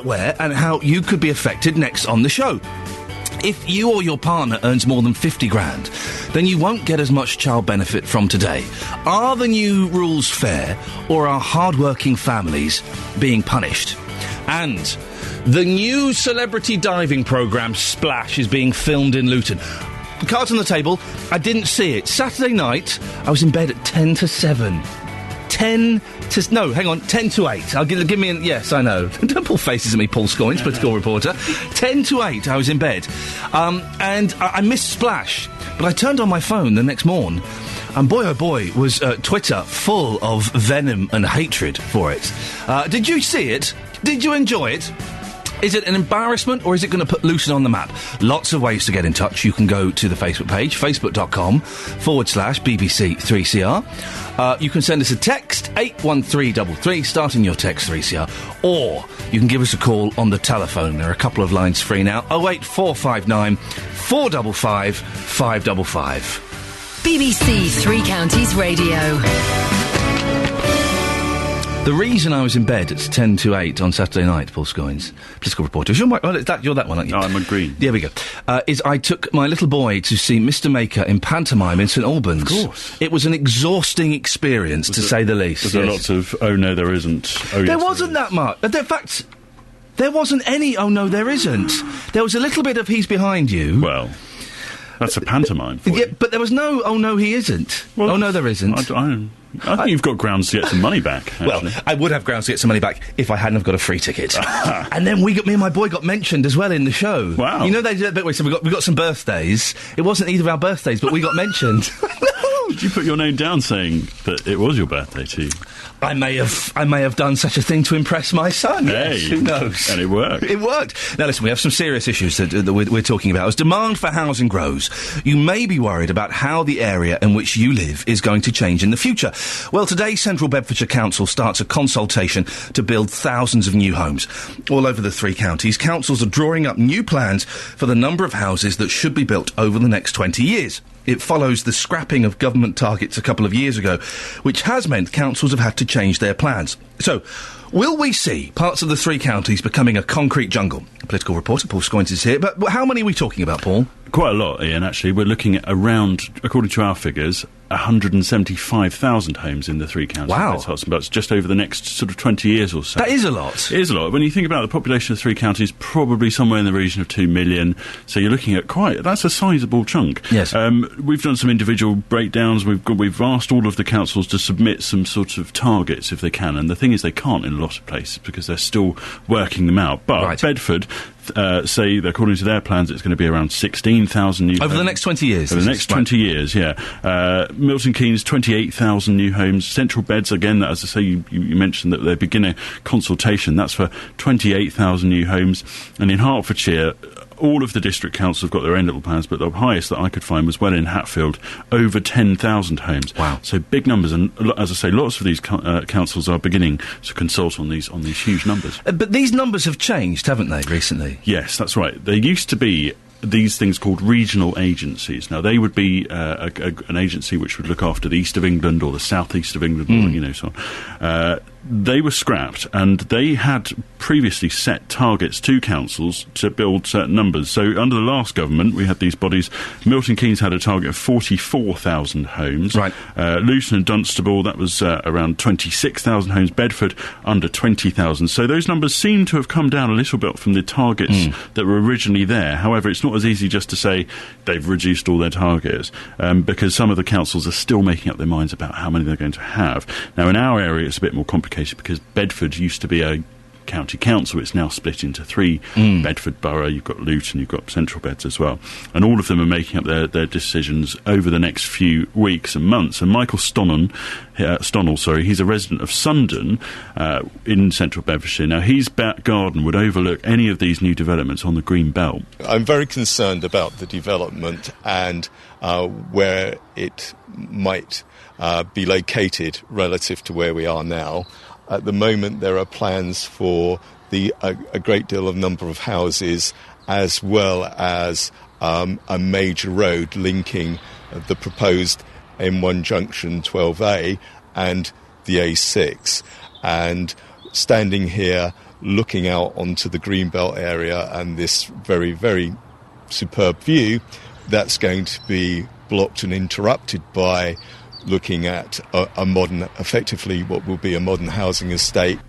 where and how you could be affected next on the show. If you or your partner earns more than 50 grand, then you won't get as much child benefit from today. Are the new rules fair, or are hard-working families being punished? And the new celebrity diving programme Splash is being filmed in Luton. Cards on the table, I didn't see it. Saturday night, I was in bed at 10 to 7. 10 to 8. Give me yes, I know. Don't pull faces at me, Paul Scoins, political reporter. 10 to 8, I was in bed. And I missed Splash, but I turned on my phone the next morn, and boy oh boy, was Twitter full of venom and hatred for it. Did you see it? Did you enjoy it? Is it an embarrassment, or is it going to put Luton on the map? Lots of ways to get in touch. You can go to the Facebook page, facebook.com/BBC3CR. You can send us a text, 81333, starting your text 3CR. Or you can give us a call on the telephone. There are a couple of lines free now. 08459 455 555. BBC Three Counties Radio. The reason I was in bed at 10 to 8 on Saturday night, Paul Scoins, political reporter, you're that one, aren't you? Oh, I'm agreed. There we go. Is I took my little boy to see Mr. Maker in pantomime in St Albans. Of course. It was an exhausting experience, to say the least. Was there lots of, oh no, there isn't? Oh, there wasn't that much. In fact, there wasn't any, oh no, there isn't. There was a little bit of he's behind you. Well, that's a pantomime for you. But there was no, oh no, he isn't. Well, oh no, there isn't. I think you've got grounds to get some money back, actually. Well, I would have grounds to get some money back if I hadn't have got a free ticket. And then me and my boy got mentioned as well in the show. Wow. You know, they did a bit where we got some birthdays. It wasn't either of our birthdays, but we got mentioned. Did you put your name down saying that it was your birthday too? I may have done such a thing to impress my son. Hey, yes, who knows? And it worked. It worked. Now listen, we have some serious issues that we're talking about. As demand for housing grows, you may be worried about how the area in which you live is going to change in the future. Well, today Central Bedfordshire Council starts a consultation to build thousands of new homes. All over the three counties, councils are drawing up new plans for the number of houses that should be built over the next 20 years. It follows the scrapping of government targets a couple of years ago, which has meant councils have had to change their plans. So, will we see parts of the three counties becoming a concrete jungle? Political reporter Paul Scoins is here, but how many are we talking about, Paul? Quite a lot, Ian, actually. We're looking at around, according to our figures, 175,000 homes in the three counties. Wow. That's just over the next sort of 20 years or so. That is a lot. It is a lot. When you think about the population of three counties, probably somewhere in the region of 2 million. So you're looking at that's a sizable chunk. Yes. We've done some individual breakdowns. We've asked all of the councils to submit some sort of targets if they can. And the thing is, they can't in a lot of places because they're still working them out. But right. Bedford say that according to their plans, it's going to be around 16,000 new homes. Over the next 20 years? Over the next 20 years, yeah. Milton Keynes, 28,000 new homes. Central Beds, again, as I say, you mentioned that they begin a consultation. That's for 28,000 new homes. And in Hertfordshire, all of the district councils have got their own little plans, but the highest that I could find was Welwyn Hatfield, over 10,000 homes. Wow. So big numbers, and as I say, lots of these councils are beginning to consult on these huge numbers. But these numbers have changed, haven't they, recently? Yes, that's right. There used to be these things called regional agencies. Now, they would be an agency which would look after the east of England or the southeast of England, or, so on. They were scrapped, and they had previously set targets to councils to build certain numbers. So under the last government, we had these bodies. Milton Keynes had a target of 44,000 homes. Right. Luton and Dunstable, that was around 26,000 homes. Bedford, under 20,000. So those numbers seem to have come down a little bit from the targets that were originally there. However, it's not as easy just to say they've reduced all their targets, because some of the councils are still making up their minds about how many they're going to have. Now, in our area, it's a bit more complicated because Bedford used to be a county council. It's now split into three. Bedford Borough, you've got Luton, you've got Central Beds as well. And all of them are making up their decisions over the next few weeks and months. And Michael Stonnell, he's a resident of Sundon in central Bedfordshire. Now, his back garden would overlook any of these new developments on the Green Belt. I'm very concerned about the development and where it might be located relative to where we are now. At the moment, there are plans for a great deal of number of houses, as well as a major road linking the proposed M1 junction 12A and the A6. And standing here looking out onto the Greenbelt area and this very, very superb view, that's going to be blocked and interrupted by looking at a modern, effectively what will be a modern housing estate.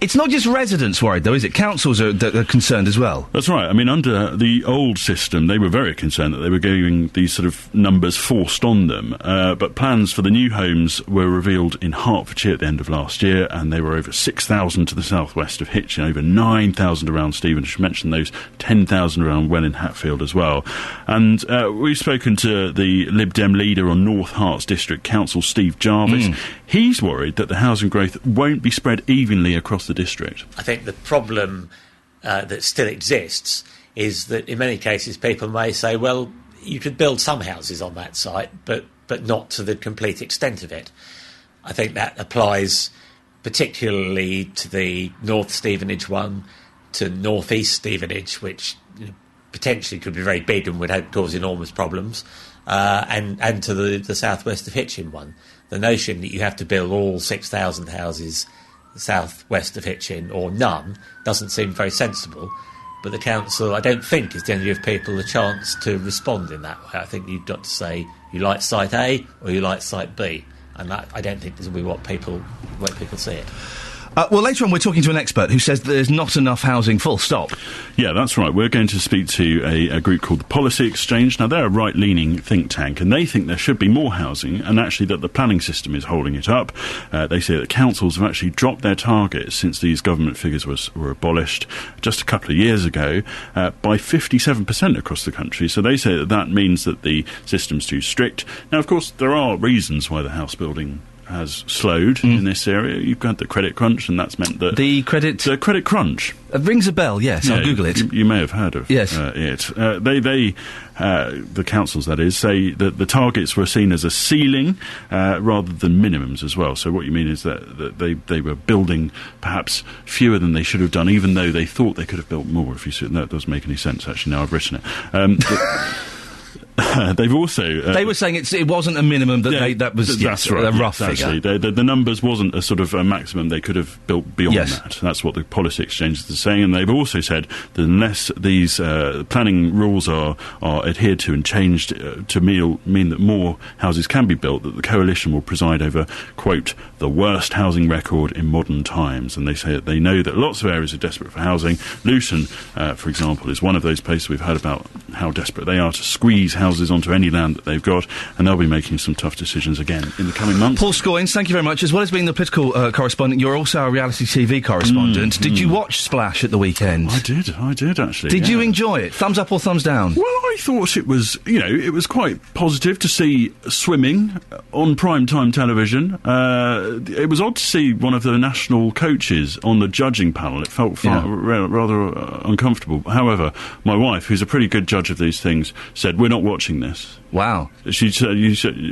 It's not just residents worried, though, is it? Councils are concerned as well. That's right. I mean, under the old system, they were very concerned that they were getting these sort of numbers forced on them. But plans for the new homes were revealed in Hertfordshire at the end of last year, and they were over 6,000 to the southwest of Hitchin, over 9,000 around Stevenage. I mentioned those 10,000 around Welwyn Hatfield as well. And we've spoken to the Lib Dem leader on North Herts District Council, Steve Jarvis. He's worried that the housing growth won't be spread evenly across the district. I think the problem that still exists is that in many cases people may say, well, you could build some houses on that site, but not to the complete extent of it. I think that applies particularly to the North Stevenage one, to North East Stevenage, which potentially could be very big and would cause enormous problems, and to the southwest of Hitchin one. The notion that you have to build all 6,000 houses southwest of Hitchin or none doesn't seem very sensible, but the council, I don't think, is going to give people a chance to respond in that way. I think you've got to say you like site A or you like site B, and that, I don't think, this will be what people see it. Well, later on we're talking to an expert who says there's not enough housing, full stop. Yeah, that's right. We're going to speak to a group called the Policy Exchange. Now, they're a right-leaning think tank, and they think there should be more housing, and actually that the planning system is holding it up. They say that councils have actually dropped their targets since these government figures were abolished just a couple of years ago by 57% across the country. So they say that means that the system's too strict. Now, of course, there are reasons why the house building has slowed in this area. You've got the credit crunch, and that's meant that... The credit crunch. It rings a bell, yes. Yeah, I'll Google it. You may have heard of it. The councils, that is, say that the targets were seen as a ceiling rather than minimums as well. So what you mean is that they were building perhaps fewer than they should have done, even though they thought they could have built more. If you see, that doesn't make any sense, actually, now I've written it. They've also... they were saying it wasn't a minimum, that was that's right, a rough figure. The numbers wasn't a sort of a maximum they could have built beyond that. That's what the Policy Exchange is saying, and they've also said that unless these planning rules are adhered to and changed to mean that more houses can be built, that the coalition will preside over, quote, the worst housing record in modern times. And they say that they know that lots of areas are desperate for housing. Luton, for example, is one of those places. We've heard about how desperate they are to squeeze houses onto any land that they've got, and they'll be making some tough decisions again in the coming months. Paul Scoynes, thank you very much. As well as being the political correspondent, you're also a reality TV correspondent. Did you watch Splash at the weekend? I did actually. Did you enjoy it? Thumbs up or thumbs down? Well, I thought it was, it was quite positive to see swimming on prime-time television. It was odd to see one of the national coaches on the judging panel. It felt rather uncomfortable. However, my wife, who's a pretty good judge of these things, said, we're not watching this. Wow. She said,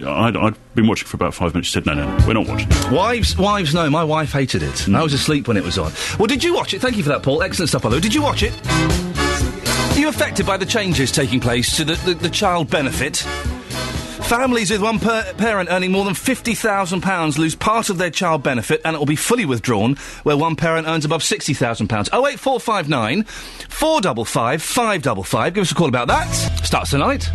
I'd been watching for about 5 minutes. She said, no, we're not watching it. Wives know. My wife hated it. I was asleep when it was on. Well, did you watch it? Thank you for that, Paul. Excellent stuff, by the way. Did you watch it? Are you affected by the changes taking place to the child benefit? Families with one parent earning more than £50,000 lose part of their child benefit, and it will be fully withdrawn where one parent earns above £60,000. 08459 455 555. Give us a call about that. Starts tonight.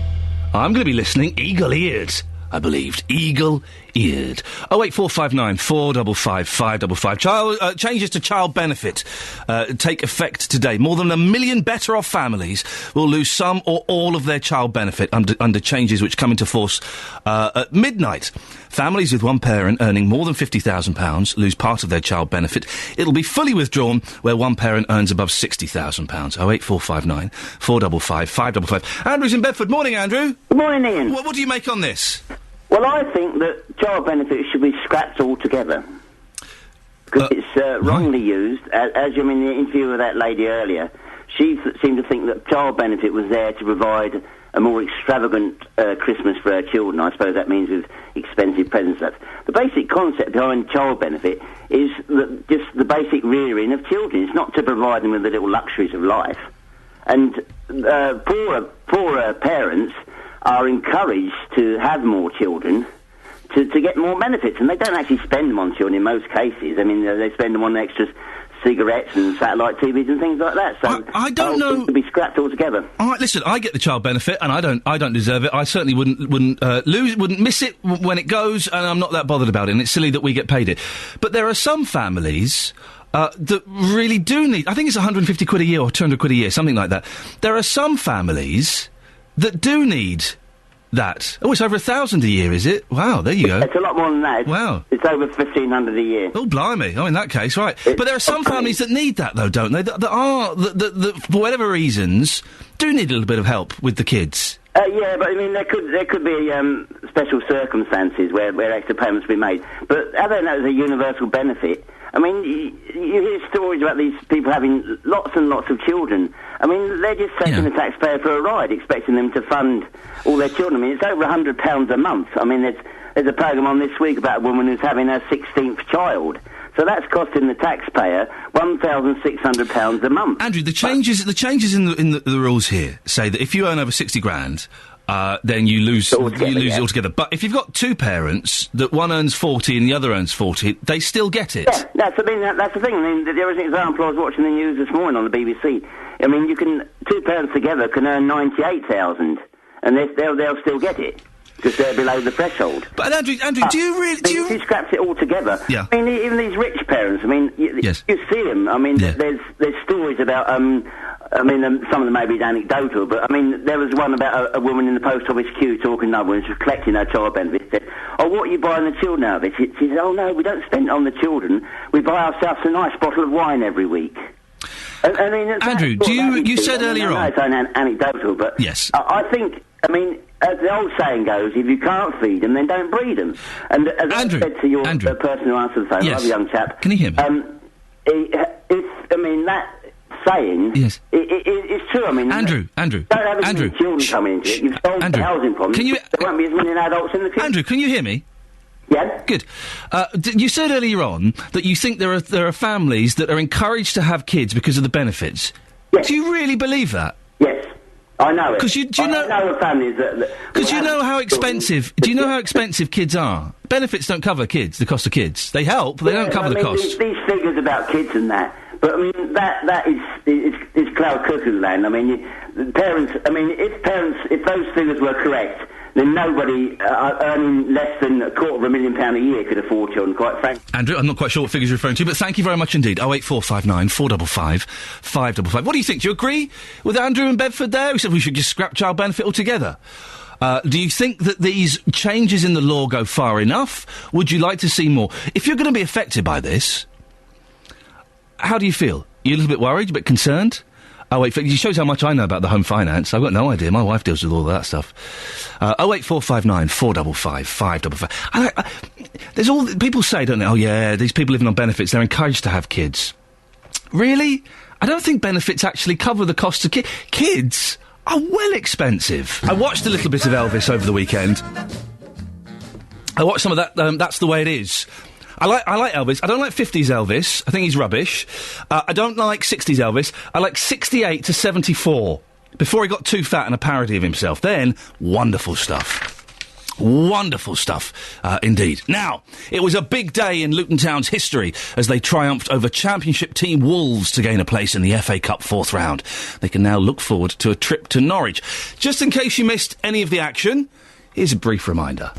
I'm going to be listening eagle-eared. I believed. Eagle-eared. 08459 455 555. Changes to child benefit take effect today. More than 1 million better-off families will lose some or all of their child benefit under changes which come into force at midnight. Families with one parent earning more than £50,000 lose part of their child benefit. It'll be fully withdrawn where one parent earns above £60,000. 08459 455 555. Andrew's in Bedford. Morning, Andrew. Good morning, Ian. What do you make on this? Well, I think that child benefits should be scrapped altogether. Because it's wrongly used. As you in the interview with that lady earlier, she seemed to think that child benefit was there to provide a more extravagant Christmas for her children. I suppose that means with expensive presents. The basic concept behind child benefit is just the basic rearing of children. It's not to provide them with the little luxuries of life. And poorer parents are encouraged to have more children to get more benefits, and they don't actually spend them on children in most cases. I mean, they spend them on extras cigarettes and satellite TVs and things like that. So I don't know. It should be scrapped altogether. All right, listen, I get the child benefit, and I don't deserve it. I certainly wouldn't miss it when it goes, and I'm not that bothered about it. And it's silly that we get paid it. But there are some families that really do need. I think it's 150 quid a year or 200 quid a year, something like that. There are some families that do need that. Oh, it's over 1,000 a year, is it? Wow, there you go. It's a lot more than that. Wow. It's over 1,500 a year. Oh, blimey. Oh, in that case, right. But there are some families that need that, though, don't they? That for whatever reasons, do need a little bit of help with the kids. Yeah, but I mean, there could be special circumstances where extra payments be made. But I don't know, it's a universal benefit. I mean, you hear stories about these people having lots and lots of children. I mean, they're just taking the taxpayer for a ride, expecting them to fund all their children. I mean, it's over £100 a month. I mean, there's a programme on this week about a woman who's having her 16th child. So that's costing the taxpayer £1,600 a month. Andrew, the changes in the rules here say that if you earn over 60 grand, then you lose it altogether. But if you've got two parents, that one earns 40 and the other earns 40, they still get it. Yeah, that's the thing. I mean, there was an example. I was watching the news this morning on the BBC. I mean, two parents together can earn 98,000, and they'll still get it because they're below the threshold. But Andrew, do you really? If you scraps it all together, yeah. I mean, even these rich parents. I mean, you see them. I mean, there's stories about. I mean, some of them may be anecdotal, but I mean, there was one about a woman in the post office queue talking to another one. She was collecting her child benefit. She said, "Oh, what are you buying the children out of it?" She said, "Oh no, we don't spend it on the children. We buy ourselves a nice bottle of wine every week." I mean, Andrew, you said earlier on. It's anecdotal, but yes, I think. I mean, as the old saying goes, if you can't feed them, then don't breed them. And as Andrew, I said to your person who answered the phone, yes. another young chap. Can you hear me? That saying, yes, it's true. I mean, Andrew, don't have as many children coming into it. You've solved the housing problem. There won't be as many adults in the future. Andrew, can you hear me? Yeah. Good. You said earlier on that you think there are families that are encouraged to have kids because of the benefits. Yes. Do you really believe that? Yes. I know it. Because I know families that. Because you know how expensive. Do you know how expensive kids are? Benefits don't cover the cost of kids. They help, but they don't cover the cost. These figures about kids and that. But I mean, that is cloud cuckoo land. I mean, parents. I mean, if those figures were correct, then nobody earning less than £250,000 a year could afford children, quite frankly. Andrew, I'm not quite sure what figures you're referring to, but thank you very much indeed. 08459 455 555. What do you think? Do you agree with Andrew in Bedford there, who said we should just scrap child benefit altogether? Do you think that these changes in the law go far enough? Would you like to see more? If you're going to be affected by this, how do you feel? Are you a little bit worried, a bit concerned? Oh, wait, it shows how much I know about the home finance. I've got no idea. My wife deals with all of that stuff. 08459 455 555. There's all... People say, don't they, oh, yeah, these people living on benefits, they're encouraged to have kids. Really? I don't think benefits actually cover the cost of kids. Kids are well expensive. I watched a little bit of Elvis over the weekend. I watched some of that, That's the Way It Is. I like Elvis. I don't like 50s Elvis. I think he's rubbish. I don't like 60s Elvis. I like 68 to 74. Before he got too fat and a parody of himself. Then, wonderful stuff. Wonderful stuff, indeed. Now, it was a big day in Luton Town's history as they triumphed over Championship team Wolves to gain a place in the FA Cup fourth round. They can now look forward to a trip to Norwich. Just in case you missed any of the action, here's a brief reminder.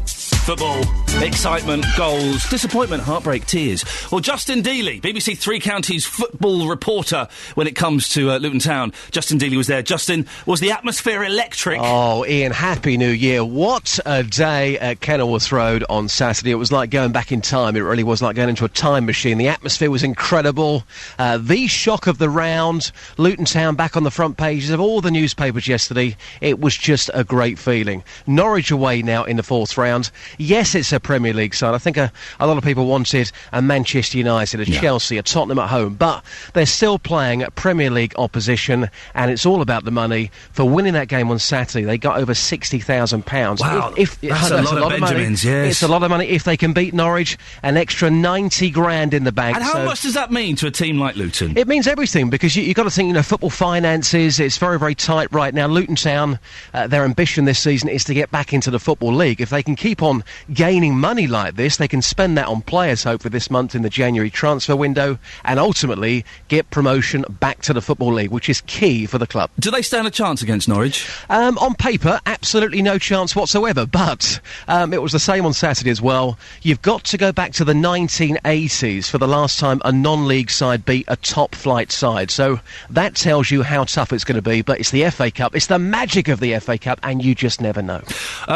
Football, excitement, goals, disappointment, heartbreak, tears. Well, Justin Dealey, BBC Three Counties football reporter when it comes to Luton Town. Justin Dealey was there. Justin, was the atmosphere electric? Oh, Iain, Happy New Year. What a day at Kenilworth Road on Saturday. It was like going back in time. It really was like going into a time machine. The atmosphere was incredible. The shock of the round. Luton Town back on the front pages of all the newspapers yesterday. It was just a great feeling. Norwich away now in the fourth round. Yes, it's a Premier League side. I think a lot of people wanted a Manchester United, a Chelsea, a Tottenham at home, but they're still playing Premier League opposition, and it's all about the money. For winning that game on Saturday, they got over £60,000. Wow, that's a lot of Benjamins, yes. It's a lot of money. If they can beat Norwich, an extra 90 grand in the bank. And how much does that mean to a team like Luton? It means everything, because you've got to think, football finances, it's very, very tight right now. Luton Town, their ambition this season is to get back into the Football League. If they can keep on gaining money like this, they can spend that on players, hopefully, this month in the January transfer window, and ultimately get promotion back to the Football League, which is key for the club. Do they stand a chance against Norwich? On paper, absolutely no chance whatsoever, but it was the same on Saturday as well. You've got to go back to the 1980s for the last time a non-league side beat a top-flight side, so that tells you how tough it's going to be, but it's the FA Cup, it's the magic of the FA Cup, and you just never know.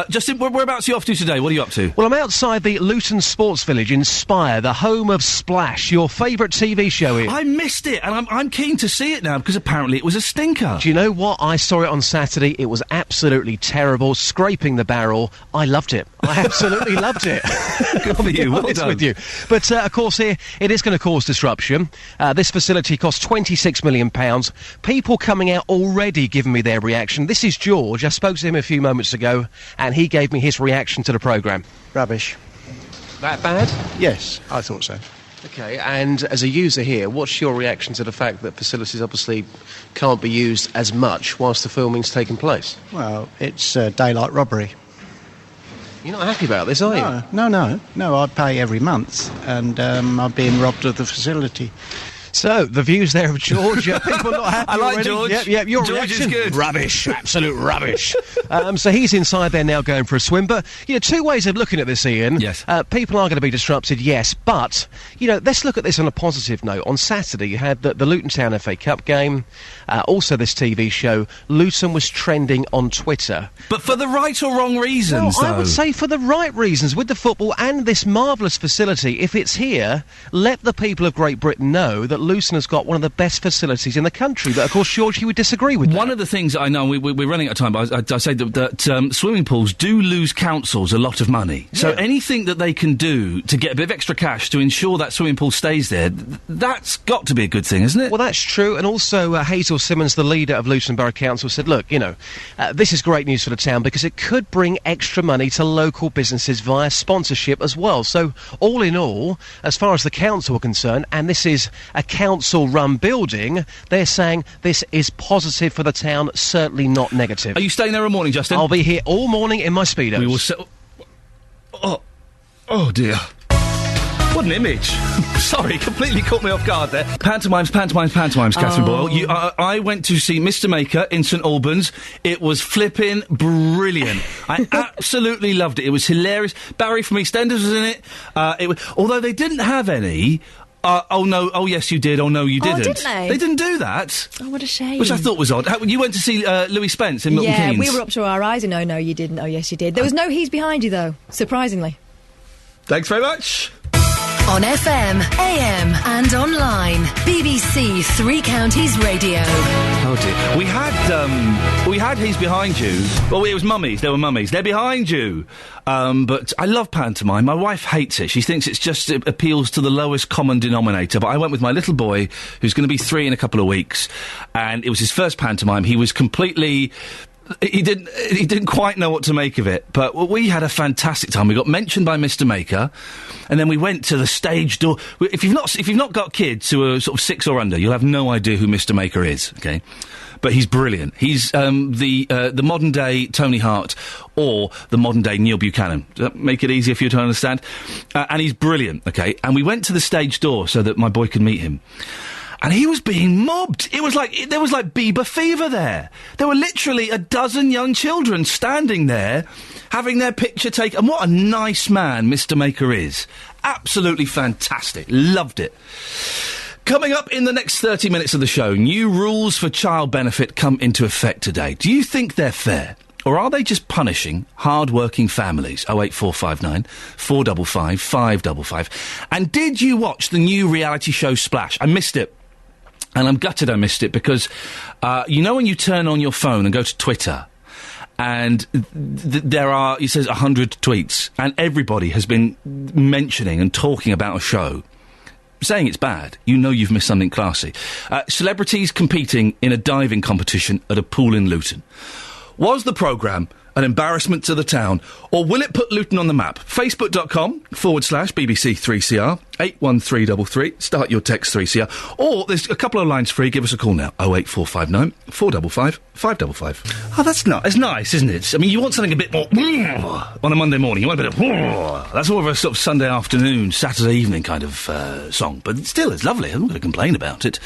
Justin, whereabouts are you off to today? What are you up to? Well, I'm outside the Luton Sports Village in Spire, the home of Splash, your favourite TV show, Ian. I missed it, and I'm keen to see it now, because apparently it was a stinker. Do you know what? I saw it on Saturday. It was absolutely terrible, scraping the barrel. I loved it. I absolutely loved it. Good for you. Well done. With you. But, of course, here, it is going to cause disruption. This facility costs £26 million. People coming out already giving me their reaction. This is George. I spoke to him a few moments ago, and he gave me his reaction to the programme. Rubbish. That bad? Yes, I thought so. OK, and as a user here, what's your reaction to the fact that facilities obviously can't be used as much whilst the filming's taking place? Well, it's daylight robbery. You're not happy about this, are you? No, I pay every month, and I'm being robbed of the facility. So, the views there of George. People not happy I like already. George. Yep, your George reaction? is good. Rubbish. Absolute rubbish. So he's inside there now going for a swim. But, two ways of looking at this, Ian. Yes. People are going to be disrupted, yes. But, let's look at this on a positive note. On Saturday, you had the Luton Town FA Cup game. Also this TV show. Luton was trending on Twitter. But for the right or wrong reasons, I would say for the right reasons. With the football and this marvellous facility, if it's here, let the people of Great Britain know that Luton has got one of the best facilities in the country. But, of course, George, he would disagree with that. One of the things that I know, we're running out of time, but I say that swimming pools do lose councils a lot of money. Yeah. So anything that they can do to get a bit of extra cash to ensure that swimming pool stays there, that's got to be a good thing, isn't it? Well, that's true. And also, Hazel Simmons, the leader of Luton Borough Council, said, look, this is great news for the town because it could bring extra money to local businesses via sponsorship as well. So, all in all, as far as the council are concerned, and this is a council-run building, they're saying this is positive for the town, certainly not negative. Are you staying there all morning, Justin? I'll be here all morning in my Speedos. We will Oh dear. What an image. Sorry, completely caught me off guard there. Pantomimes, Catherine Boyle. I went to see Mr. Maker in St Albans. It was flipping brilliant. I absolutely loved it. It was hilarious. Barry from EastEnders was in it. Although they didn't have any... oh yes you did, oh no you didn't. Oh, didn't they? They didn't do that. Oh, what a shame. Which I thought was odd. You went to see Louis Spence in Milton Keynes. Yeah, we were up to our eyes and oh no you didn't, oh yes you did. There was no He's Behind You though, surprisingly. Thanks very much. On FM, AM and online. BBC Three Counties Radio. Oh dear. We had He's Behind You. Well, it was mummies. There were mummies. They're behind you. But I love pantomime. My wife hates it. She thinks it appeals to the lowest common denominator. But I went with my little boy, who's going to be 3 in a couple of weeks, and it was his first pantomime. He was completely... He didn't quite know what to make of it, but we had a fantastic time. We got mentioned by Mr. Maker, and then we went to the stage door. If you've not got kids who are sort of 6 or under, you'll have no idea who Mr. Maker is. Okay, but he's brilliant. He's the modern day Tony Hart or the modern day Neil Buchanan. Does that make it easier for you to understand? And he's brilliant. Okay, and we went to the stage door so that my boy could meet him. And he was being mobbed. There was like Bieber fever there. There were literally a dozen young children standing there, having their picture taken. And what a nice man Mr. Maker is. Absolutely fantastic. Loved it. Coming up in the next 30 minutes of the show, new rules for child benefit come into effect today. Do you think they're fair? Or are they just punishing hard-working families? 08459 455 555. And did you watch the new reality show Splash? I missed it. And I'm gutted I missed it because, when you turn on your phone and go to Twitter, and it says 100 tweets, and everybody has been mentioning and talking about a show, saying it's bad, you've missed something classy. Celebrities competing in a diving competition at a pool in Luton. Was the programme an embarrassment to the town? Or will it put Luton on the map? Facebook.com/BBC3CR, 81333. Start your text 3CR. Or there's a couple of lines free. Give us a call now. 08459 455 555. Oh, that's nice. It's nice, isn't it? I mean, you want something a bit more on a Monday morning. You want a bit of that's more of a sort of Sunday afternoon, Saturday evening kind of song. But still, it's lovely. I'm not going to complain about it.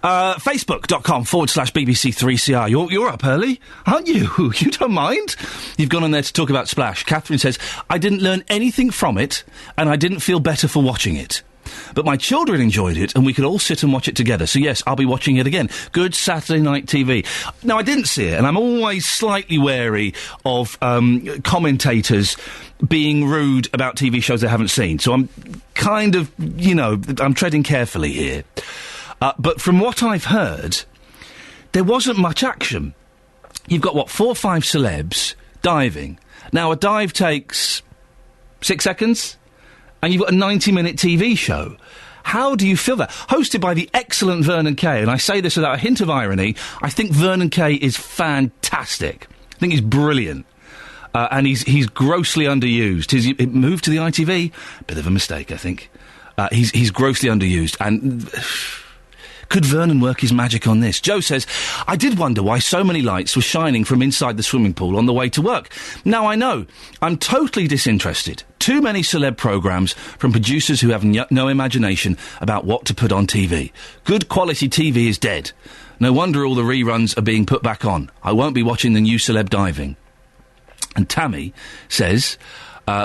Facebook.com/BBC3CR. You're up early, aren't you? You don't mind? You've gone on there to talk about Splash. Catherine says, I didn't learn anything from it, and I didn't feel better for watching it. But my children enjoyed it, and we could all sit and watch it together. So yes, I'll be watching it again. Good Saturday night TV. Now, I didn't see it, and I'm always slightly wary of commentators being rude about TV shows they haven't seen. So I'm kind of, I'm treading carefully here. But from what I've heard, there wasn't much action. You've got, 4 or 5 celebs diving. Now, a dive takes 6 seconds, and you've got a 90-minute TV show. How do you feel that? Hosted by the excellent Vernon Kay, and I say this without a hint of irony, I think Vernon Kay is fantastic. I think he's brilliant. And he's grossly underused. He moved to the ITV, bit of a mistake, I think. He's grossly underused, and... Could Vernon work his magic on this? Joe says, I did wonder why so many lights were shining from inside the swimming pool on the way to work. Now I know. I'm totally disinterested. Too many celeb programmes from producers who have no imagination about what to put on TV. Good quality TV is dead. No wonder all the reruns are being put back on. I won't be watching the new celeb diving. And Tammy says...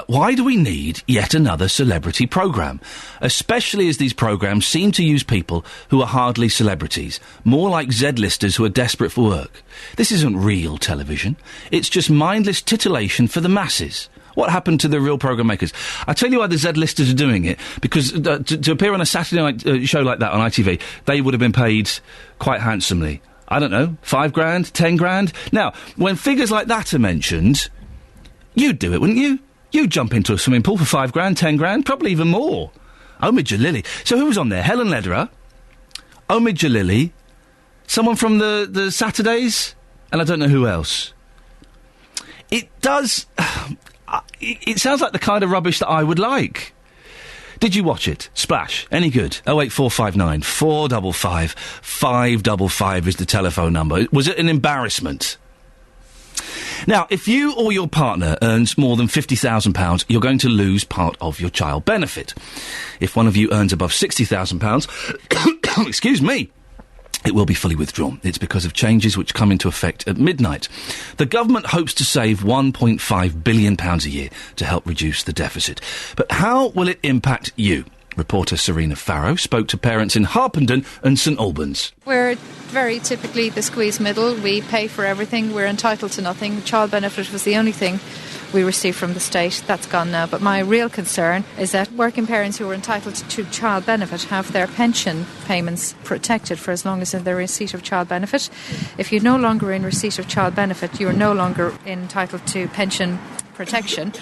why do we need yet another celebrity programme? Especially as these programmes seem to use people who are hardly celebrities, more like Z-listers who are desperate for work. This isn't real television. It's just mindless titillation for the masses. What happened to the real programme makers? I tell you why the Z-listers are doing it, because to appear on a Saturday night show like that on ITV, they would have been paid quite handsomely. I don't know, 5 grand, 10 grand? Now, when figures like that are mentioned, you'd do it, wouldn't you? You jump into a swimming pool for 5 grand, 10 grand, probably even more. Omid Jalili. So who was on there? Helen Lederer, Omid Jalili, someone from the Saturdays, and I don't know who else. It does... it sounds like the kind of rubbish that I would like. Did you watch it? Splash. Any good? 08459 455 555 is the telephone number. Was it an embarrassment? Now, if you or your partner earns more than £50,000, you're going to lose part of your child benefit. If one of you earns above £60,000, excuse me, it will be fully withdrawn. It's because of changes which come into effect at midnight. The government hopes to save £1.5 billion a year to help reduce the deficit. But how will it impact you? Reporter Serena Farrow spoke to parents in Harpenden and St Albans. We're very typically the squeeze middle. We pay for everything. We're entitled to nothing. Child benefit was the only thing we received from the state. That's gone now. But my real concern is that working parents who are entitled to child benefit have their pension payments protected for as long as they're in receipt of child benefit. If you're no longer in receipt of child benefit, you're no longer entitled to pension protection,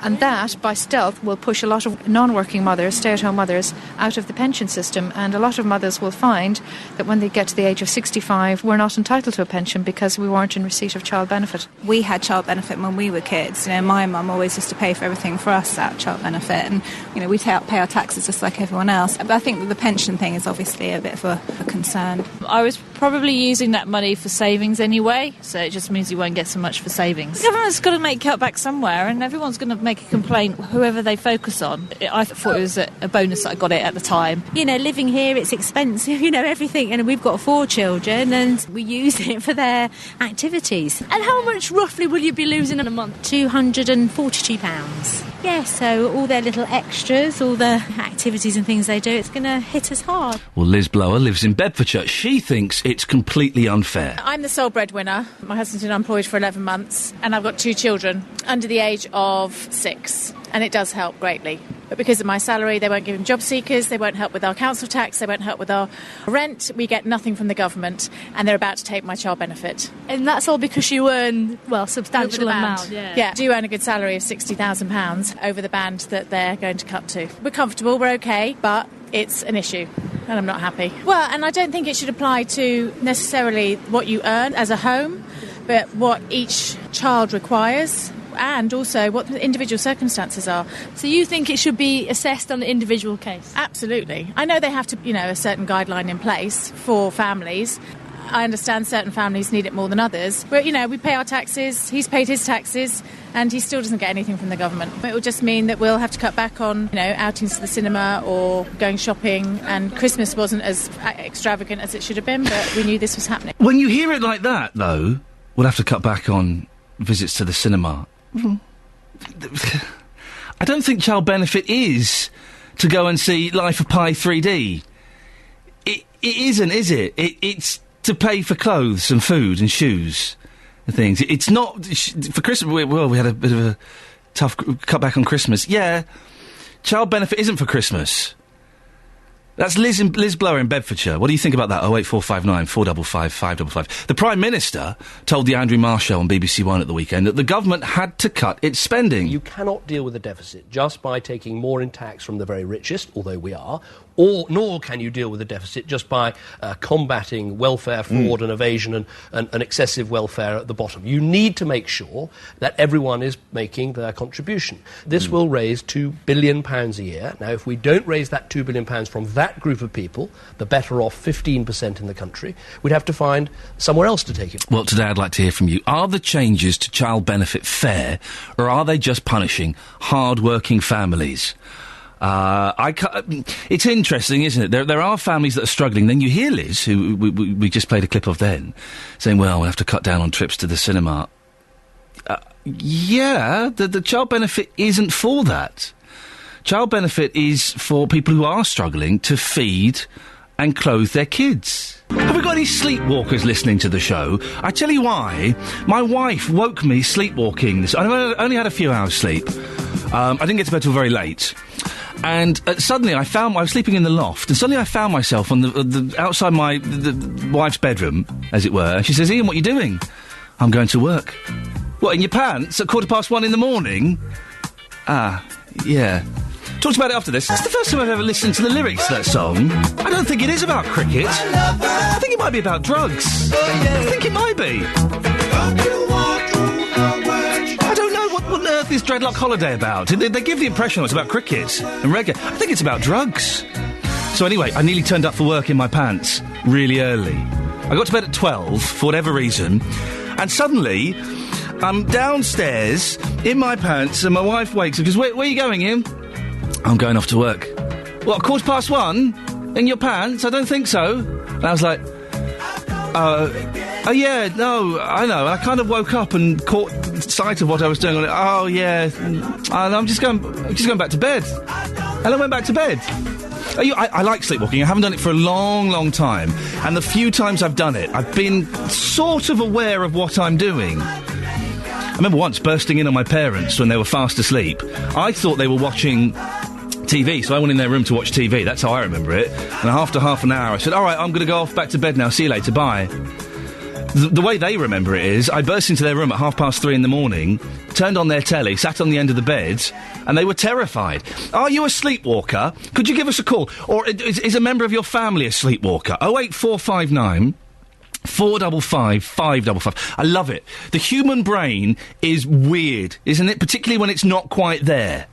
and that by stealth will push a lot of non-working mothers, stay-at-home mothers, out of the pension system, and a lot of mothers will find that when they get to the age of 65 we're not entitled to a pension because we weren't in receipt of child benefit. We had child benefit when we were kids. My mum always used to pay for everything for us out of child benefit, and we pay our taxes just like everyone else. But I think that the pension thing is obviously a bit of a concern. I was probably using that money for savings anyway, so it just means you won't get so much for savings. The government's got to make cutbacks somewhere, and everyone's going to make a complaint, whoever they focus on. I thought it was a bonus that I got it at the time. Living here, it's expensive, everything, and we've got 4 children, and we use it for their activities. And how much roughly will you be losing in a month? £242. Yeah, so all their little extras, all the activities and things they do, it's going to hit us hard. Well, Liz Blower lives in Bedfordshire. She thinks it's completely unfair. I'm the sole breadwinner. My husband's been unemployed for 11 months, and I've got 2 children under the age of 6, and it does help greatly. But because of my salary, they won't give them job seekers, they won't help with our council tax, they won't help with our rent. We get nothing from the government, and they're about to take my child benefit. And that's all because you earn, substantial amount. Yeah, I do earn a good salary of £60,000 over the band that they're going to cut to. We're comfortable, we're okay, but it's an issue, and I'm not happy. Well, and I don't think it should apply to necessarily what you earn as a home, but what each child requires and also what the individual circumstances are. So you think it should be assessed on the individual case? Absolutely. I know they have to, a certain guideline in place for families. I understand certain families need it more than others. But, we pay our taxes, he's paid his taxes, and he still doesn't get anything from the government. It will just mean that we'll have to cut back on, outings to the cinema or going shopping, and Christmas wasn't as extravagant as it should have been, but we knew this was happening. When you hear it like that, though, we'll have to cut back on visits to the cinema. I don't think child benefit is to go and see Life of Pi 3D. It isn't, is it? It's to pay for clothes and food and shoes and things. It's not... For Christmas, we had a bit of a tough cutback on Christmas. Yeah, child benefit isn't for Christmas. That's Liz Blower in Bedfordshire. What do you think about that? 08459 455 555. The Prime Minister told the Andrew Marr Show on BBC One at the weekend that the government had to cut its spending. You cannot deal with the deficit just by taking more in tax from the very richest, although we are, nor can you deal with the deficit just by combating welfare fraud and evasion and excessive welfare at the bottom. You need to make sure that everyone is making their contribution. This will raise £2 billion a year. Now, if we don't raise that £2 billion from that group of people, the better off 15% in the country, we'd have to find somewhere else to take it. Well, today I'd like to hear from you. Are the changes to child benefit fair, or are they just punishing hard-working families? It's interesting, isn't it? There are families that are struggling. Then you hear Liz, who we just played a clip of then, saying, well, we'll have to cut down on trips to the cinema. The child benefit isn't for that. Child benefit is for people who are struggling to feed and clothe their kids. Have we got any sleepwalkers listening to the show? I tell you why. My wife woke me sleepwalking. I only had a few hours sleep. I didn't get to bed till very late. And suddenly I was sleeping in the loft, and suddenly I found myself on the outside the wife's bedroom, as it were. And she says, Ian, what are you doing? I'm going to work. What, in your pants at 1:15 in the morning? Yeah. Talk about it after this. It's the first time I've ever listened to the lyrics to that song. I don't think it is about cricket. I think it might be about drugs. I think it might be. I don't know what on earth is Dreadlock Holiday about. They give the impression it's about cricket and reggae. I think it's about drugs. So anyway, I nearly turned up for work in my pants really early. I got to bed at 12 for whatever reason, and suddenly I'm downstairs in my pants, and my wife wakes up and goes, where are you going, Ian? I'm going off to work. What, 1:15? In your pants? I don't think so. And I was like, oh yeah, no, I know. And I kind of woke up and caught sight of what I was doing. Oh yeah, and I'm just going back to bed. And I went back to bed. I like sleepwalking. I haven't done it for a long, long time. And the few times I've done it, I've been sort of aware of what I'm doing. I remember once bursting in on my parents when they were fast asleep. I thought they were watching TV, so I went in their room to watch TV. That's how I remember it. And after half an hour, I said, all right, I'm going to go off back to bed now. See you later. Bye. The way they remember it is, I burst into their room at 3:30 in the morning, turned on their telly, sat on the end of the bed, and they were terrified. Are you a sleepwalker? Could you give us a call? Or is a member of your family a sleepwalker? 08459 455 555. I love it. The human brain is weird, isn't it? Particularly when it's not quite there.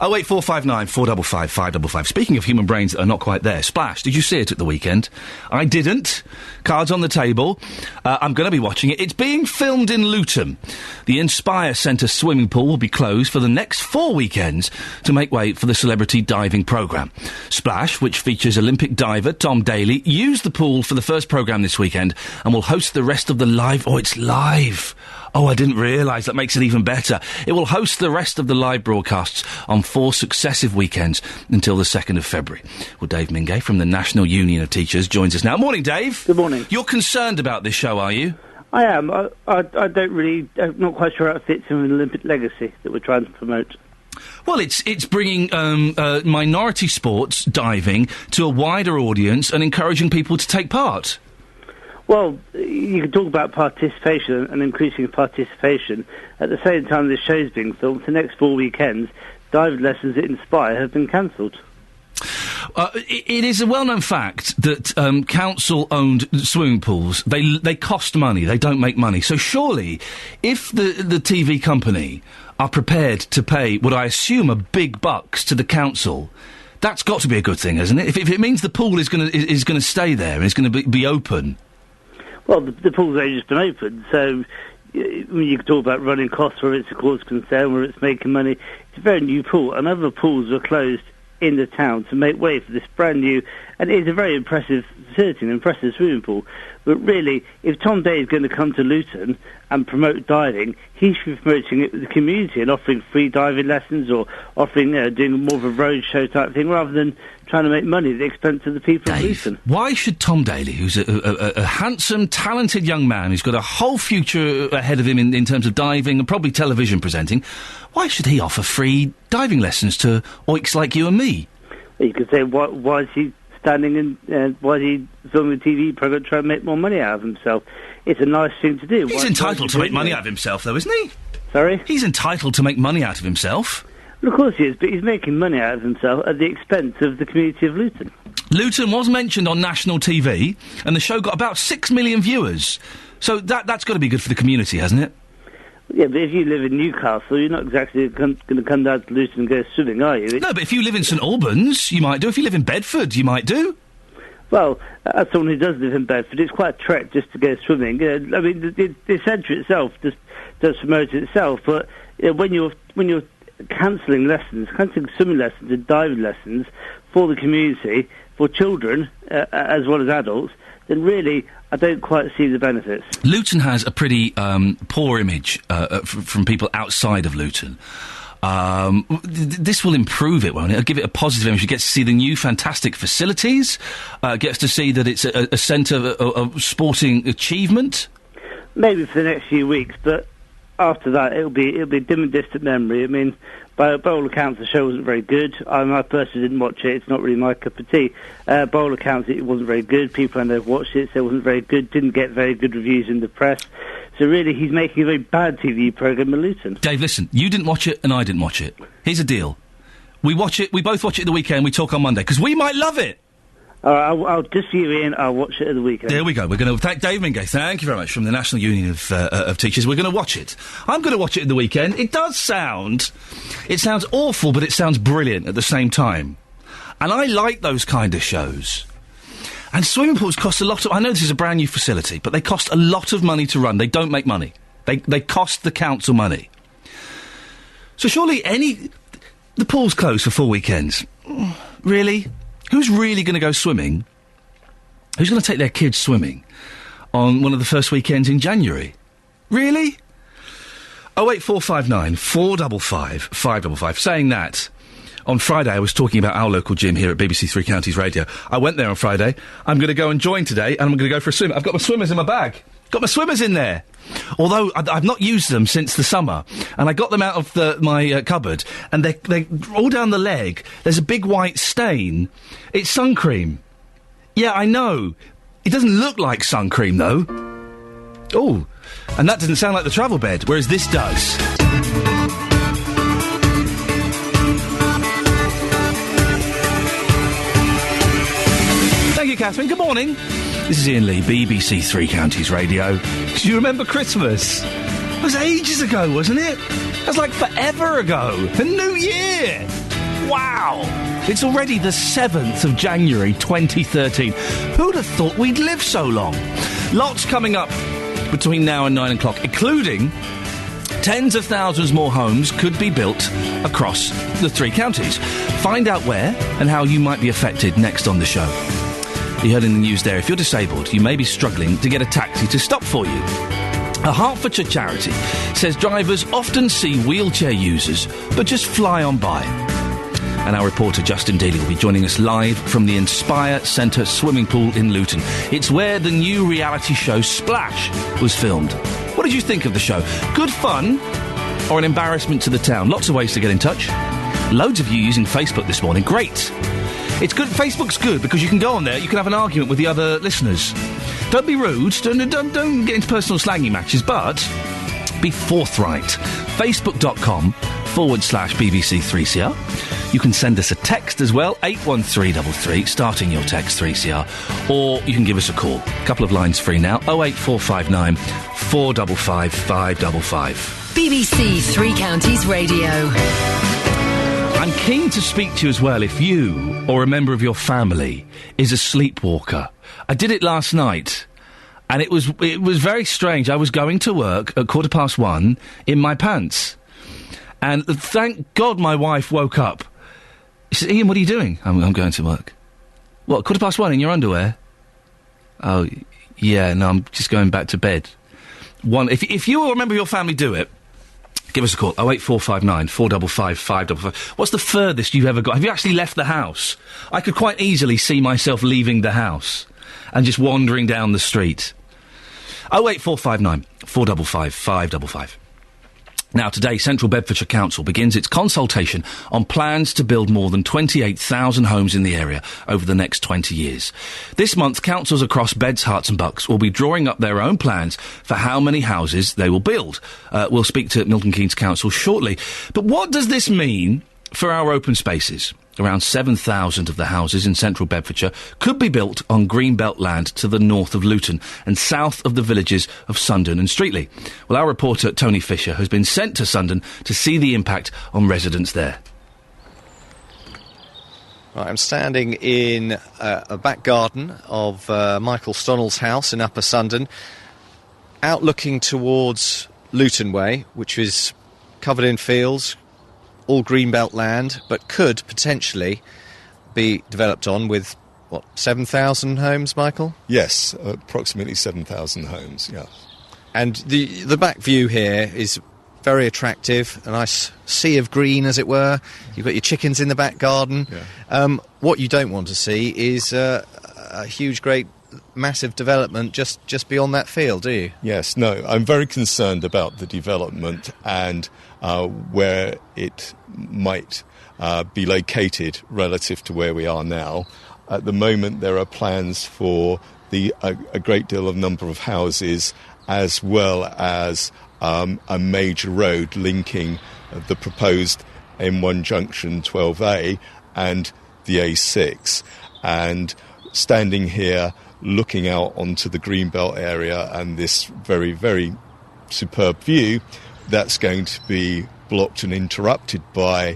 08459 455 555. Speaking of human brains that are not quite there, Splash, did you see it at the weekend? I didn't. Cards on the table. I'm going to be watching it. It's being filmed in Luton. The Inspire Centre swimming pool will be closed for the next 4 weekends to make way for the celebrity diving programme. Splash, which features Olympic diver Tom Daley, used the pool for the first programme this weekend and will host the rest of the live... Oh, it's live! Oh, I didn't realise. That makes it even better. It will host the rest of the live broadcasts on 4 successive weekends until the 2nd of February. Well, Dave Mingay from the National Union of Teachers joins us now. Morning, Dave. Good morning. You're concerned about this show, are you? I am. I don't really... I'm not quite sure how it fits in with an Olympic legacy that we're trying to promote. Well, it's bringing minority sports, diving, to a wider audience and encouraging people to take part. Well, you can talk about participation and increasing participation. At the same time this show's being filmed, for the next 4 weekends, diving lessons at Inspire have been cancelled. It is a well-known fact that council-owned swimming pools, they cost money, they don't make money. So surely, if the TV company are prepared to pay what I assume are big bucks to the council, that's got to be a good thing, isn't it? If it means the pool is going to stay there and it's going to be open. Well, the pool's only just been open, so you can talk about running costs, whether it's a cause concern, whether it's making money. It's a very new pool, and other pools were closed in the town to make way for this brand new, and it is a very impressive facility, an impressive swimming pool. But really, if Tom Day is going to come to Luton and promote diving, he should be promoting it with the community and offering free diving lessons or offering, doing more of a road show type thing, rather than trying to make money at the expense of the people of Luton. Why should Tom Daly, who's a handsome, talented young man who's got a whole future ahead of him in terms of diving and probably television presenting, why should he offer free diving lessons to oiks like you and me? You could say, why is he standing and why is he filming a TV programme trying to make more money out of himself? It's a nice thing to do. He's entitled to make money out of himself, though, isn't he? Sorry? He's entitled to make money out of himself. Well, of course he is, but he's making money out of himself at the expense of the community of Luton. Luton was mentioned on national TV, and the show got about 6 million viewers. So that's got to be good for the community, hasn't it? Yeah, but if you live in Newcastle, you're not exactly going to come down to Luton and go swimming, are you? No, but if you live in St Albans, you might do. If you live in Bedford, you might do. Well, as someone who does live in Bedford, it's quite a trek just to go swimming. I mean, the centre itself just does promote itself, but when you're cancelling swimming lessons and diving lessons for the community, for children as well as adults, then really I don't quite see the benefits. Luton has a pretty poor image from people outside of Luton. This will improve it, won't it? It'll give it a positive image. You get to see the new fantastic facilities, gets to see that it's a centre of sporting achievement. Maybe for the next few weeks, but after that it'll be dim and distant memory. I mean, by all accounts the show wasn't very good. I personally didn't watch it. It's not really my cup of tea. By all accounts it wasn't very good. People I know have watched it, so it wasn't very good. Didn't get very good reviews in the press. So really, he's making a very bad TV programme in Luton. Dave, listen, you didn't watch it and I didn't watch it. Here's a deal. We watch it, we both watch it at the weekend, we talk on Monday, because we might love it. All right, I'll just for you, Ian, I'll watch it at the weekend. There we go. We're going to thank Dave Mingay. Thank you very much, from the National Union of Teachers. We're going to watch it. I'm going to watch it at the weekend. It sounds awful, but it sounds brilliant at the same time. And I like those kind of shows. And swimming pools cost a lot of... I know this is a brand new facility, but they cost a lot of money to run. They don't make money. They cost the council money. So surely the pool's closed for 4 weekends. Really? Who's really going to go swimming? Who's going to take their kids swimming on one of the first weekends in January? Really? 08459 455 555. Saying that, on Friday I was talking about our local gym here at BBC Three Counties Radio. I went there on Friday. I'm going to go and join today, and I'm going to go for a swim. I've got my swimmers in my bag. Got my swimmers in there. Although I've not used them since the summer, and I got them out of my cupboard, and they're all down the leg. There's a big white stain. It's sun cream. Yeah, I know. It doesn't look like sun cream, though. Oh, and that doesn't sound like the travel bed, whereas this does. Thank you, Catherine. Good morning. This is Iain Lee, BBC Three Counties Radio. Do you remember Christmas? It was ages ago, wasn't it? It was like forever ago. The New Year! Wow! It's already the 7th of January 2013. Who'd have thought we'd live so long? Lots coming up between now and 9 o'clock, including tens of thousands more homes could be built across the three counties. Find out where and how you might be affected next on the show. You heard in the news there, if you're disabled, you may be struggling to get a taxi to stop for you. A Hertfordshire charity says drivers often see wheelchair users, but just fly on by. And our reporter Justin Dealey will be joining us live from the Inspire Centre swimming pool in Luton. It's where the new reality show Splash was filmed. What did you think of the show? Good fun or an embarrassment to the town? Lots of ways to get in touch. Loads of you using Facebook this morning. Great. It's good. Facebook's good because you can go on there, you can have an argument with the other listeners. Don't be rude, don't get into personal slanging matches, but be forthright. Facebook.com/BBC3CR. You can send us a text as well, 81333, starting your text 3CR, or you can give us a call. A couple of lines free now, 08459 455 555. BBC Three Counties Radio. I'm keen to speak to you as well if you, or a member of your family, is a sleepwalker. I did it last night, and it was very strange. I was going to work at 1:15 in my pants. And thank God my wife woke up. She said, Ian, what are you doing? I'm going to work. What, 1:15 in your underwear? Oh, yeah, no, I'm just going back to bed. If you or a member of your family do it, give us a call, 08459 455 555. What's the furthest you've ever got? Have you actually left the house? I could quite easily see myself leaving the house and just wandering down the street. 08459 455 555. Now, today, Central Bedfordshire Council begins its consultation on plans to build more than 28,000 homes in the area over the next 20 years. This month, councils across Beds, Herts and Bucks will be drawing up their own plans for how many houses they will build. We'll speak to Milton Keynes Council shortly. But what does this mean for our open spaces? Around 7,000 of the houses in central Bedfordshire could be built on greenbelt land to the north of Luton and south of the villages of Sundon and Streatley. Well, our reporter, Tony Fisher, has been sent to Sundon to see the impact on residents there. Right, I'm standing in a back garden of Michael Stonnell's house in Upper Sundon, out looking towards Luton Way, which is covered in fields, all greenbelt land, but could potentially be developed on with, 7,000 homes, Michael? Yes, approximately 7,000 homes, yeah. And the back view here is very attractive, a nice sea of green, as it were. You've got your chickens in the back garden. Yeah. What you don't want to see is a huge, great, massive development just beyond that field, do you? Yes, no, I'm very concerned about the development and where it might be located relative to where we are now. At the moment, there are plans for a great deal of number of houses, as well as a major road linking the proposed M1 junction 12A and the A6. And standing here, looking out onto the Greenbelt area and this very, very superb view, that's going to be blocked and interrupted by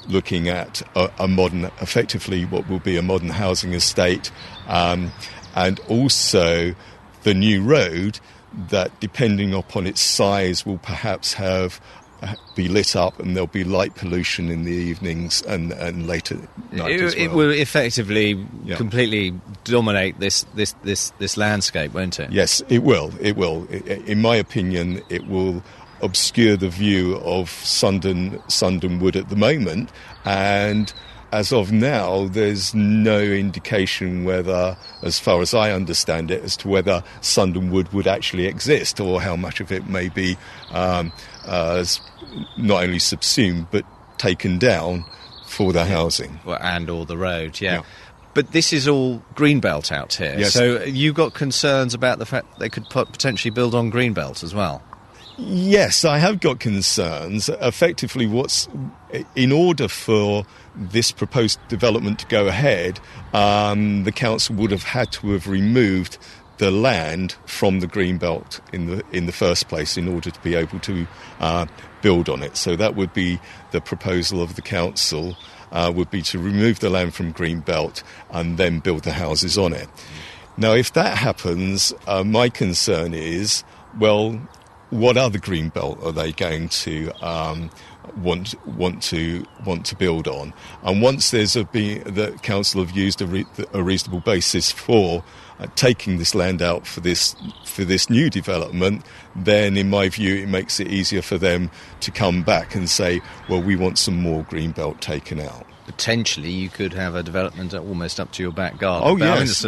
looking at a modern, effectively what will be a modern housing estate, and also the new road that, depending upon its size, will perhaps be lit up, and there'll be light pollution in the evenings and later night as well. It will effectively completely dominate this landscape, won't it? Yes, it will. It will. In my opinion, it will obscure the view of Sundon Wood at the moment, and as of now, there's no indication whether, as far as I understand it, as to whether Sundon Wood would actually exist, or how much of it may be not only subsumed but taken down for the housing. And or the road, yeah. But this is all greenbelt out here. Yes. So you got concerns about the fact they could potentially build on greenbelt as well? Yes, I have got concerns. Effectively, in order for this proposed development to go ahead, the council would have had to have removed the land from the greenbelt in the first place in order to be able to build on it. So that would be the proposal of the council, would be to remove the land from greenbelt and then build the houses on it. Now, if that happens, my concern is, well, what other greenbelt are they going to want to build on? And once the council have used a reasonable basis for taking this land out for this new development, then in my view it makes it easier for them to come back and say, well, we want some more greenbelt taken out. Potentially you could have a development almost up to your back garden. Oh, yes.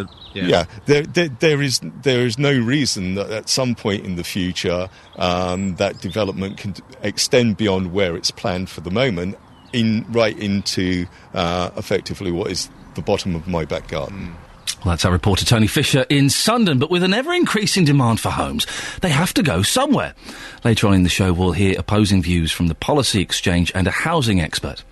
There is no reason that at some point in the future that development can extend beyond where it's planned for the moment, right into effectively what is the bottom of my back garden. Well, that's our reporter Tony Fisher in Sundon. But with an ever-increasing demand for homes, they have to go somewhere. Later on in the show, we'll hear opposing views from the Policy Exchange and a housing expert.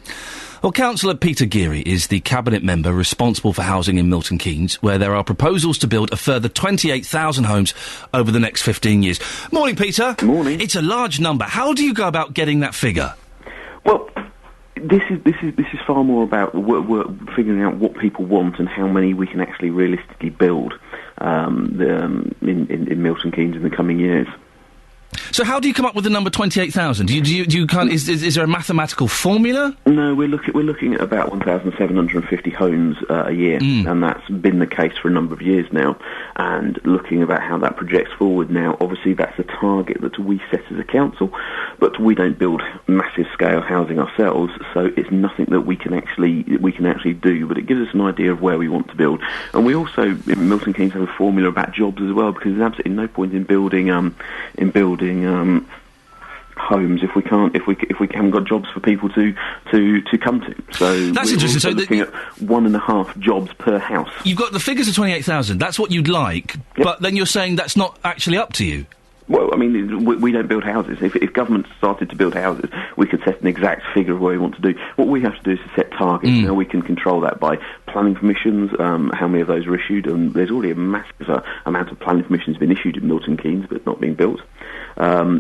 Well, Councillor Peter Geary is the Cabinet member responsible for housing in Milton Keynes, where there are proposals to build a further 28,000 homes over the next 15 years. Morning, Peter. Morning. It's a large number. How do you go about getting that figure? Well, this is far more about figuring out what people want and how many we can actually realistically build in Milton Keynes in the coming years. So how do you come up with the number 28,000? Is there a mathematical formula? No, we're looking at about 1,750 homes a year, and that's been the case for a number of years now. And looking about how that projects forward now, obviously that's a target that we set as a council, but we don't build massive scale housing ourselves, so it's nothing that we can actually do. But it gives us an idea of where we want to build. And we also in Milton Keynes have a formula about jobs as well, because there's absolutely no point in building homes if we haven't got jobs for people to come to. So that's interesting. So looking at 1.5 jobs per house. You've got the figures of 28,000. That's what you'd like, but then you're saying that's not actually up to you. Well, I mean, we don't build houses. If government started to build houses, we could set an exact figure of what we want to do. What we have to do is to set targets. Now we can control that by planning permissions, how many of those are issued, and there's already a massive amount of planning permissions been issued in Milton Keynes, but not being built.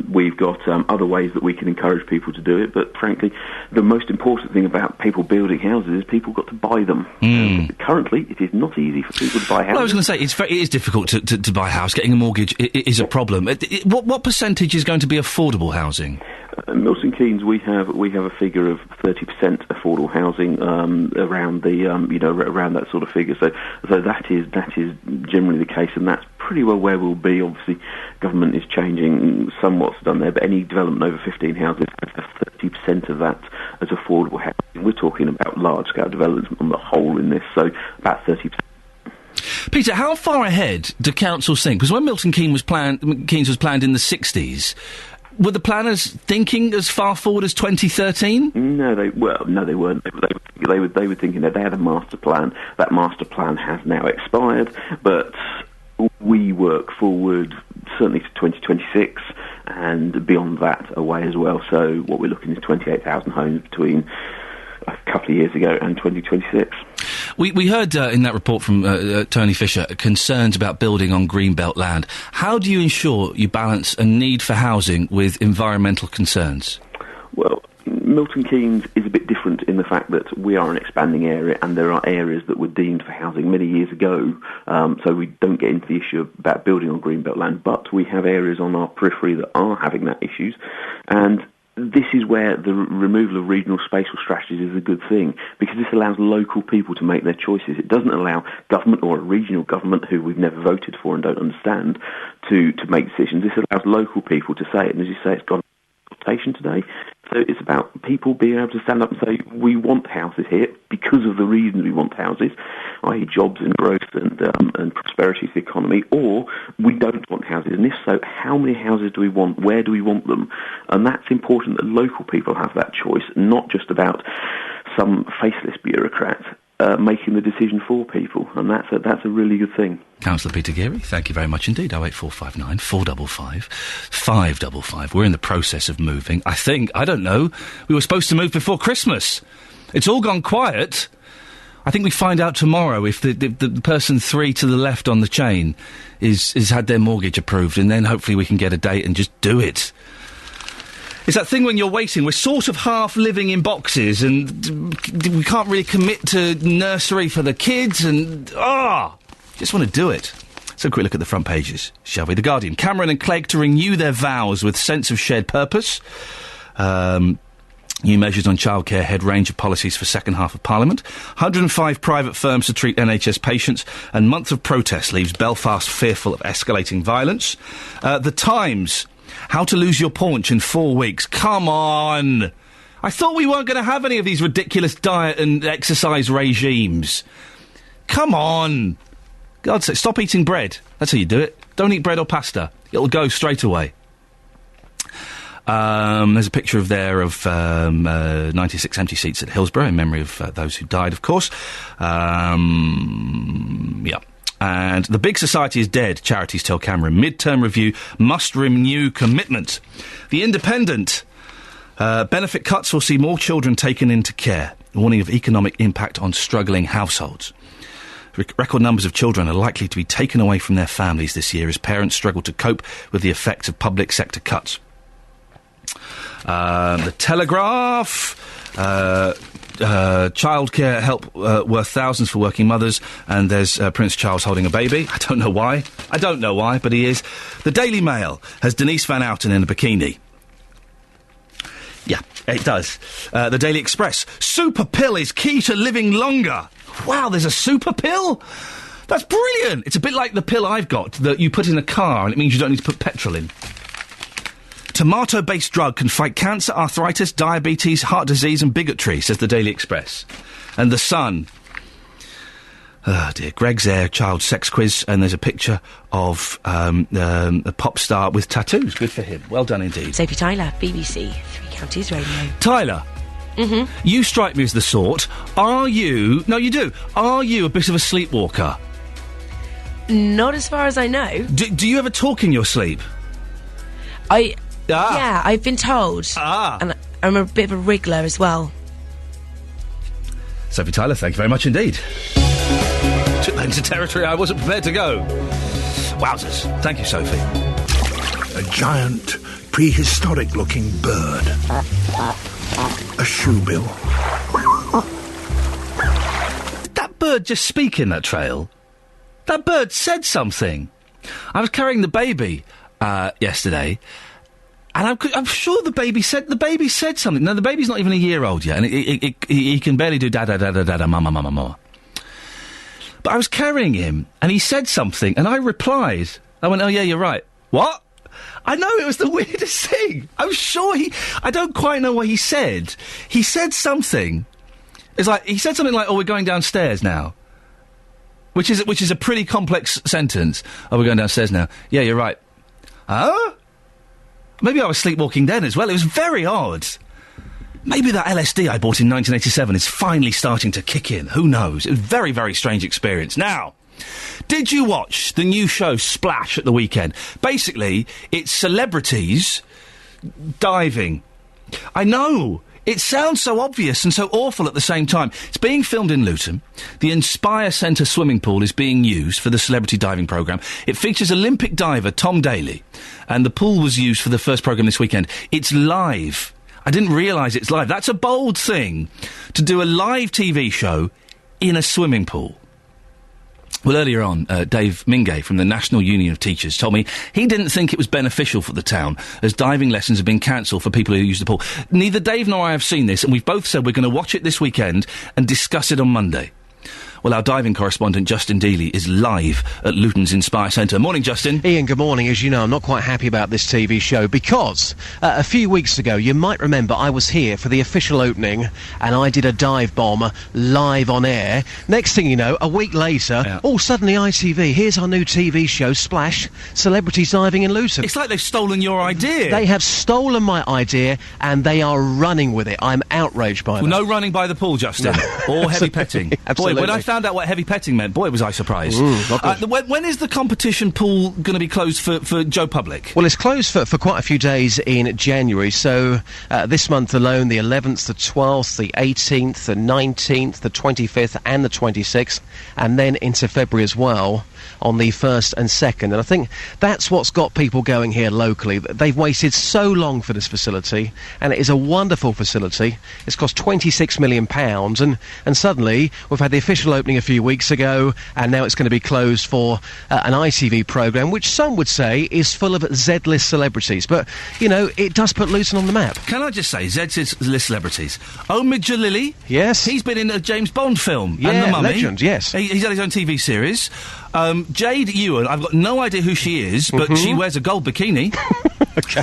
We've got other ways that we can encourage people to do it, but frankly, the most important thing about people building houses is people got to buy them. Currently, it is not easy for people to buy houses. Well, I was going to say, it is difficult to buy a house. Getting a mortgage is a problem. What percentage is going to be affordable housing? Milton Keynes, we have a figure of 30% affordable housing around the around that sort of figure. So that is generally the case, and that's pretty well where we'll be. Obviously, government is changing somewhat's done there, but any development over 15 houses has 30% of that as affordable housing. We're talking about large scale developments on the whole in this, so about 30%. Peter, how far ahead do councils think? Because when Milton Keynes was planned in the 60s. Were the planners thinking as far forward as 2013? No, they weren't. They were thinking that they had a master plan. That master plan has now expired, but we work forward certainly to 2026 and beyond that away as well. So what we're looking is 28,000 homes between a couple of years ago and 2026. We heard in that report from Tony Fisher concerns about building on greenbelt land. How do you ensure you balance a need for housing with environmental concerns? Well, Milton Keynes is a bit different in the fact that we are an expanding area, and there are areas that were deemed for housing many years ago, so we don't get into the issue about building on greenbelt land, but we have areas on our periphery that are having that issues, and this is where the removal of regional spatial strategies is a good thing, because this allows local people to make their choices. It doesn't allow government or a regional government, who we've never voted for and don't understand, to make decisions. This allows local people to say it, and as you say, it's got consultation today. So it's about people being able to stand up and say, we want houses here because of the reasons we want houses, i.e. jobs and growth and prosperity to the economy, or we don't want houses. And if so, how many houses do we want? Where do we want them? And that's important that local people have that choice, not just about some faceless bureaucrat making the decision for people. And that's a really good thing. Councillor Peter Geary, thank you very much indeed. 08459 455 555. We're in the process of moving. I don't know, we were supposed to move before Christmas. It's all gone quiet. I think we find out tomorrow if the person 3 to the left on the chain is had their mortgage approved, and then hopefully we can get a date and just do it. It's that thing when you're waiting. We're sort of half living in boxes, and we can't really commit to nursery for the kids, and just want to do it. So a quick look at the front pages, shall we? The Guardian. Cameron and Clegg to renew their vows with sense of shared purpose. New measures on childcare head range of policies for second half of Parliament. 105 private firms to treat NHS patients, and month of protest leaves Belfast fearful of escalating violence. The Times. How to lose your paunch in 4 weeks. Come on! I thought we weren't going to have any of these ridiculous diet and exercise regimes. Come on! God's sake, stop eating bread. That's how you do it. Don't eat bread or pasta. It'll go straight away. There's a picture of 96 empty seats at Hillsborough in memory of those who died, of course. Yeah. And the big society is dead, charities tell Cameron. Mid-term review must renew commitment. The Independent. Benefit cuts will see more children taken into care. warning of economic impact on struggling households. Record numbers of children are likely to be taken away from their families this year as parents struggle to cope with the effects of public sector cuts. The Telegraph... childcare help worth thousands for working mothers, and there's Prince Charles holding a baby. I don't know why, but he is. The Daily Mail has Denise Van Outen in a bikini. Yeah, it does. The Daily Express, super pill is key to living longer. Wow, there's a super pill? That's brilliant! It's a bit like the pill I've got that you put in a car and it means you don't need to put petrol in. Tomato-based drug can fight cancer, arthritis, diabetes, heart disease and bigotry, says the Daily Express. And The Sun. Oh, dear. Greg's Air child sex quiz, and there's a picture of a pop star with tattoos. Good for him. Well done indeed. Sophie Tyler, BBC, Three Counties Radio. Tyler. Mm-hmm. You strike me as the sort. Are you... No, you do. Are you a bit of a sleepwalker? Not as far as I know. Do you ever talk in your sleep? Yeah, I've been told. And I'm a bit of a wriggler as well. Sophie Tyler, thank you very much indeed. Took that into territory I wasn't prepared to go. Wowzers. Thank you, Sophie. A giant, prehistoric-looking bird. A shoebill. Did that bird just speak in that trail? That bird said something. I was carrying the baby yesterday, and I'm sure the baby said something. No, the baby's not even a year old yet, and he can barely do da-da-da-da-da, mama, mama, mama. But I was carrying him, and he said something, and I replied. I went, oh, yeah, you're right. What? I know, it was the weirdest thing. I'm sure I don't quite know what he said. He said something. He said something like, oh, we're going downstairs now. Which is a pretty complex sentence. Oh, we're going downstairs now. Yeah, you're right. Huh? Maybe I was sleepwalking then as well. It was very odd. Maybe that LSD I bought in 1987 is finally starting to kick in. Who knows? It was a very, very strange experience. Now, did you watch the new show Splash at the weekend? Basically, it's celebrities diving. I know. It sounds so obvious and so awful at the same time. It's being filmed in Luton. The Inspire Centre swimming pool is being used for the celebrity diving programme. It features Olympic diver Tom Daley, and the pool was used for the first programme this weekend. It's live. I didn't realise it's live. That's a bold thing, to do a live TV show in a swimming pool. Well, earlier on, Dave Mingay from the National Union of Teachers told me he didn't think it was beneficial for the town, as diving lessons have been cancelled for people who use the pool. Neither Dave nor I have seen this, and we've both said we're going to watch it this weekend and discuss it on Monday. Well, our diving correspondent, Justin Dealey, is live at Luton's Inspire Centre. Morning, Justin. Ian, good morning. As you know, I'm not quite happy about this TV show because a few weeks ago, you might remember I was here for the official opening and I did a dive bomb live on air. Next thing you know, a week later, suddenly ITV, here's our new TV show, Splash, Celebrities Diving in Luton. It's like they've stolen your idea. They have stolen my idea and they are running with it. I'm outraged by that. No running by the pool, Justin. Or heavy petting. Absolutely. Boy, when I found out what heavy petting meant, boy, was I surprised. When is the competition pool going to be closed for Joe Public? Well, it's closed for quite a few days in January, so this month alone, the 11th, the 12th, the 18th, the 19th, the 25th and the 26th, and then into February as well, on the 1st and 2nd. And I think that's what's got people going here locally. They've waited so long for this facility, and it is a wonderful facility. It's cost £26 million, and suddenly we've had the official opening a few weeks ago, and now it's going to be closed for an ITV programme, which some would say is full of Z-list celebrities. But, you know, it does put Luton on the map. Can I just say, Z-list celebrities. Omid Jalili. Yes. He's been in a James Bond film. Yeah, and The Mummy. Legend, yes. He's had his own TV series. Jade Ewan, I've got no idea who she is, but she wears a gold bikini. Okay.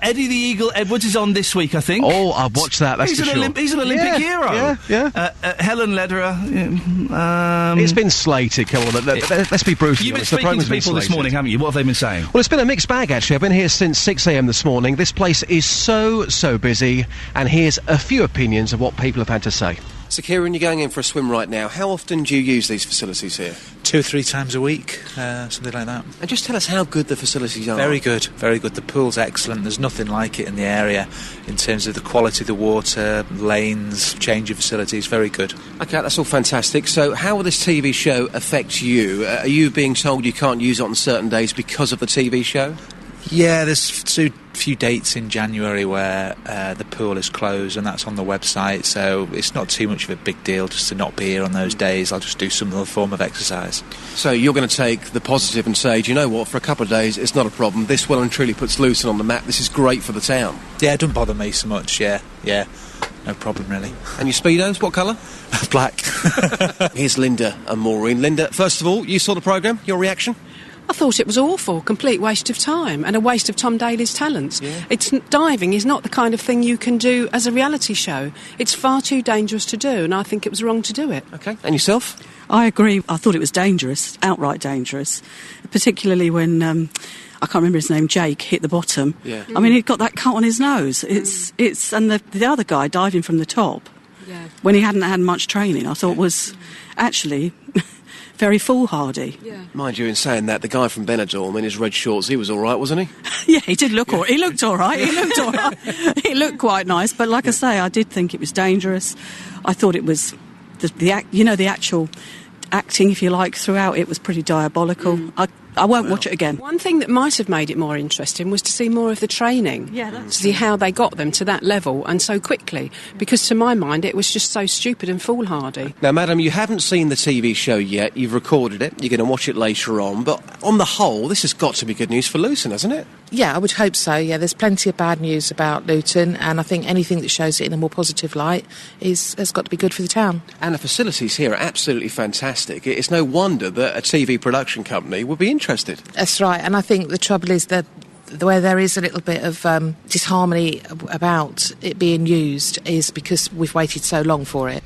Eddie the Eagle Edwards is on this week, I think. Oh, I've watched that, that's for sure. He's an Olympic hero. Yeah. Helen Lederer. It's been slated, come on, let's be brutal. You've been speaking to people this morning, haven't you? What have they been saying? Well, it's been a mixed bag, actually. I've been here since 6 a.m. this morning. This place is so busy, and here's a few opinions of what people have had to say. So, Kieran, you're going in for a swim right now. How often do you use these facilities here? 2 or 3 times a week, something like that. And just tell us how good the facilities are. Very good, very good. The pool's excellent. There's nothing like it in the area in terms of the quality of the water, lanes, changing facilities. Very good. OK, that's all fantastic. So how will this TV show affect you? Are you being told you can't use it on certain days because of the TV show? Yeah, there's a few dates in January where the pool is closed, and that's on the website, so it's not too much of a big deal just to not be here on those days. I'll just do some other form of exercise. So you're going to take the positive and say, do you know what, for a couple of days it's not a problem. This well and truly puts Luton on the map. This is great for the town. Yeah, it doesn't bother me so much, yeah. No problem, really. And your Speedos, what colour? Black. Here's Linda and Maureen. Linda, first of all, you saw the programme. Your reaction? I thought it was awful, complete waste of time, and a waste of Tom Daly's talents. Yeah. Diving is not the kind of thing you can do as a reality show. It's far too dangerous to do, and I think it was wrong to do it. OK, and yourself? I agree. I thought it was dangerous, outright dangerous, particularly when, I can't remember his name, Jake, hit the bottom. Yeah. I mean, he'd got that cut on his nose. And the other guy diving from the top, when he hadn't had much training, I thought was actually... very foolhardy. Yeah. Mind you, in saying that, the guy from Benidorm in his red shorts, he was all right, wasn't he? Yeah, he did look all right. He looked all right. He looked quite nice. But like I say, I did think it was dangerous. I thought it was the actual acting, if you like, throughout it was pretty diabolical. I won't watch it again. One thing that might have made it more interesting was to see more of the training. Yeah, that's to see how they got them to that level and so quickly. Because to my mind, it was just so stupid and foolhardy. Now, madam, you haven't seen the TV show yet. You've recorded it. You're going to watch it later on. But on the whole, this has got to be good news for Luton, hasn't it? Yeah, I would hope so. Yeah, there's plenty of bad news about Luton, and I think anything that shows it in a more positive light has got to be good for the town. And the facilities here are absolutely fantastic. It's no wonder that a TV production company would be interested. That's right, and I think the trouble is that where there is a little bit of disharmony about it being used is because we've waited so long for it.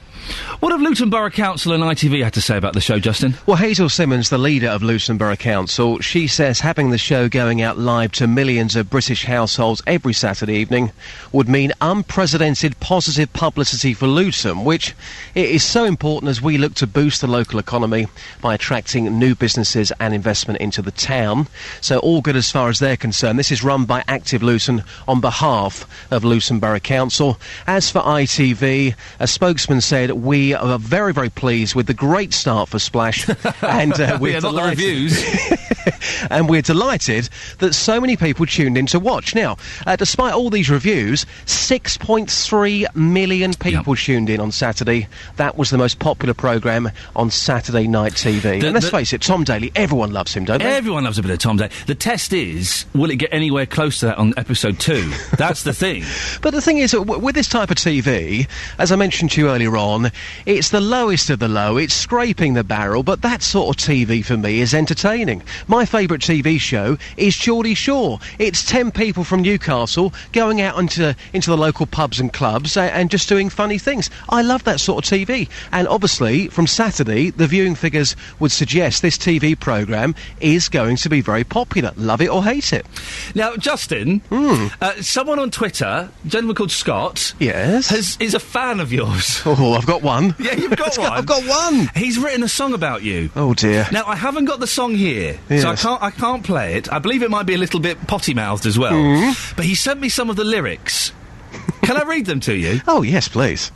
What have Luton Borough Council and ITV had to say about the show, Justin? Well, Hazel Simmons, the leader of Luton Borough Council, she says having the show going out live to millions of British households every Saturday evening would mean unprecedented positive publicity for Luton, which it is so important as we look to boost the local economy by attracting new businesses and investment into the town. So all good as far as they're concerned. This is run by Active Luton on behalf of Luton Borough Council. As for ITV, a spokesman said we are very, very pleased with the great start for Splash, and we're delighted. And we're delighted that so many people tuned in to watch. Now, despite all these reviews, 6.3 million people tuned in on Saturday. That was the most popular programme on Saturday night TV. And let's face it, Tom Daly, everyone loves him, don't they? Everyone loves a bit of Tom Daly. The test is, will it get anywhere close to that on episode 2? That's the thing. But the thing is, with this type of TV, as I mentioned to you earlier on, it's the lowest of the low. It's scraping the barrel, but that sort of TV for me is entertaining. My favourite TV show is Geordie Shore. It's 10 people from Newcastle going out into the local pubs and clubs and just doing funny things. I love that sort of TV. And obviously, from Saturday, the viewing figures would suggest this TV programme is going to be very popular. Love it or hate it. Now, Justin, someone on Twitter, a gentleman called Scott, is a fan of yours. Oh, I've got one. Yeah, you've got one. I've got one. He's written a song about you. Oh dear. Now I haven't got the song here, so I can't play it. I believe it might be a little bit potty-mouthed as well. But he sent me some of the lyrics. Can I read them to you? Oh yes, please.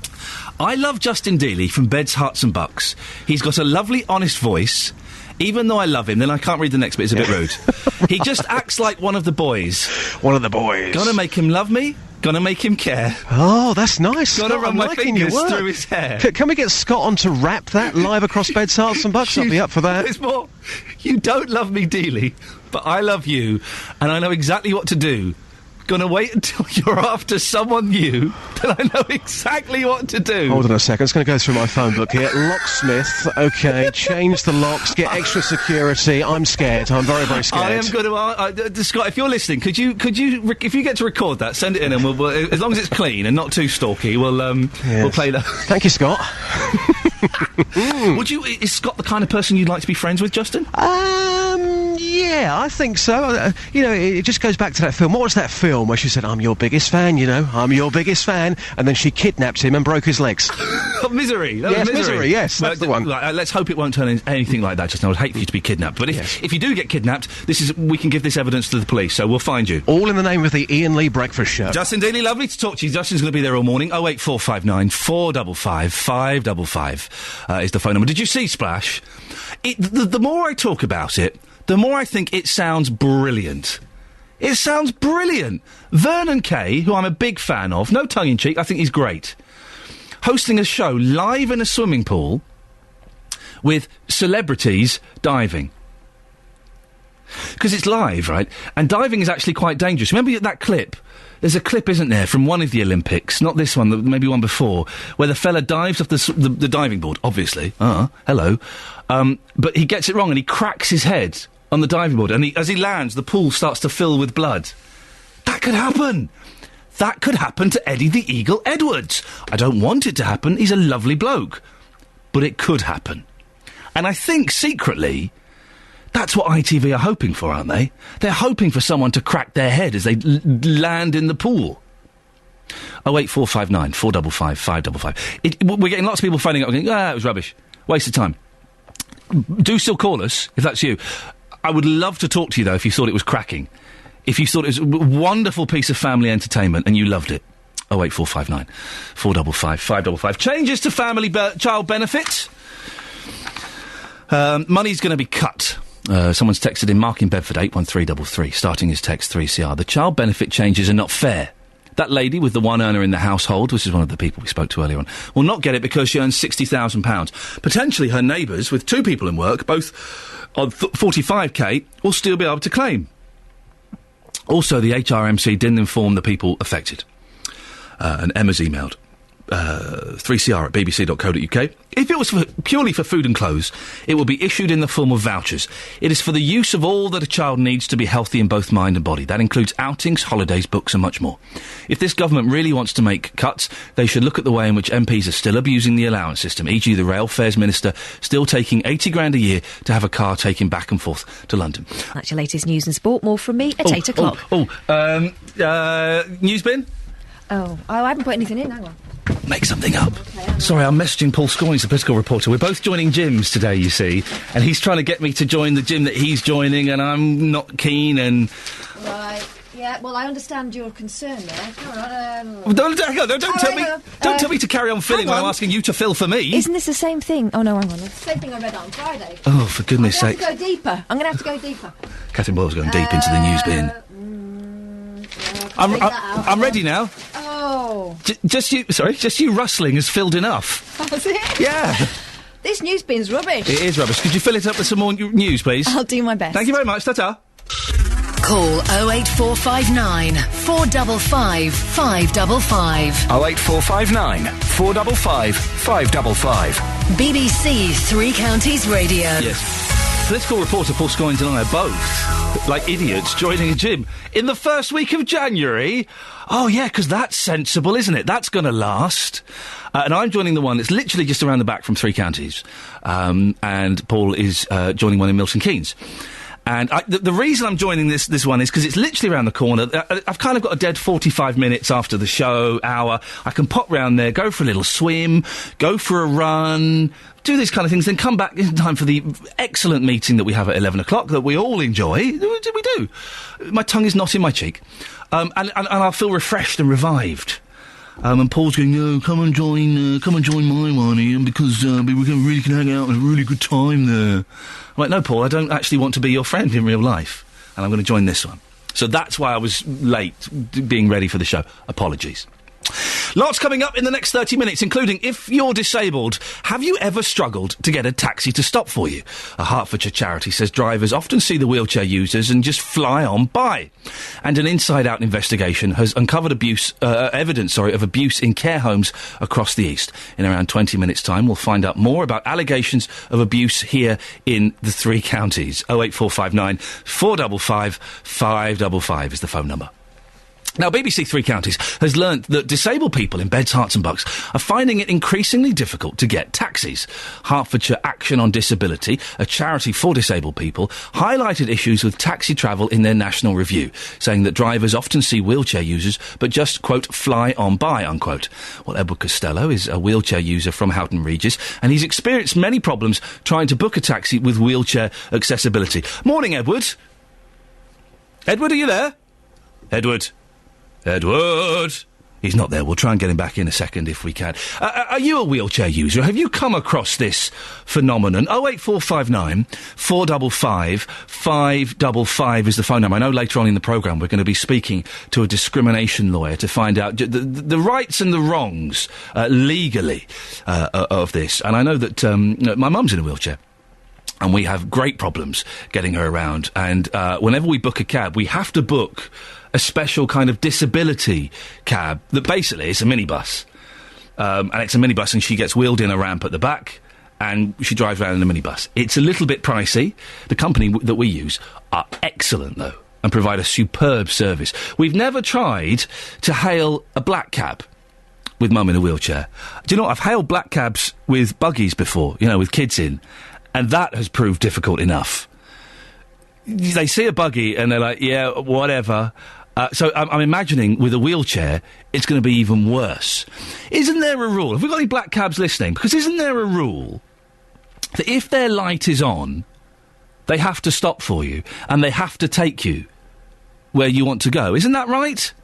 I love Justin Dealey from Beds, Hearts and Bucks. He's got a lovely, honest voice. Even though I love him, then I can't read the next bit, it's a bit rude. He just acts like one of the boys. One of the boys. Gonna make him love me, gonna make him care. Oh, that's nice. Gonna Scott, run my fingers through his hair. Can we get Scott on to rap that live across Beds, Hearts and Bucks? I'll be up for that. There's more. You don't love me, Dealey, but I love you, and I know exactly what to do. Gonna wait until you're after someone new, then I know exactly what to do. Hold on a second, it's going to go through my phone book here. Locksmith, OK, change the locks, get extra security. I'm scared, I'm very, very scared. I am going to... Scott, if you're listening, could you, if you get to record that, send it in and we'll as long as it's clean and not too stalky, we'll play that. Thank you, Scott. Is Scott the kind of person you'd like to be friends with, Justin? Yeah, I think so. It just goes back to that film. What was that film where she said, "I'm your biggest fan, I'm your biggest fan," and then she kidnapped him and broke his legs? Misery. Yes, Misery, yes, that's the one. Let's hope it won't turn into anything like that. Just now, I'd hate for you to be kidnapped. But if you do get kidnapped, we can give this evidence to the police, so we'll find you. All in the name of the Iain Lee Breakfast Show. Justin Daly, lovely to talk to you. Justin's going to be there all morning. 08459 455 555 is the phone number. Did you see Splash? The more I talk about it, the more I think it sounds brilliant. It sounds brilliant. Vernon Kay, who I'm a big fan of, no tongue-in-cheek, I think he's great, hosting a show live in a swimming pool with celebrities diving. Because it's live, right? And diving is actually quite dangerous. Remember that clip? There's a clip, isn't there, from one of the Olympics, not this one, maybe one before, where the fella dives off the diving board, obviously. Hello. But he gets it wrong and he cracks his head on the diving board, and as he lands, the pool starts to fill with blood. That could happen. That could happen to Eddie the Eagle Edwards. I don't want it to happen. He's a lovely bloke. But it could happen. And I think, secretly, that's what ITV are hoping for, aren't they? They're hoping for someone to crack their head as they land in the pool. 08459 455 555. We're getting lots of people phoning up going, it was rubbish. Waste of time. Do still call us, if that's you. I would love to talk to you, though, if you thought it was cracking. If you thought it was a wonderful piece of family entertainment and you loved it. 08459 455 555. Changes to family child benefits. Money's going to be cut. Someone's texted in, Mark in Bedford, 81333, starting his text 3CR. The child benefit changes are not fair. That lady with the one earner in the household, which is one of the people we spoke to earlier on, will not get it because she earns £60,000. Potentially her neighbours, with two people in work, both on 45k, will still be able to claim. Also, the HRMC didn't inform the people affected. And Emma's emailed 3cr at bbc.co.uk. If it was purely for food and clothes, it will be issued in the form of vouchers. It is for the use of all that a child needs to be healthy in both mind and body. That includes outings, holidays, books and much more. If this government really wants to make cuts, they should look at the way in which MPs are still abusing the allowance system, e.g. the Rail Fares Minister still taking £80,000 a year to have a car taken back and forth to London. That's your latest news and sport. More from me at 8 o'clock. News bin? Oh, I haven't put anything in, hang on. Make something up. Sorry, I'm messaging Paul Scoins, the political reporter. We're both joining gyms today, you see, and he's trying to get me to join the gym that he's joining, and I'm not keen, and... Right, yeah, well, I understand your concern there. Don't tell me to carry on filling when I'm asking you to fill for me. Isn't this the same thing? Oh, no, hang on. It's the same thing I read on Friday. Oh, for goodness sake. I'm going to have to go deeper. Catherine Boyle's going deep into the news bin. I'm ready now. Oh. Just you rustling has filled enough. Was it? Yeah. This news bin's rubbish. It is rubbish. Could you fill it up with some more news, please? I'll do my best. Thank you very much. Ta-ta. Call 08459 455 555. 08459 455 555. BBC Three Counties Radio. Yes. Political reporter Paul Scoins and I are both, like idiots, joining a gym in the first week of January. Oh, yeah, because that's sensible, isn't it? That's going to last. And I'm joining the one that's literally just around the back from Three Counties. And Paul is joining one in Milton Keynes. And the reason I'm joining this one is because it's literally around the corner. I've kind of got a dead 45 minutes after the show, hour. I can pop round there, go for a little swim, go for a run, do these kind of things, then come back in time for the excellent meeting that we have at 11 o'clock that we all enjoy. We do. My tongue is not in my cheek. And I'll feel refreshed and revived. And Paul's going, no, come and join my one, Ian, because we really can hang out and have a really good time there. I'm like, no, Paul, I don't actually want to be your friend in real life, and I'm going to join this one. So that's why I was late being ready for the show. Apologies. Lots coming up in the next 30 minutes, including, if you're disabled, have you ever struggled to get a taxi to stop for you? A Hertfordshire charity says drivers often see the wheelchair users and just fly on by. And an inside-out investigation has uncovered evidence of abuse in care homes across the east. In around 20 minutes' time, we'll find out more about allegations of abuse here in the Three Counties. 08459 455 555 is the phone number. Now, BBC Three Counties has learnt that disabled people in Beds, Herts and Bucks are finding it increasingly difficult to get taxis. Hertfordshire Action on Disability, a charity for disabled people, highlighted issues with taxi travel in their national review, saying that drivers often see wheelchair users but just, quote, fly on by, unquote. Well, Edward Costello is a wheelchair user from Houghton Regis, and he's experienced many problems trying to book a taxi with wheelchair accessibility. Morning, Edward. Edward, are you there? Edward. He's not there. We'll try and get him back in a second if we can. Are you a wheelchair user? Have you come across this phenomenon? 08459 455 555 is the phone number. I know later on in the programme we're going to be speaking to a discrimination lawyer to find out the rights and the wrongs legally of this. And I know that my mum's in a wheelchair. And we have great problems getting her around. And whenever we book a cab, we have to book a special kind of disability cab that basically is a minibus. And it's a minibus, and she gets wheeled in a ramp at the back, and she drives around in a minibus. It's a little bit pricey. The company that we use are excellent, though, and provide a superb service. We've never tried to hail a black cab with mum in a wheelchair. Do you know what? I've hailed black cabs with buggies before, with kids in. And that has proved difficult enough. They see a buggy and they're like, yeah, whatever. So I'm imagining with a wheelchair, it's going to be even worse. Isn't there a rule? Have we got any black cabs listening? Because isn't there a rule that if their light is on, they have to stop for you and they have to take you where you want to go? Isn't that right?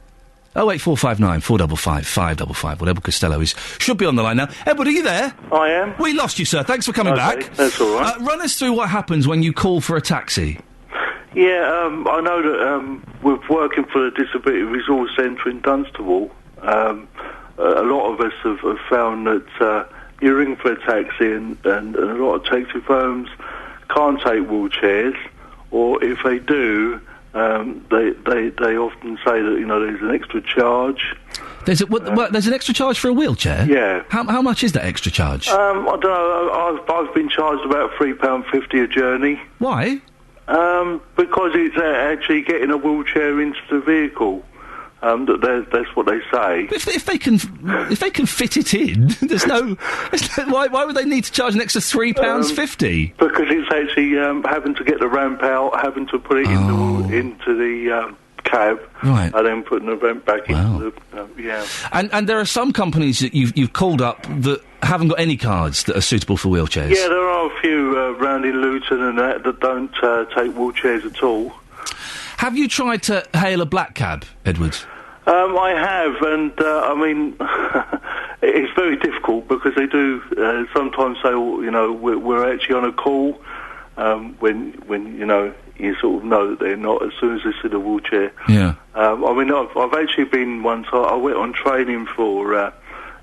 08459 455 555. Well, Edward Costello should be on the line now. Edward, are you there? I am. We lost you, sir. Thanks for coming back. That's all right. Run us through what happens when you call for a taxi. Yeah, I know that we're working for the Disability Resource Centre in Dunstable. A lot of us have found that you ring for a taxi and a lot of taxi firms can't take wheelchairs, or if they do, they often say that there's an extra charge. There's an extra charge for a wheelchair? Yeah. How much is that extra charge? I don't know. I've been charged about £3.50 a journey. Why? Because it's actually getting a wheelchair into the vehicle. That's what they say. If they can fit it in, there's no. Why would they need to charge an extra £3.50? Because it's actually having to get the ramp out, having to put it into the cab, right, and then putting the ramp back into the And there are some companies that you've called up that haven't got any cards that are suitable for wheelchairs. Yeah, there are a few around in Luton and that don't take wheelchairs at all. Have you tried to hail a black cab, Edward? I have, and I mean, it's very difficult because they do sometimes say, we're actually on a call when you sort of know that they're not as soon as they sit in a wheelchair. Yeah. I mean, I've actually been once. I went on training for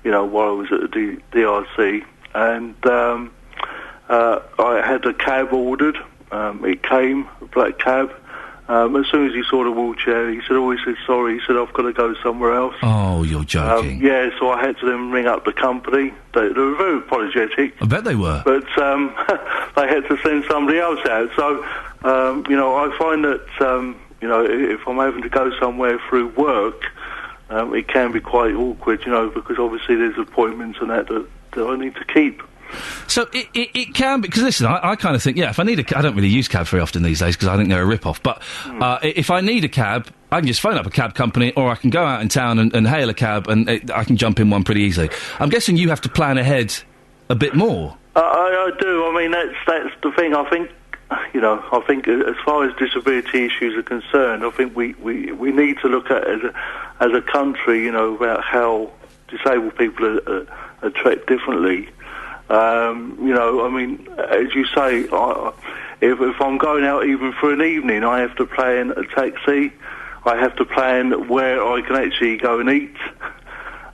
while I was at the DRC, and I had a cab ordered. It came, a black cab. As soon as he saw the wheelchair, he said sorry. He said, I've got to go somewhere else. Oh, you're joking. Yeah, so I had to then ring up the company. They were very apologetic. I bet they were. But they had to send somebody else out. So, I find that, if I'm having to go somewhere through work, it can be quite awkward, because obviously there's appointments and that I need to keep. So it can be, because listen, I kind of think, if I need I don't really use cabs very often these days because I think they're a rip-off, but if I need a cab, I can just phone up a cab company, or I can go out in town and hail a cab, and I can jump in one pretty easily. I'm guessing you have to plan ahead a bit more. I do. I mean, that's the thing. I think, I think as far as disability issues are concerned, I think we need to look at as a country, about how disabled people are treated differently. I mean, as you say, if I'm going out even for an evening, I have to plan a taxi. I have to plan where I can actually go and eat.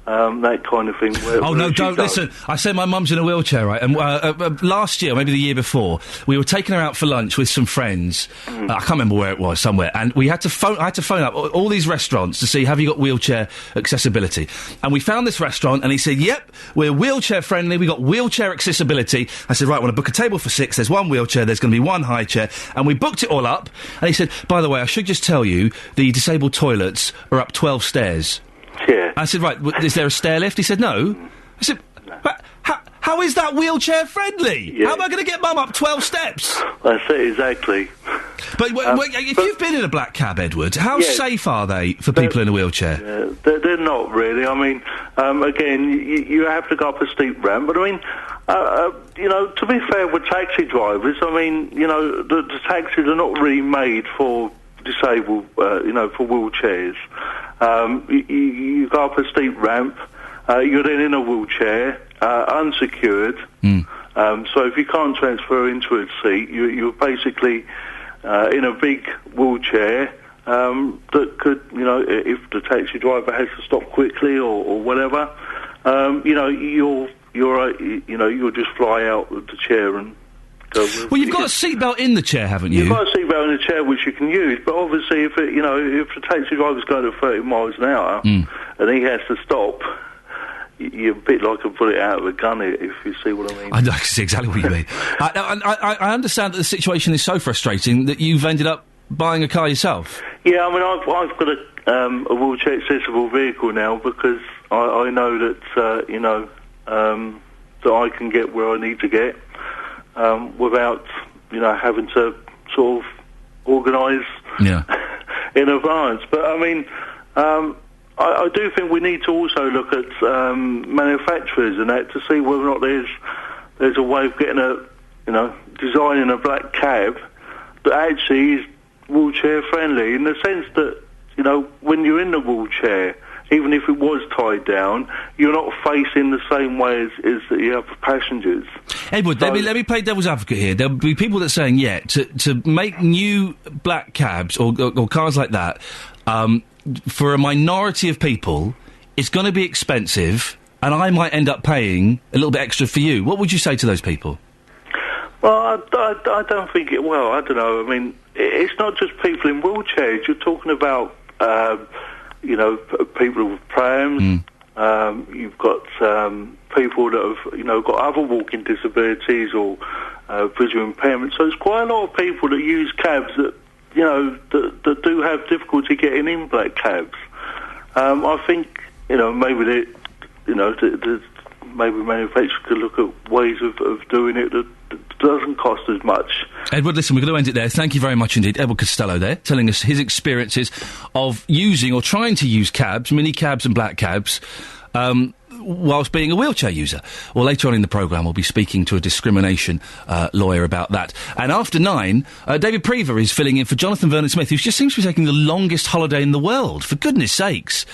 that kind of thing. Oh, no, don't listen. I say my mum's in a wheelchair, right? And last year, maybe the year before, we were taking her out for lunch with some friends. I can't remember where it was, somewhere. And we had to phone. I had to phone up all these restaurants to see, have you got wheelchair accessibility? And we found this restaurant, and he said, yep, we're wheelchair friendly. We got wheelchair accessibility. I said, right, I want to book a table for 6. There's one wheelchair. There's going to be one high chair. And we booked it all up. And he said, by the way, I should just tell you, the disabled toilets are up 12 stairs. Yeah. I said, right, is there a stair lift? He said, no. I said, how is that wheelchair friendly? Yeah. How am I going to get Mum up 12 steps? That's it, exactly. But if you've been in a black cab, Edward, how safe are they for people in a wheelchair? They're not really. I mean, again, you have to go up a steep ramp, but I mean, to be fair with taxi drivers, I mean, the taxis are not really made for disabled, for wheelchairs. You go up a steep ramp, you're then in a wheelchair, unsecured. So if you can't transfer into a seat, you're basically in a big wheelchair that could, if the taxi driver has to stop quickly or whatever, you'll just fly out of the chair and. Well, you've got a seatbelt in the chair, haven't you? You've got a seatbelt in the chair which you can use, but obviously if the taxi driver's going at 30 miles an hour and he has to stop, you're a bit like a bullet out of a gun, if you see what I mean. I know exactly what you mean. I understand that the situation is so frustrating that you've ended up buying a car yourself. Yeah, I mean, I've got a wheelchair accessible vehicle now because I know that that I can get where I need to get. Without, having to sort of organise in advance. But, I mean, I do think we need to also look at manufacturers and that to see whether or not there's a way of getting designing a black cab that actually is wheelchair-friendly in the sense that, when you're in the wheelchair, even if it was tied down, you're not facing the same way as the other passengers. Edward, let me play devil's advocate here. There'll be people that are saying, to make new black cabs or cars like that, for a minority of people, it's going to be expensive, and I might end up paying a little bit extra for you. What would you say to those people? Well, I don't think it... Well, I don't know. I mean, it's not just people in wheelchairs. You're talking about... people with prams. You've got people that have, got other walking disabilities or visual impairment. So there's quite a lot of people that use cabs that, that do have difficulty getting in black cabs. I think, maybe maybe manufacturers could look at ways of doing it that doesn't cost as much. Edward, listen, we're going to end it there. Thank you very much indeed. Edward Costello there, telling us his experiences of using or trying to use cabs, mini cabs and black cabs, whilst being a wheelchair user. Well, later on in the programme, we'll be speaking to a discrimination lawyer about that. And after 9, David Prever is filling in for Jonathan Vernon-Smith, who just seems to be taking the longest holiday in the world, for goodness sakes.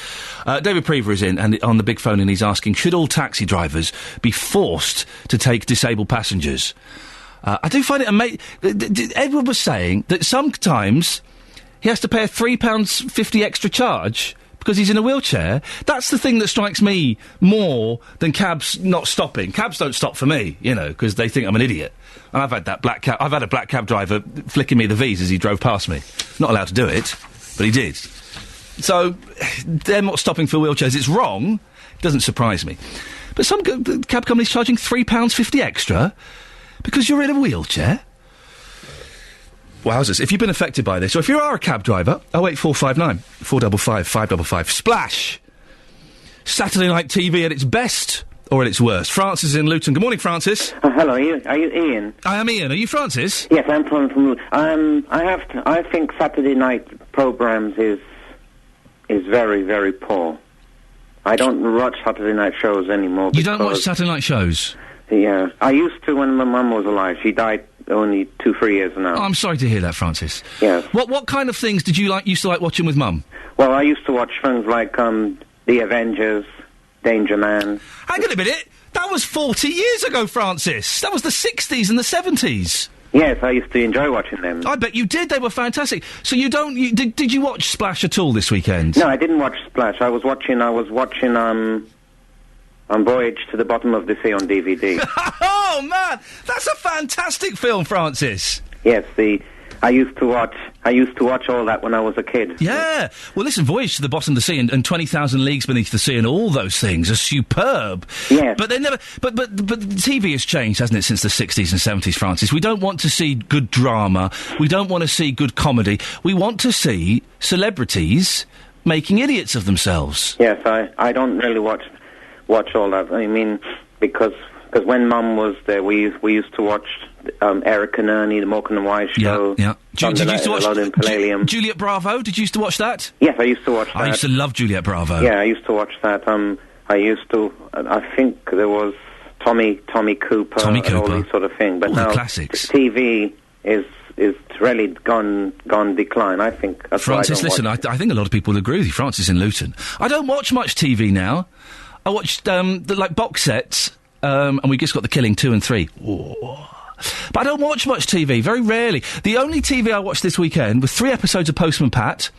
David Prever is in, and on the big phone, and he's asking, should all taxi drivers be forced to take disabled passengers? I do find it amazing. Edward was saying that sometimes he has to pay a £3.50 extra charge because he's in a wheelchair. That's the thing that strikes me more than cabs not stopping. Cabs don't stop for me, because they think I'm an idiot. And I've had a black cab driver flicking me the V's as he drove past me. Not allowed to do it, but he did. So they're not stopping for wheelchairs. It's wrong. It doesn't surprise me. But some cab companies charging £3.50 extra because you're in a wheelchair. Wowzers. If you've been affected by this, or if you are a cab driver, 08459 455 555. Splash! Saturday night TV at its best or at its worst. Francis is in Luton. Good morning, Francis. Hello, are you Iain? I am Iain. Are you Francis? Yes, I'm from Luton. I think Saturday night programmes is very, very poor. I don't watch Saturday night shows anymore. You don't watch Saturday night shows? Yeah. I used to when my mum was alive. She died only 2-3 years now. Oh, I'm sorry to hear that, Francis. Yes. What kind of things did you used to like watching with Mum? Well, I used to watch things like The Avengers, Danger Man. Hang on a minute. That was 40 years ago, Francis. That was the 60s and the 70s. Yes, I used to enjoy watching them. I bet you did. They were fantastic. So did you watch Splash at all this weekend? No, I didn't watch Splash. I was watching on Voyage to the Bottom of the Sea on DVD. Oh, man! That's a fantastic film, Francis! Yes, I used to watch all that when I was a kid. Yeah. Well, listen, Voyage to the Bottom of the Sea and 20,000 Leagues Beneath the Sea and all those things are superb. Yes. But they never... But TV has changed, hasn't it, since the 60s and 70s, Francis? We don't want to see good drama. We don't want to see good comedy. We want to see celebrities making idiots of themselves. Yes, I don't really watch all that. I mean, because when Mum was there, we used to watch Eric and Ernie, the Morecambe and Wise show. Yeah. Did you used to watch Juliet Bravo? Did you used to watch that? Yes, I used to watch that. I used to love Juliet Bravo. Yeah, I used to watch that. I think there was Tommy Cooper and all these sort of things. But all now the classics. TV is really gone decline. I think. That's Francis, why I don't listen, I think a lot of people agree with you. Francis in Luton. I don't watch much TV now. I watched the box sets, and we just got The Killing 2 and 3. Whoa. But I don't watch much TV, very rarely. The only TV I watched this weekend was 3 episodes of Postman Pat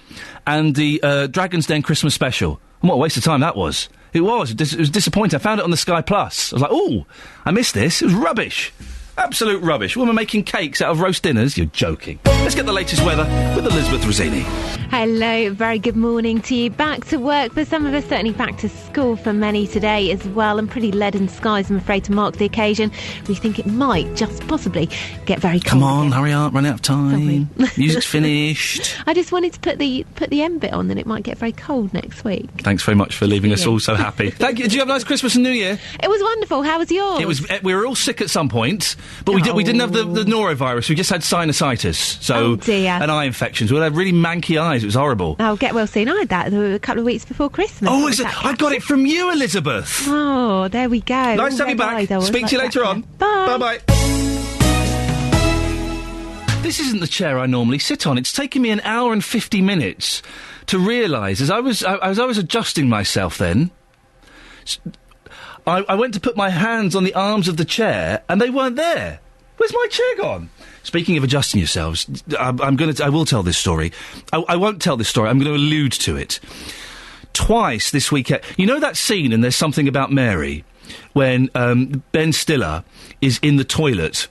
and the Dragon's Den Christmas special. And what a waste of time that was. It was disappointing. I found it on the Sky Plus. I was like, ooh, I missed this. It was rubbish. Absolute rubbish. Women making cakes out of roast dinners? You're joking. Let's get the latest weather with Elizabeth Rossini. Hello, very good morning to you. Back to work for some of us, certainly back to school for many today as well, and pretty leaden skies, I'm afraid, to mark the occasion. We think it might just possibly get very cold. Come on, hurry up, run out of time. Music's finished. I just wanted to put the end bit on, then it might get very cold next week. Thanks very much for leaving us all so happy. Thank you. Did you have a nice Christmas and New Year? It was wonderful. How was yours? It was. We were all sick at some point, but we didn't have the norovirus. We just had sinusitis, so and eye infections. We had really manky eyes. It was horrible. Oh, get well soon. I had that a couple of weeks before Christmas. Oh, is it? I got it from you, Elizabeth. Oh, there we go. Nice to have you back. Speak to you later on. Bye. Bye. This isn't the chair I normally sit on. It's taken me an hour and 50 minutes to realise, as I was adjusting myself then, I went to put my hands on the arms of the chair and they weren't there. Where's my chair gone? Speaking of adjusting yourselves, I will tell this story. I won't tell this story. I'm going to allude to it. Twice this weekend. You know that scene in There's Something About Mary when Ben Stiller is in the toilet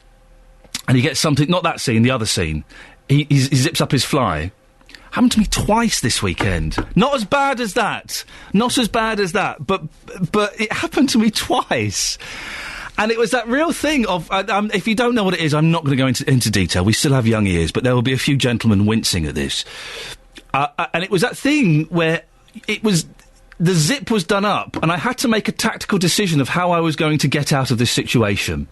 and he gets something, not that scene, the other scene. He zips up his fly. Happened to me twice this weekend. Not as bad as that. But it happened to me twice. And it was that real thing of, if you don't know what it is, I'm not going to go into detail. We still have young ears, but there will be a few gentlemen wincing at this. And it was that thing where the zip was done up, and I had to make a tactical decision of how I was going to get out of this situation.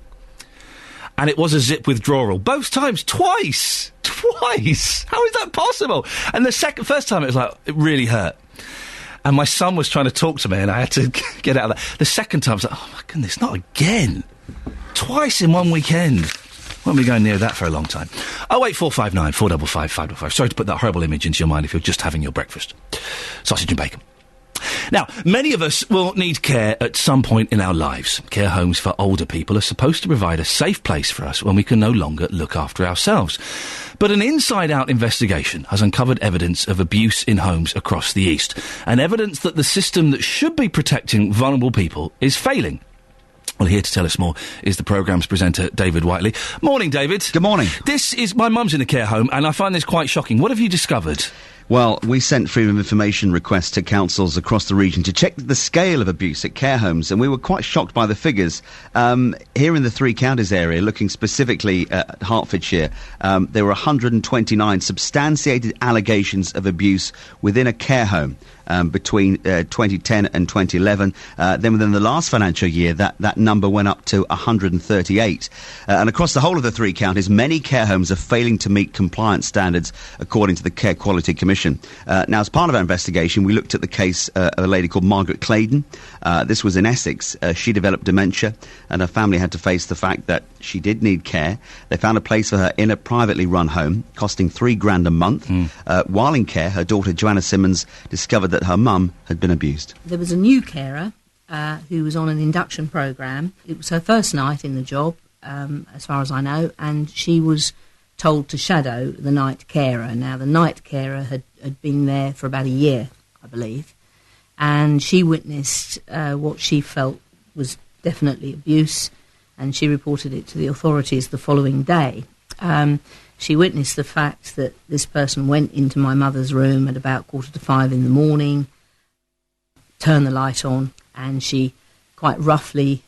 And it was a zip withdrawal. Both times. Twice! How is that possible? And the first time it was like, it really hurt. And my son was trying to talk to me and I had to get out of that. The second time I was like, oh my goodness, not again. Twice in one weekend. Won't be going near that for a long time. 08459 455 555. Sorry to put that horrible image into your mind if you're just having your breakfast. Sausage and bacon. Now, many of us will need care at some point in our lives. Care homes for older people are supposed to provide a safe place for us when we can no longer look after ourselves. But an inside-out investigation has uncovered evidence of abuse in homes across the East, and evidence that the system that should be protecting vulnerable people is failing. Well, here to tell us more is the programme's presenter, David Whiteley. Morning, David. Good morning. My mum's in a care home, and I find this quite shocking. What have you discovered? Well, we sent freedom of information requests to councils across the region to check the scale of abuse at care homes, and we were quite shocked by the figures. Here in the Three Counties area, looking specifically at Hertfordshire, there were 129 substantiated allegations of abuse within a care home between 2010 and 2011. Then within the last financial year, that number went up to 138. And across the whole of the Three Counties, many care homes are failing to meet compliance standards, according to the Care Quality Commission. Now, as part of our investigation, we looked at the case of a lady called Margaret Claydon. This was in Essex. She developed dementia, and her family had to face the fact that she did need care. They found a place for her in a privately run home, costing $3,000 a month. While in care, her daughter Joanna Simmons discovered that her mum had been abused. There was a new carer who was on an induction programme. It was her first night in the job, as far as I know, and she was told to shadow the night carer. Now, the night carer had been there for about a year, I believe, and she witnessed what she felt was definitely abuse, and she reported it to the authorities the following day. She witnessed the fact that this person went into my mother's room at about 4:45 in the morning, turned the light on, and she quite roughly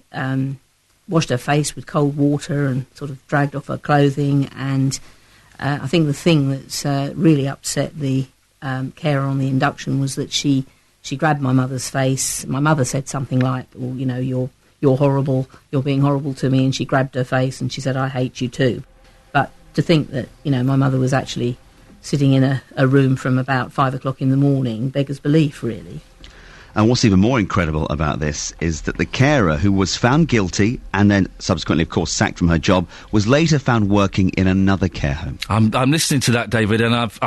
washed her face with cold water and sort of dragged off her clothing. And I think the thing that's really upset the carer on the induction was that she grabbed my mother's face. My mother said something like, well, you know, you're horrible, you're being horrible to me, and she grabbed her face and she said, I hate you too. But to think that, you know, my mother was actually sitting in a room from about 5 o'clock in the morning beggars belief, really. And what's even more incredible about this is that the carer, who was found guilty and then subsequently, of course, sacked from her job, was later found working in another care home. I'm listening to that, David, and I've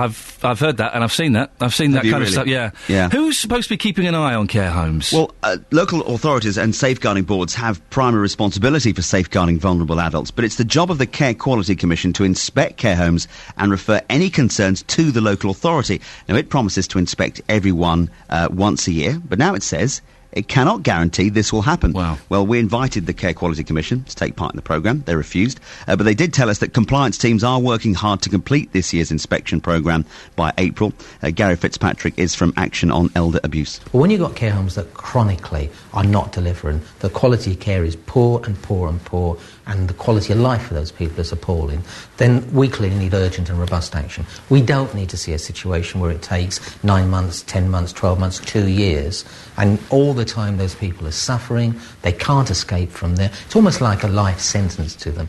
heard that and I've seen that. I've seen that kind of stuff. Yeah. Who's supposed to be keeping an eye on care homes? Well, local authorities and safeguarding boards have primary responsibility for safeguarding vulnerable adults, but it's the job of the Care Quality Commission to inspect care homes and refer any concerns to the local authority. Now, it promises to inspect everyone once a year, but now it says it cannot guarantee this will happen. Wow. Well, we invited the Care Quality Commission to take part in the programme. They refused. But they did tell us that compliance teams are working hard to complete this year's inspection programme by April. Gary Fitzpatrick is from Action on Elder Abuse. Well, when you've got care homes that chronically are not delivering, the quality of care is poor and poor and poor, and the quality of life for those people is appalling, then we clearly need urgent and robust action. We don't need to see a situation where it takes 9 months, 10 months, 12 months, 2 years, and all the time those people are suffering, they can't escape from there. It's almost like a life sentence to them.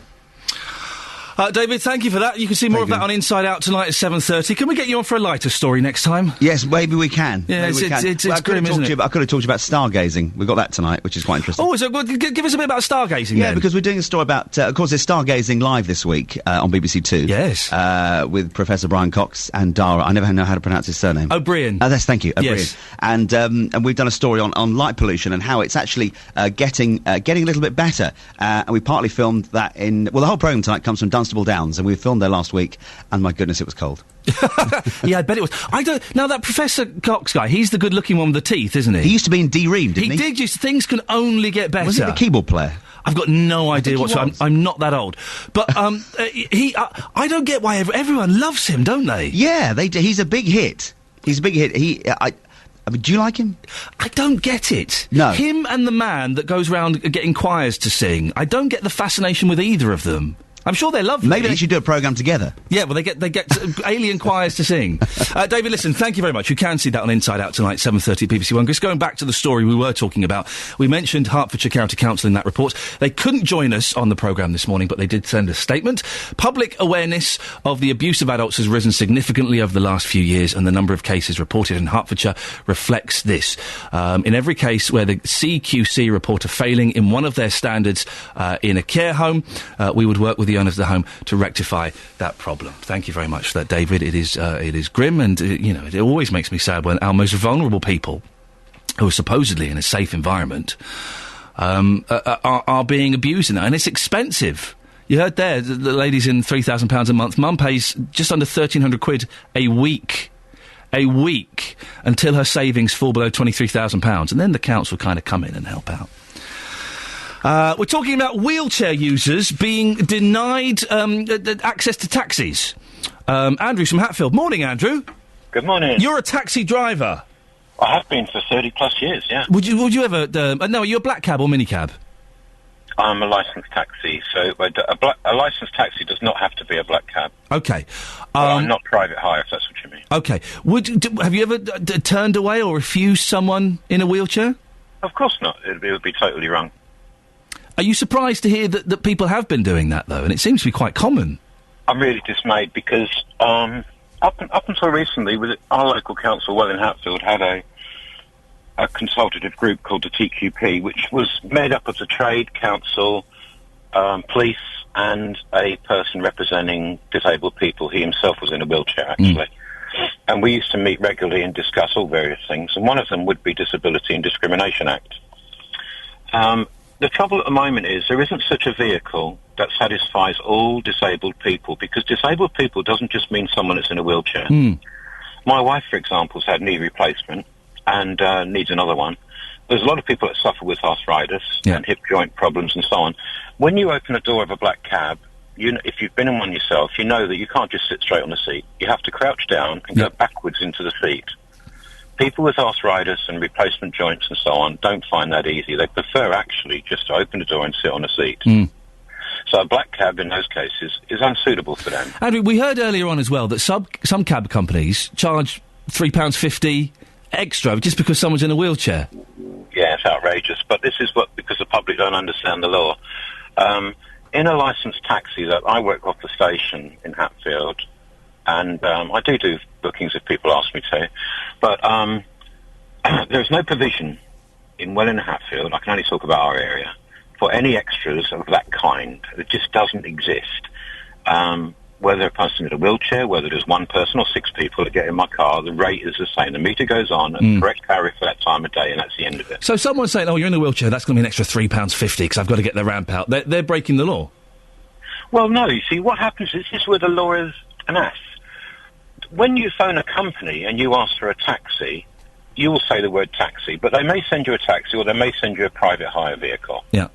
David, thank you for that. You can see more of that on Inside Out tonight at 7:30. Can we get you on for a lighter story next time? Yes, maybe we can. Yeah, it's grim, isn't it? I could have talked to you about stargazing. We've got that tonight, which is quite interesting. Oh, so give us a bit about stargazing, Yeah, then. because we're doing a story about, of course, there's Stargazing Live this week on BBC Two. Yes. With Professor Brian Cox and Dara. I never know how to pronounce his surname. O'Brien. Thank you, O'Brien. Yes. And we've done a story on light pollution and how it's actually getting a little bit better. And we partly filmed that in... Well, the whole programme tonight comes from Dunstable Downs, and we filmed there last week, and my goodness, it was cold. Yeah, I bet it was. Now, that Professor Cox guy, he's the good-looking one with the teeth, isn't he? He used to be in D-Ream, didn't he? He did. Things can only get better. Was he the keyboard player? I've got no idea whatsoever. I'm not that old. But I don't get why everyone loves him, don't they? Yeah, they do. He's a big hit. He's a big hit. I mean, do you like him? I don't get it. No. Him and the man that goes round getting choirs to sing. I don't get the fascination with either of them. I'm sure they're lovely. Maybe they should do a programme together. Yeah, well, they get alien choirs to sing. David, listen, thank you very much. You can see that on Inside Out tonight, 7:30 BBC One. Just going back to the story we were talking about, we mentioned Hertfordshire County Council in that report. They couldn't join us on the programme this morning, but they did send a statement. Public awareness of the abuse of adults has risen significantly over the last few years, and the number of cases reported in Hertfordshire reflects this. In every case where the CQC report a failing in one of their standards in a care home, we would work with the owners of the home to rectify that problem. Thank you very much for that, David. It is grim, and it always makes me sad when our most vulnerable people, who are supposedly in a safe environment, are being abused in that, and it's expensive. You heard there, the lady's in £3,000 a month. Mum pays just under £1,300 a week. A week until her savings fall below £23,000, and then the council kind of come in and help out. We're talking about wheelchair users being denied access to taxis. Andrew's from Hatfield. Morning, Andrew. Good morning. You're a taxi driver. I have been for 30 plus years, yeah. Would you ever... no, are you a black cab or minicab? I'm a licensed taxi, so a licensed taxi does not have to be a black cab. Okay. I'm not private hire, if that's what you mean. Okay. Have you ever turned away or refused someone in a wheelchair? Of course not. It would be totally wrong. Are you surprised to hear that people have been doing that, though? And it seems to be quite common. I'm really dismayed because up until recently, our local council, well in Hatfield, had a consultative group called the TQP, which was made up of the trade, council, police, and a person representing disabled people. He himself was in a wheelchair, actually. And we used to meet regularly and discuss all various things, and one of them would be Disability and Discrimination Act. The trouble at the moment is there isn't such a vehicle that satisfies all disabled people, because disabled people doesn't just mean someone that's in a wheelchair. My wife, for example, has had knee replacement and needs another one. there's a lot of people that suffer with arthritis and hip joint problems and so on. When you open the door of a black cab, if you've been in one yourself, you know that you can't just sit straight on the seat. You have to crouch down and go backwards into the seat. People with arthritis and replacement joints and so on don't find that easy. They prefer actually just to open the door and sit on a seat. So a black cab in those cases is unsuitable for them. Andrew, we heard earlier on as well that some cab companies charge £3.50 extra just because someone's in a wheelchair. Yeah, it's outrageous. But this is because the public don't understand the law. In a licensed taxi, that I work off the station in Hatfield, and I do bookings if people ask me to, but there's no provision in Welling and Hatfield, I can only talk about our area, for any extras of that kind. It just doesn't exist. Whether a person in a wheelchair, whether there's one person or 6 people that get in my car, the rate is the same. The meter goes on and the correct tariff for that time of day, and that's the end of it. So someone's saying, oh, you're in a wheelchair, that's going to be an extra £3.50 because I've got to get the ramp out. They're breaking the law. Well, no, you see, what happens is this is where the law is an ass. When you phone a company and you ask for a taxi, you will say the word taxi, but they may send you a taxi or they may send you a private hire vehicle. Yeah.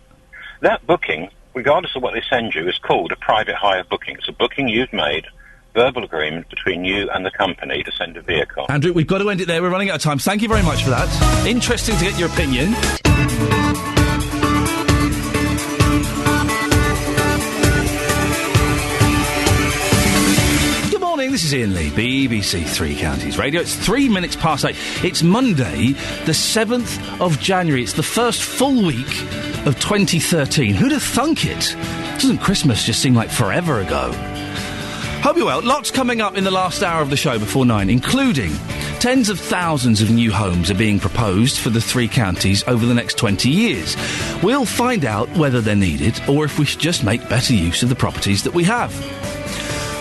That booking, regardless of what they send you, is called a private hire booking. It's a booking you've made, verbal agreement between you and the company to send a vehicle. Andrew, we've got to end it there. We're running out of time. Thank you very much for that. Interesting to get your opinion. Good morning, this is Iain Lee, BBC Three Counties Radio. It's 3 minutes past 8. It's Monday, the 7th of January. It's the first full week of 2013. Who'd have thunk it? Doesn't Christmas just seem like forever ago? Hope you're well. Lots coming up in the last hour of the show before 9, including tens of thousands of new homes are being proposed for the three counties over the next 20 years. We'll find out whether they're needed or if we should just make better use of the properties that we have.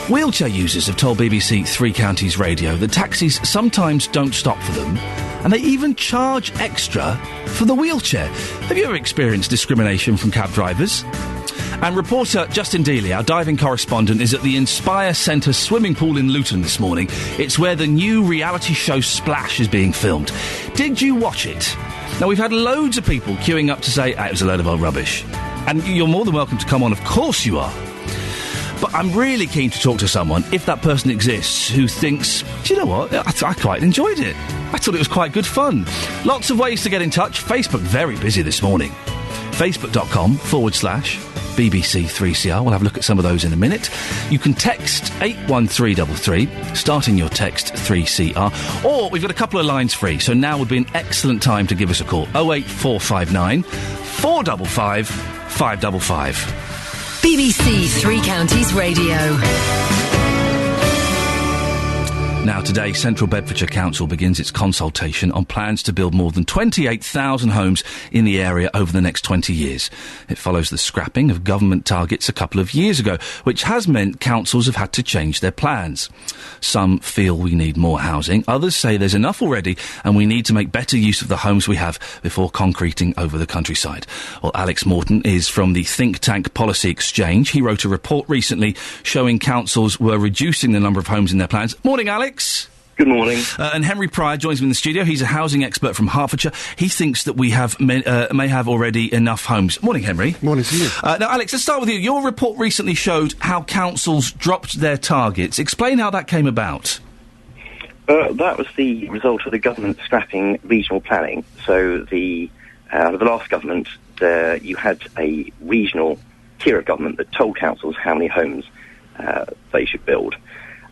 Wheelchair users have told BBC Three Counties Radio that taxis sometimes don't stop for them, and they even charge extra for the wheelchair. Have you ever experienced discrimination from cab drivers? And reporter Justin Dealey, our diving correspondent, is at the Inspire Centre swimming pool in Luton this morning. It's where the new reality show Splash is being filmed. Did you watch it? Now, we've had loads of people queuing up to say, it was a load of old rubbish. And you're more than welcome to come on, of course you are. But I'm really keen to talk to someone, if that person exists, who thinks, do you know what, I quite enjoyed it. I thought it was quite good fun. Lots of ways to get in touch. Facebook, very busy this morning. Facebook.com/BBC3CR. We'll have a look at some of those in a minute. You can text 81333, starting your text 3CR. Or we've got a couple of lines free, so now would be an excellent time to give us a call. 08459 455 555. BBC Three Counties Radio. Now today, Central Bedfordshire Council begins its consultation on plans to build more than 28,000 homes in the area over the next 20 years. It follows the scrapping of government targets a couple of years ago, which has meant councils have had to change their plans. Some feel we need more housing, others say there's enough already and we need to make better use of the homes we have before concreting over the countryside. Well, Alex Morton is from the think tank Policy Exchange. He wrote a report recently showing councils were reducing the number of homes in their plans. Morning, Alex. Good morning. And Henry Pryor joins me in the studio. He's a housing expert from Hertfordshire. He thinks that we have may have already enough homes. Morning, Henry. Morning to you. Now, Alex, let's start with you. Your report recently showed how councils dropped their targets. Explain how that came about. That was the result of the government scrapping regional planning. So the last government, you had a regional tier of government that told councils how many homes they should build.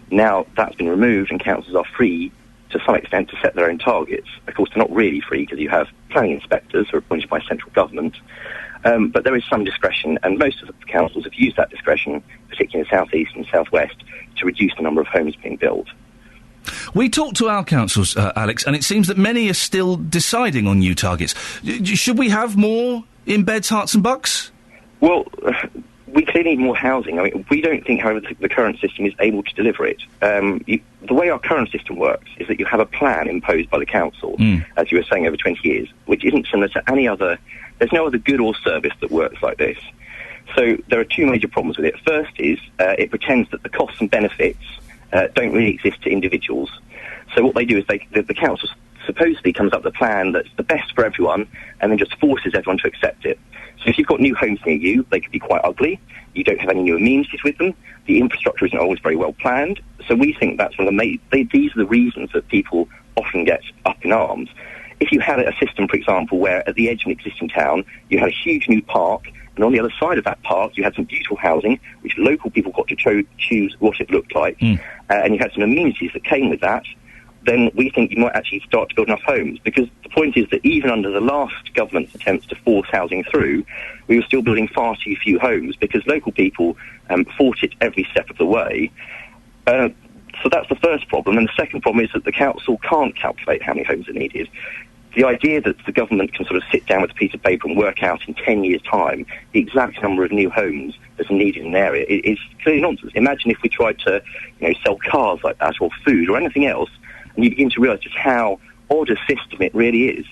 Now that's been removed and councils are free to some extent to set their own targets. Of course, they're not really free because you have planning inspectors who are appointed by central government. But there is some discretion, and most of the councils have used that discretion, particularly in the South East and South West, to reduce the number of homes being built. We talked to our councils, Alex, and it seems that many are still deciding on new targets. Should we have more in beds, hearts and bucks? Well, we clearly need more housing. I mean, we don't think, however, the current system is able to deliver it. The way our current system works is that you have a plan imposed by the council, as you were saying, over 20 years, which isn't similar to any other. There's no other good or service that works like this. So there are two major problems with it. First is it pretends that the costs and benefits don't really exist to individuals. So what they do is the council supposedly comes up with a plan that's the best for everyone and then just forces everyone to accept it. So if you've got new homes near you, they could be quite ugly. You don't have any new amenities with them. The infrastructure isn't always very well planned. So we think that's one of these are the reasons that people often get up in arms. If you had a system, for example, where at the edge of an existing town, you had a huge new park, and on the other side of that park, you had some beautiful housing, which local people got to choose what it looked like, and you had some amenities that came with that, then we think you might actually start to build enough homes. Because the point is that even under the last government's attempts to force housing through, we were still building far too few homes because local people fought it every step of the way. So that's the first problem. And the second problem is that the council can't calculate how many homes are needed. The idea that the government can sort of sit down with a piece of paper and work out in 10 years' time the exact number of new homes that are needed in an area is clearly nonsense. Imagine if we tried to, sell cars like that, or food, or anything else, and you begin to realise just how odd a system it really is.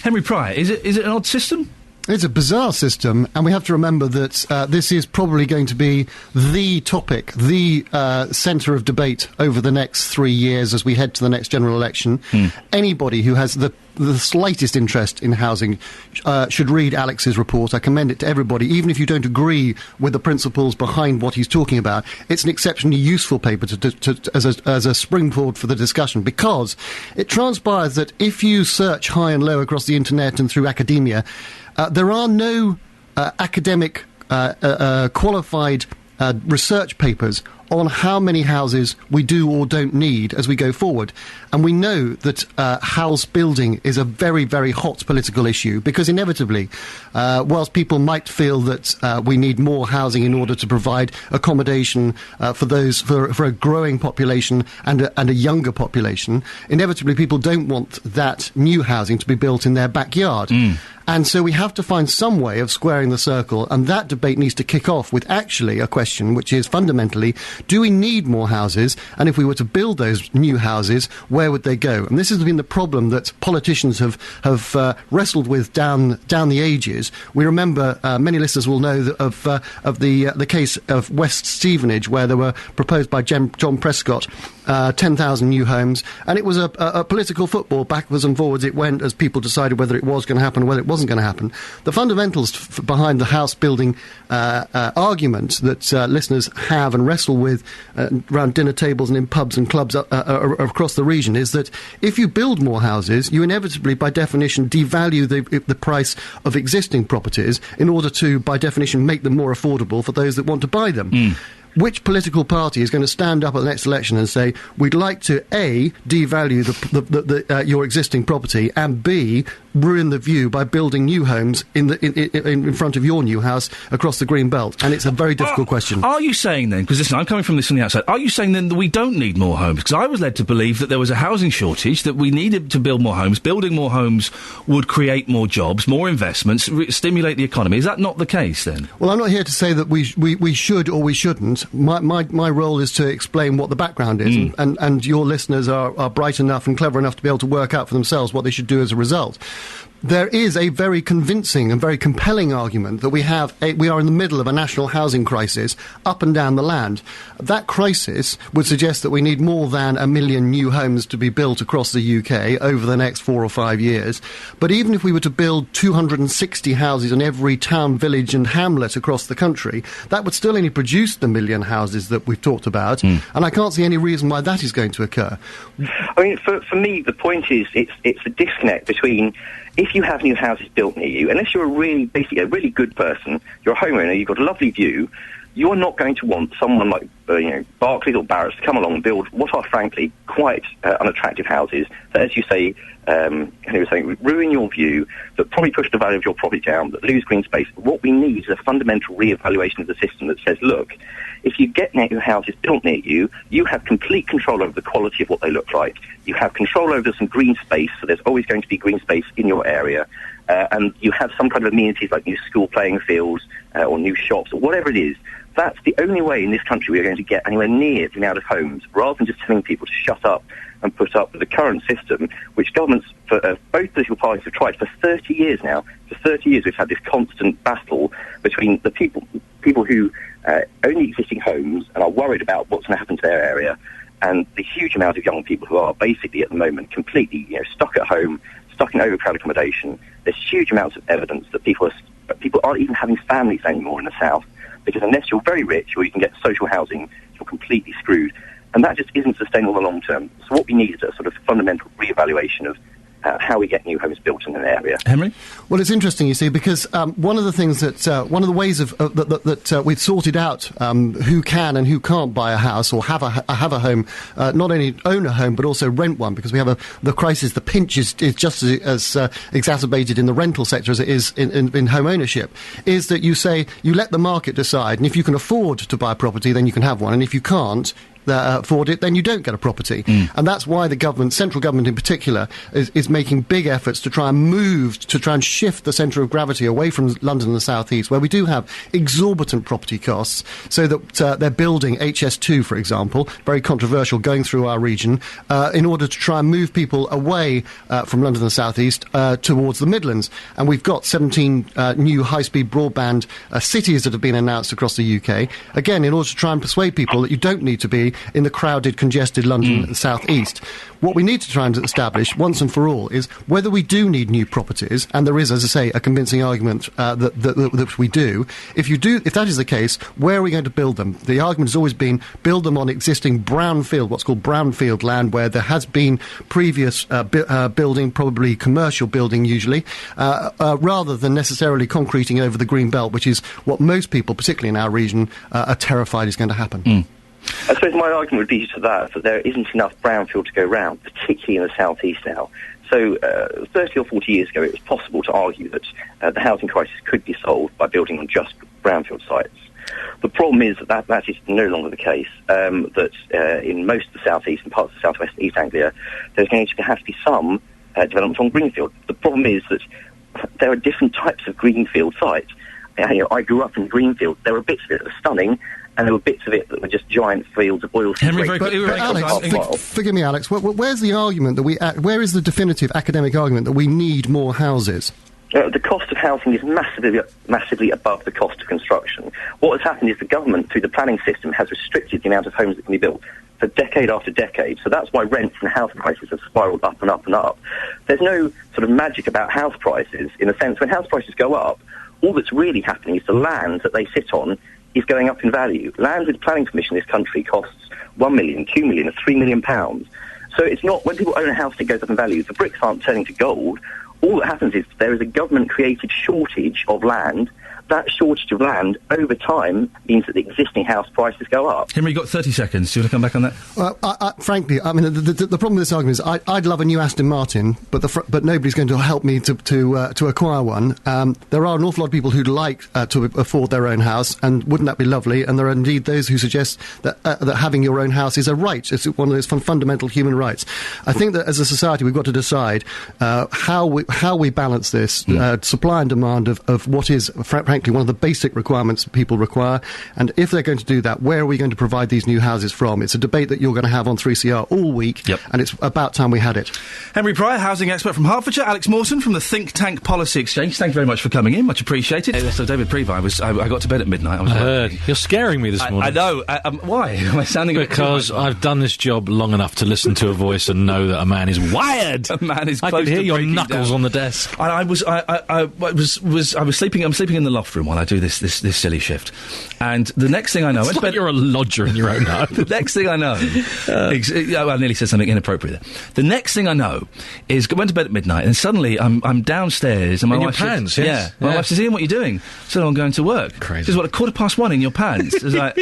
Henry Pryor, is it an odd system? It's a bizarre system, and we have to remember that this is probably going to be the topic, the centre of debate over the next 3 years as we head to the next general election. Anybody who has the slightest interest in housing should read Alex's report. I commend it to everybody, even if you don't agree with the principles behind what he's talking about. It's an exceptionally useful paper as a springboard for the discussion, because it transpires that if you search high and low across the internet and through academia, there are no academic qualified research papers on how many houses we do or don't need as we go forward. And we know that house building is a very, very hot political issue, because inevitably, whilst people might feel that we need more housing in order to provide accommodation for a growing population and a younger population, inevitably people don't want that new housing to be built in their backyard. And so we have to find some way of squaring the circle, and that debate needs to kick off with actually a question which is fundamentally, do we need more houses? And if we were to build those new houses, where would they go? And this has been the problem that politicians have wrestled with down the ages. We remember, many listeners will know of the case of West Stevenage, where there were proposed by John Prescott 10,000 new homes, and it was a political football, backwards and forwards it went as people decided whether it was going to happen or whether it wasn't going to happen. The fundamentals behind the house building argument that listeners have and wrestle with around dinner tables and in pubs and clubs across the region is that if you build more houses, you inevitably, by definition, devalue the price of existing properties in order to, by definition, make them more affordable for those that want to buy them. Which political party is going to stand up at the next election and say, we'd like to, A, devalue your existing property, and B, ruin the view by building new homes in front of your new house across the green belt? And it's a very difficult question. Are you saying then, because listen, I'm coming from this from the outside, are you saying then that we don't need more homes? Because I was led to believe that there was a housing shortage, that we needed to build more homes. Building more homes would create more jobs, more investments, stimulate the economy. Is that not the case then? Well, I'm not here to say that we should or we shouldn't. My role is to explain what the background is, and your listeners are bright enough and clever enough to be able to work out for themselves what they should do as a result. There is a very convincing and very compelling argument that we are in the middle of a national housing crisis up and down the land. That crisis would suggest that we need more than 1 million new homes to be built across the UK over the next 4 or 5 years. But even if we were to build 260 houses in every town, village and hamlet across the country, that would still only produce the 1 million houses that we've talked about. And I can't see any reason why that is going to occur. I mean, for me, the point is it's a disconnect between, if you have new houses built near you, unless you're basically a really good person, you're a homeowner, you've got a lovely view, you're not going to want someone like Barclays or Barratt's to come along and build what are frankly quite unattractive houses that, as you say, Henry was saying, ruin your view, that probably push the value of your property down, that lose green space. What we need is a fundamental re-evaluation of the system that says, look, if you get new houses built near you, you have complete control over the quality of what they look like. You have control over some green space, so there's always going to be green space in your area. And you have some kind of amenities like new school playing fields or new shops or whatever it is. That's the only way in this country we're going to get anywhere near the amount of homes, rather than just telling people to shut up and put up with the current system, which governments, for both political parties, have tried for 30 years now. For 30 years we've had this constant battle between the people who own the existing homes and are worried about what's going to happen to their area, and the huge amount of young people who are basically at the moment completely, stuck at home, stuck in overcrowded accommodation. There's huge amounts of evidence that people aren't even having families anymore in the south, because unless you're very rich or you can get social housing, you're completely screwed. And that just isn't sustainable in the long term. So what we need is a sort of fundamental reevaluation of how we get new homes built in an area. Henry? Well, it's interesting, you see, because one of the things one of the ways that we've sorted out who can and who can't buy a house or have a home, not only own a home but also rent one, because we have the crisis, the pinch is just as exacerbated in the rental sector as it is in home ownership, is that you say you let the market decide, and if you can afford to buy a property, then you can have one, and if you can't afford it, then you don't get a property. And that's why the central government in particular, is making big efforts to try and shift the centre of gravity away from London and the South East, where we do have exorbitant property costs, so that they're building HS2, for example, very controversial, going through our region, in order to try and move people away from London and the South East towards the Midlands. And we've got 17 new high-speed broadband cities that have been announced across the UK, again, in order to try and persuade people that you don't need to be in the crowded, congested London and South East. What we need to try and establish, once and for all, is whether we do need new properties, and there is, as I say, a convincing argument that we do. If that is the case, where are we going to build them? The argument has always been build them on existing brownfield, what's called brownfield land, where there has been previous building, probably commercial building usually, rather than necessarily concreting over the green belt, which is what most people, particularly in our region, are terrified is going to happen. I suppose my argument would be to that there isn't enough brownfield to go round, particularly in the southeast now. So 30 or 40 years ago, it was possible to argue that the housing crisis could be solved by building on just brownfield sites. The problem is that is no longer the case, that in most of the southeast and parts of southwest and East Anglia, there's going to have to be some development on greenfield. The problem is that there are different types of greenfield sites. I grew up in greenfield. There were bits of it that were stunning, and there were bits of it that were just giant fields of oil. Henry, Alex, forgive me, Alex. Where's the argument that where is the definitive academic argument that we need more houses? The cost of housing is massively above the cost of construction. What has happened is the government, through the planning system, has restricted the amount of homes that can be built for decade after decade. So that's why rents and house prices have spiralled up and up and up. There's no sort of magic about house prices, in a sense. When house prices go up, all that's really happening is the land that they sit on is going up in value. Land with planning permission in this country costs £1 million, £2 million, £3 million. So it's not, when people own a house, it goes up in value. The bricks aren't turning to gold. All that happens is there is a government-created shortage of land. That shortage of land, over time, means that the existing house prices go up. Henry, you've got 30 seconds. Do you want to come back on that? Frankly, I mean, the problem with this argument is I'd love a new Aston Martin, but nobody's going to help me to acquire one. There are an awful lot of people who'd like to afford their own house, and wouldn't that be lovely? And there are indeed those who suggest that having your own house is a right. It's one of those fundamental human rights. I think that as a society we've got to decide how we balance this supply and demand of what is, frankly, one of the basic requirements people require, and if they're going to do that, where are we going to provide these new houses from? It's a debate that you're going to have on 3CR all week, and it's about time we had it. Henry Pryor, housing expert from Hertfordshire, Alex Mawson from the Think Tank Policy Exchange, thank you very much for coming in, much appreciated. So David Previ, I got to bed at midnight. I heard. You're scaring me this morning. I know. Why? Am I sounding because I've done this job long enough to listen to a voice and know that a man is wired. A man is I close could hear to your breaking knuckles down. on the desk. I was sleeping. I'm sleeping in the loft room while I do this silly shift, and the next thing I know, it's like you're a lodger in your own home. The next thing I know, I nearly said something inappropriate there. The next thing I know is I went to bed at midnight, and suddenly I'm downstairs, and my wife your pants. Yes. Yeah, my wife says, "Ian, what are you doing?" So I'm going to work. Crazy. She says, "What, 1:15 in your pants?" It's like,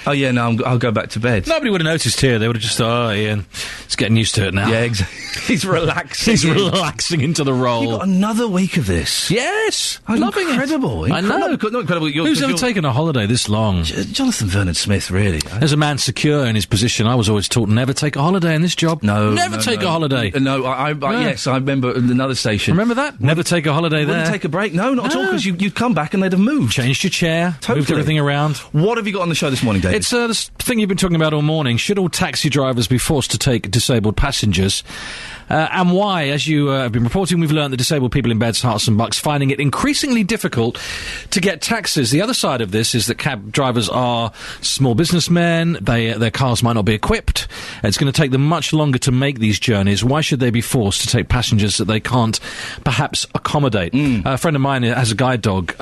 "Oh yeah, no, I'll go back to bed." Nobody would have noticed here. They would have just thought, "Oh, Ian, he's getting used to it now." Yeah, exactly. He's relaxing. He's relaxing into the role. You've got another week of this. Yes, I'm loving incredible. it. I know. Not incredible. Who's ever taken a holiday this long? Jonathan Vernon Smith, really. As a man secure in his position, I was always taught never take a holiday in this job. Never take a holiday. No, yes, I remember another station. Remember that? Never take a holiday there. Wouldn't take a break. No, not at all, because you'd come back and they'd have moved. Changed your chair, moved everything around. What have you got on the show this morning, David? It's this thing you've been talking about all morning. Should all taxi drivers be forced to take disabled passengers? And why, as you have been reporting something we've learned, the disabled people in Beds, Herts and Bucks finding it increasingly difficult to get taxis. The other side of this is that cab drivers are small businessmen. Their cars might not be equipped. It's going to take them much longer to make these journeys. Why should they be forced to take passengers that they can't perhaps accommodate? A friend of mine has a guide dog,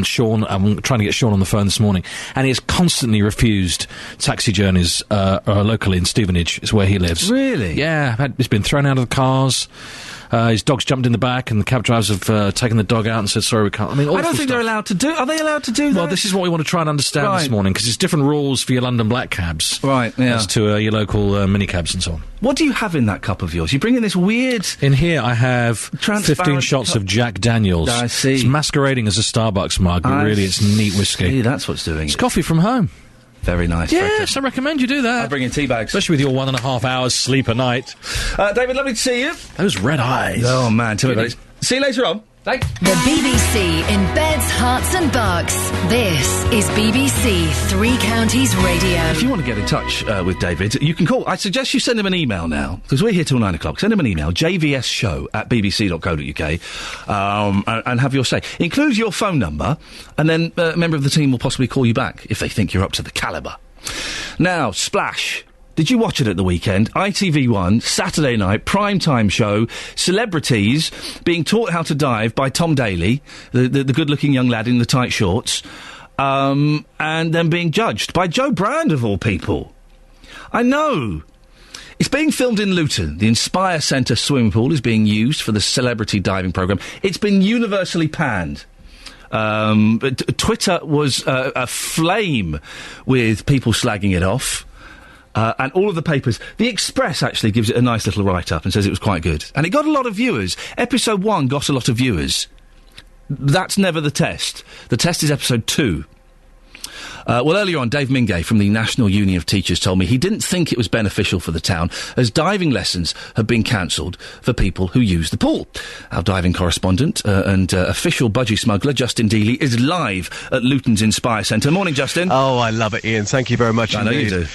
Sean. I'm trying to get Sean on the phone this morning, and he has constantly refused taxi journeys locally in Stevenage, is where he lives. Really? Yeah, he's been thrown out of the cars. His dog's jumped in the back, and the cab drivers have taken the dog out and said, sorry, we can't. I mean, I don't think they're allowed to do... Are they allowed to do that? Well, this is what we want to try and understand this morning, because it's different rules for your London black cabs. Right, yeah. As to your local minicabs and so on. What do you have in that cup of yours? You bring in this weird... In here, I have 15 shots of Jack Daniels. I see. It's masquerading as a Starbucks mug, but really it's neat whiskey. See, that's what's doing It's coffee from home. Very nice. Yes, I recommend you do that. I'll bring in tea bags. Especially with your 1.5 hours sleep a night. David, lovely to see you. Those red eyes. Oh, man. Tell me about it. See you later on. Thanks. The BBC in Beds, Herts and Bucks. This is BBC Three Counties Radio. If you want to get in touch with David, you can call. I suggest you send him an email now, because we're here till 9 o'clock. Send him an email, jvsshow@bbc.co.uk, and have your say. Include your phone number, and then a member of the team will possibly call you back if they think you're up to the calibre. Now, Splash. Did you watch it at the weekend? ITV1, Saturday night, prime-time show, celebrities being taught how to dive by Tom Daley, the good-looking young lad in the tight shorts, and then being judged by Joe Brand, of all people. I know. It's being filmed in Luton. The Inspire Centre swimming pool is being used for the celebrity diving programme. It's been universally panned. But Twitter was aflame with people slagging it off. And all of the papers. The Express actually gives it a nice little write-up and says it was quite good. And it got a lot of viewers. Episode 1 got a lot of viewers. That's never the test. The test is episode 2. Well, earlier on, Dave Mingay from the National Union of Teachers told me he didn't think it was beneficial for the town, as diving lessons have been cancelled for people who use the pool. Our diving correspondent and official budgie smuggler, Justin Dealey, is live at Luton's Inspire Centre. Morning, Justin. Oh, I love it, Ian. Thank you very much I know indeed. you do.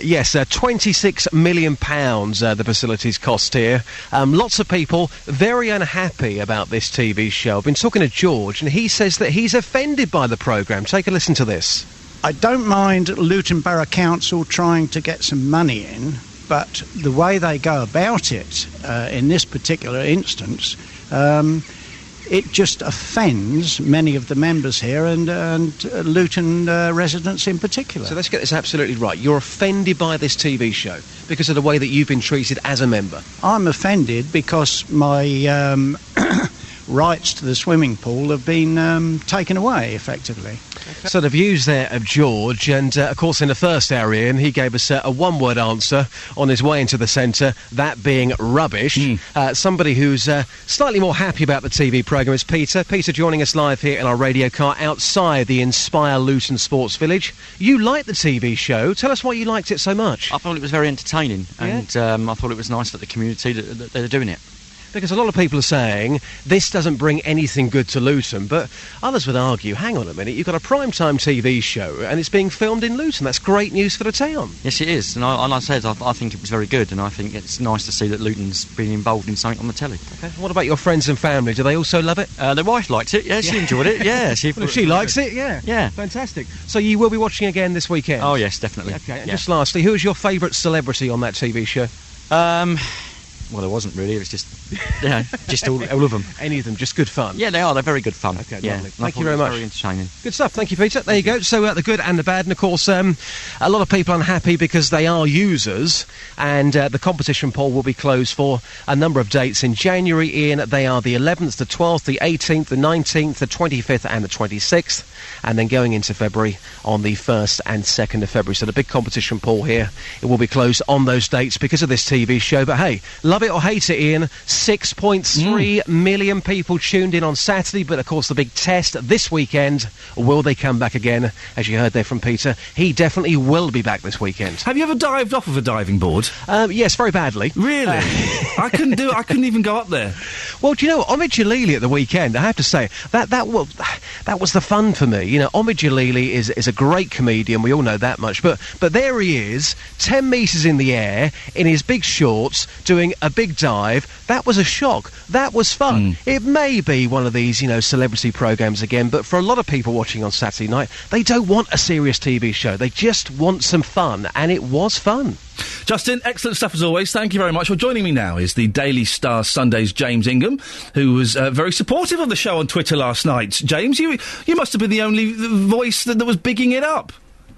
Yes, £26 million the facilities cost here. Lots of people very unhappy about this TV show. I've been talking to George, and he says that he's offended by the programme. Take a listen to this. I don't mind Luton Borough Council trying to get some money in, but the way they go about it in this particular instance, it just offends many of the members here and Luton residents in particular. So let's get this absolutely right. You're offended by this TV show because of the way that you've been treated as a member. I'm offended because my rights to the swimming pool have been taken away, effectively. Okay. So the views there of George, and of course in the first hour, Ian, he gave us a one-word answer on his way into the centre, that being rubbish. Somebody who's slightly more happy about the TV programme is Peter. Peter joining us live here in our radio car outside the Inspire Luton Sports Village. You liked the TV show. Tell us why you liked it so much. I thought it was very entertaining, and I thought it was nice for the community that they're doing it. Because a lot of people are saying this doesn't bring anything good to Luton, but others would argue, hang on a minute, you've got a prime-time TV show and it's being filmed in Luton. That's great news for the town. Yes, it is. And I said, I think it was very good, and I think it's nice to see that Luton's being involved in something on the telly. Okay. What about your friends and family? Do they also love it? The wife liked it, yeah, she enjoyed it, yeah. She likes it, yeah. Yeah. Fantastic. So you will be watching again this weekend? Oh, yes, definitely. Okay, and just lastly, who is your favourite celebrity on that TV show? Well, there wasn't really. It was just, just all of them. Any of them, just good fun. Yeah, they are. They're very good fun. Okay, yeah. lovely. Thank you very much. Very entertaining. Good stuff. Thank you, Peter. There you go. So the good and the bad, and of course, a lot of people unhappy because they are users, and the competition poll will be closed for a number of dates in January. Ian, they are the 11th, the 12th, the 18th, the 19th, the 25th, and the 26th, and then going into February on the 1st and 2nd of February. So the big competition poll here, it will be closed on those dates because of this TV show. But hey, love it or hate it, Ian. 6.3 million people tuned in on Saturday, but of course the big test this weekend, will they come back again? As you heard there from Peter, he definitely will be back this weekend. Have you ever dived off of a diving board? Yes, very badly. Really? I couldn't even go up there. Well, do you know, Omid Jalili at the weekend, I have to say, that was the fun for me. You know, Omid Jalili is a great comedian, we all know that much, but there he is, 10 metres in the air, in his big shorts, doing a a big dive. That was a shock. That was fun. It may be one of these, celebrity programmes again, but for a lot of people watching on Saturday night, they don't want a serious TV show. They just want some fun, and it was fun. Justin, excellent stuff as always. Thank you very much. Well, joining me now is the Daily Star Sunday's James Ingham, who was very supportive of the show on Twitter last night. James, you must have been the only voice that was bigging it up.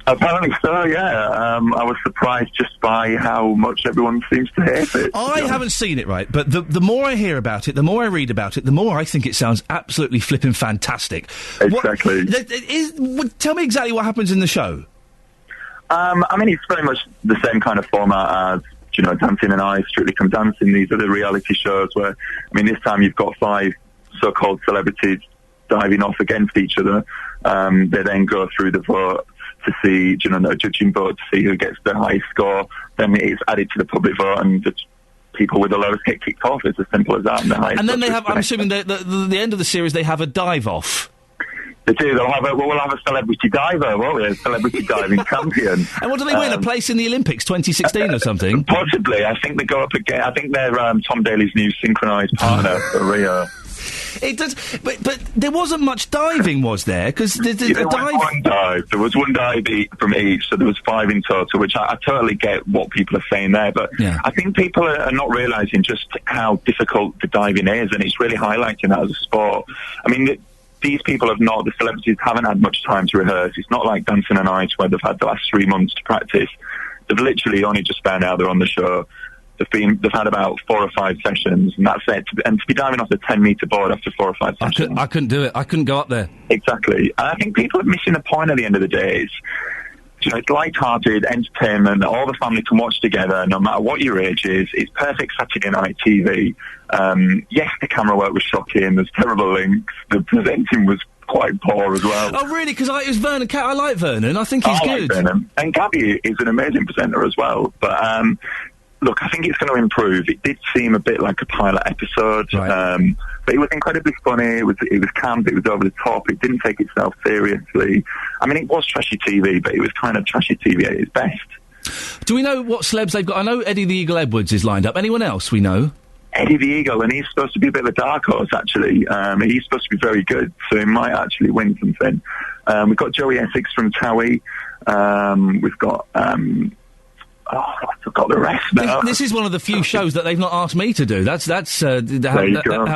Apparently so, yeah. I was surprised just by how much everyone seems to hate it. I haven't seen it, right, but the more I hear about it, the more I read about it, the more I think it sounds absolutely flipping fantastic. Exactly. Tell me exactly what happens in the show. It's very much the same kind of format as, Dancing and I, Strictly Come Dancing, these other reality shows where, this time you've got 5 so-called celebrities diving off against each other. They then go through the vote to see, the judging vote to see who gets the highest score. Then it's added to the public vote, and the people with the lowest get kicked off. It's as simple as that. And then they have, I'm assuming, the end of the series, they have a dive-off. They do. We'll have a celebrity diver, won't we? A celebrity diving champion. And what do they win? A place in the Olympics 2016 or something? Possibly. I think they go up again. I think they're Tom Daley's new synchronised partner for Rio. It does, but there wasn't much diving, was there? Because there was one dive. There was one dive from each, so there was 5 in total. Which I totally get what people are saying there, but I think people are not realising just how difficult the diving is, and it's really highlighting that as a sport. These people the celebrities haven't had much time to rehearse. It's not like Dancing on Ice where they've had the last 3 months to practice. They've literally only just found out they're on the show. They've had about 4 or 5 sessions, and that's it. And to be diving off a 10-metre board after 4 or 5 sessions... I couldn't do it. I couldn't go up there. Exactly. And I think people are missing the point at the end of the day. It's light-hearted entertainment that all the family can watch together, no matter what your age is. It's perfect Saturday night TV. Yes, the camera work was shocking. There's terrible links. The presenting was quite poor as well. Oh, really? Because it was Vernon. I like Vernon. I think he's good. Like Vernon. And Gabby is an amazing presenter as well. But look, I think it's going to improve. It did seem a bit like a pilot episode, right. But it was incredibly funny. It was camp. It was over the top. It didn't take itself seriously. It was trashy TV, but it was kind of trashy TV at its best. Do we know what celebs they've got? I know Eddie the Eagle Edwards is lined up. Anyone else we know? Eddie the Eagle, and he's supposed to be a bit of a dark horse, actually. He's supposed to be very good, so he might actually win something. We've got Joey Essex from Towie. We've got... I forgot the rest now. This is one of the few shows that they've not asked me to do. That's how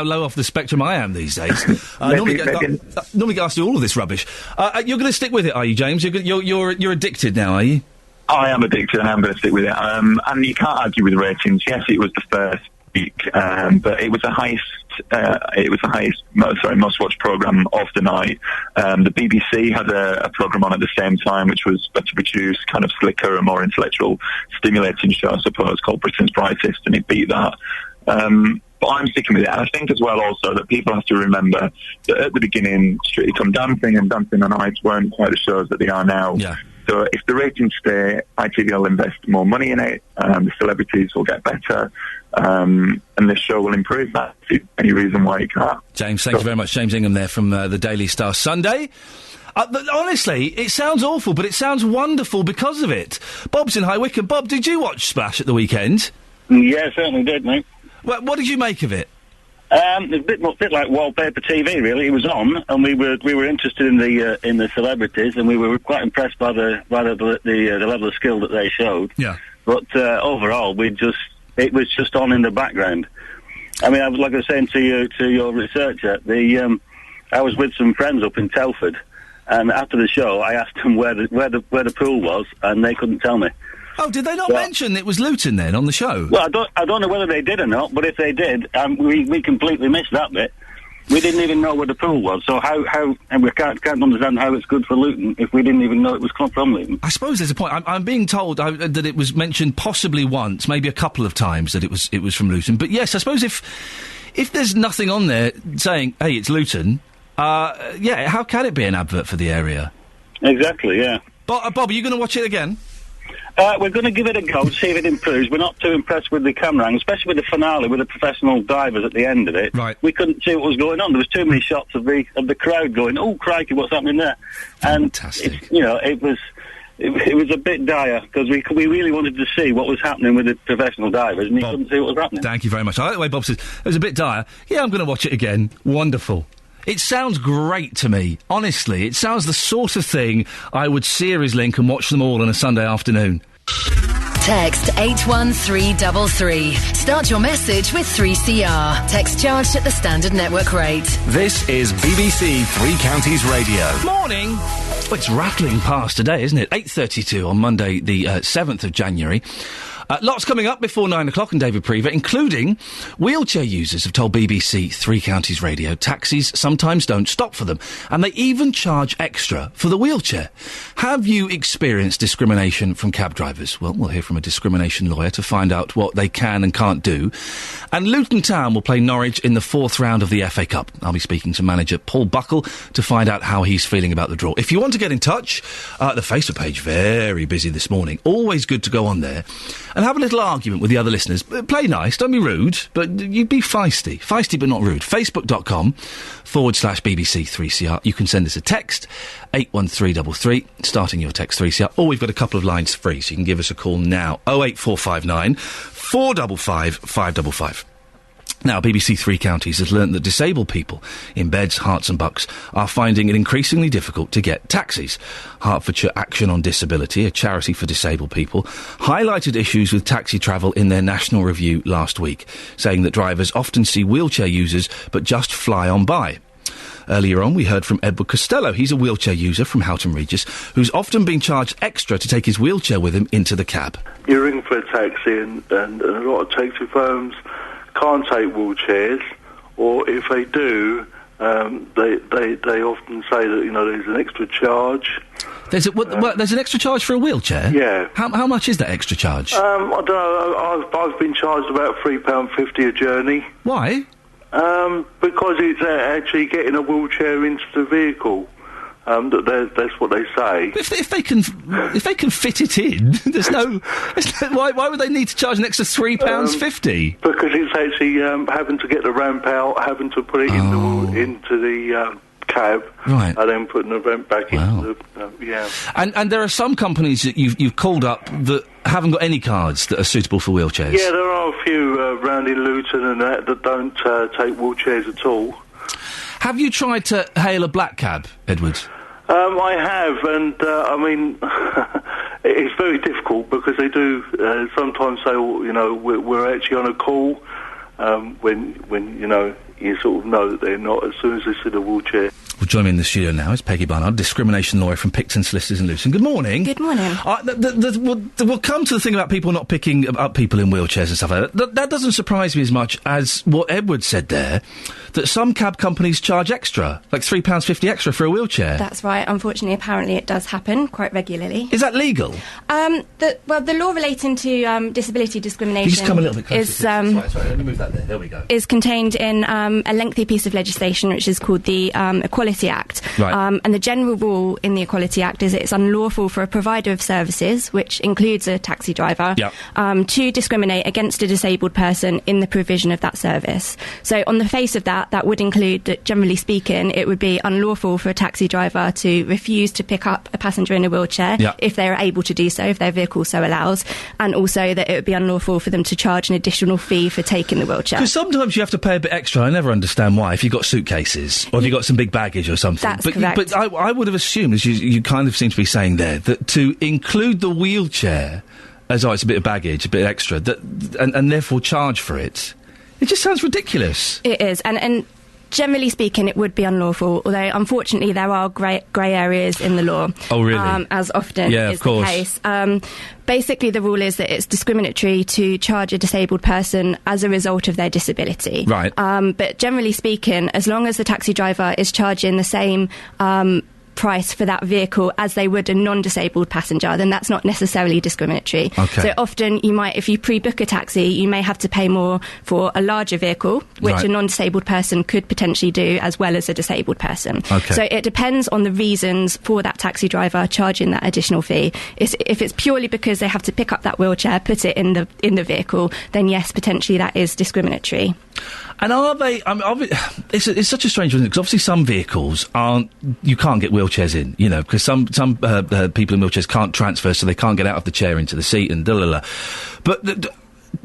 low off the spectrum I am these days. Normally get asked to do all of this rubbish. You're going to stick with it, are you, James? You're addicted now, are you? I am addicted, and I'm going to stick with it. And you can't argue with the ratings. Yes, it was the first week, but it was the highest. Most watched programme of the night. The BBC had a programme on at the same time, which was better produced, kind of slicker and more intellectual, stimulating show, I suppose, called Britain's Brightest, and it beat that. But I'm sticking with it. And I think as well also that people have to remember that at the beginning, Strictly Come Dancing and Dancing on Ice weren't quite the shows that they are now. Yeah. So if the ratings stay, ITV will invest more money in it, the celebrities will get better, and this show will improve. That. Any reason why it can't. James, thank you very much. James Ingham there from the Daily Star Sunday. Honestly, it sounds awful, but it sounds wonderful because of it. Bob's in High Wycombe. Bob, did you watch Splash at the weekend? Yeah, certainly did, mate. Well, what did you make of it? It's a bit like wallpaper TV, really. It was on, and we were interested in the celebrities, and we were quite impressed by the level of skill that they showed. Yeah. But overall, it was just on in the background. Like I was saying to your researcher, I was with some friends up in Telford, and after the show, I asked them where the pool was, and they couldn't tell me. Oh, did they not mention it was Luton then on the show? Well, I don't know whether they did or not, but if they did, we completely missed that bit. We didn't even know where the pool was, so and we can't understand how it's good for Luton if we didn't even know it was from Luton. I suppose there's a point. I'm being told that it was mentioned possibly once, maybe a couple of times that it was from Luton. But yes, I suppose if there's nothing on there saying, hey, it's Luton, how can it be an advert for the area? Exactly, yeah. Bob, are you going to watch it again? We're going to give it a go to see if it improves. We're not too impressed with the camera angle, especially with the finale, with the professional divers at the end of it. Right. We couldn't see what was going on. There was too many shots of the crowd going, "Oh, crikey, what's happening there?" Fantastic. And it was. it was a bit dire, because we really wanted to see what was happening with the professional divers, and you couldn't see what was happening. Thank you very much. I like the way Bob says, it was a bit dire. Yeah, I'm going to watch it again. Wonderful. It sounds great to me. Honestly, it sounds the sort of thing I would series link and watch them all on a Sunday afternoon. Text 81333. Start your message with 3CR. Text charged at the standard network rate. This is BBC Three Counties Radio. Morning. Well, it's rattling past today, isn't it? 8:32 on Monday, the 7th of January. Lots coming up before 9 o'clock in David Prever, including wheelchair users have told BBC Three Counties Radio taxis sometimes don't stop for them, and they even charge extra for the wheelchair. Have you experienced discrimination from cab drivers? Well, we'll hear from a discrimination lawyer to find out what they can and can't do. And Luton Town will play Norwich in the 4th round of the FA Cup. I'll be speaking to manager Paul Buckle to find out how he's feeling about the draw. If you want to get in touch, the Facebook page, very busy this morning. Always good to go on there and have a little argument with the other listeners. Play nice, don't be rude, but you be feisty. Feisty but not rude. Facebook.com/BBC3CR. You can send us a text, 81333, starting your text 3CR. Or we've got a couple of lines free, so you can give us a call now. 08459 455 555. Now, BBC Three Counties has learnt that disabled people in Beds, Herts and Bucks are finding it increasingly difficult to get taxis. Hertfordshire Action on Disability, a charity for disabled people, highlighted issues with taxi travel in their national review last week, saying that drivers often see wheelchair users but just fly on by. Earlier on, we heard from Edward Costello. He's a wheelchair user from Houghton Regis, who's often been charged extra to take his wheelchair with him into the cab. You ring for a taxi and a lot of taxi firms can't take wheelchairs, or if they do, they often say that, there's an extra charge. There's an extra charge for a wheelchair? Yeah. How much is that extra charge? I don't know. I've been charged about £3.50 a journey. Why? Because it's actually getting a wheelchair into the vehicle. That's what they say. If they can fit it in, there's no. Why would they need to charge an extra £3.50? Because it's actually having to get the ramp out, having to put it into the cab, right, and then putting the ramp back into the yeah. And there are some companies that you've called up that haven't got any cards that are suitable for wheelchairs. Yeah, there are a few round in Luton and that don't take wheelchairs at all. Have you tried to hail a black cab, Edward? I have, and it's very difficult because they do sometimes say, we're actually on a call when you sort of know that they're not as soon as they see the wheelchair. Well, joining me in the studio now is Peggy Barnard, discrimination lawyer from Picton Solicitors in Luton. Good morning. Good morning. We'll come to the thing about people not picking up people in wheelchairs and stuff like that. That doesn't surprise me as much as what Edward said there, that some cab companies charge extra, like £3.50 extra for a wheelchair. That's right. Unfortunately, apparently it does happen quite regularly. Is that legal? The law relating to disability discrimination just come a little bit closer. Sorry, let me move that there. There we go. Is contained in a lengthy piece of legislation which is called the Equality Act. Right. And the general rule in the Equality Act is it's unlawful for a provider of services, which includes a taxi driver, to discriminate against a disabled person in the provision of that service. So on the face of that would include that, generally speaking, it would be unlawful for a taxi driver to refuse to pick up a passenger in a wheelchair if they are able to do so, if their vehicle so allows, and also that it would be unlawful for them to charge an additional fee for taking the wheelchair. Because sometimes you have to pay a bit extra. I never understand why. If you've got suitcases or if you've got some big baggage or something. That's correct. But I would have assumed, as you kind of seem to be saying there, that to include the wheelchair as it's a bit of baggage, a bit extra, and therefore charge for it. It just sounds ridiculous. It is, and generally speaking, it would be unlawful, although unfortunately there are grey areas in the law. Oh, really? As often is the case. Basically, the rule is that it's discriminatory to charge a disabled person as a result of their disability. Right. But generally speaking, as long as the taxi driver is charging the same price for that vehicle as they would a non-disabled passenger, then that's not necessarily discriminatory. Okay. So often you might, if you pre-book a taxi, you may have to pay more for a larger vehicle, which a non-disabled person could potentially do as well as a disabled person. Okay. So it depends on the reasons for that taxi driver charging that additional fee. If it's purely because they have to pick up that wheelchair, put it in the vehicle, then yes, potentially that is discriminatory. And are they? It's such a strange one because obviously some vehicles aren't. You can't get wheelchairs in, you know, because some people in wheelchairs can't transfer, so they can't get out of the chair into the seat and But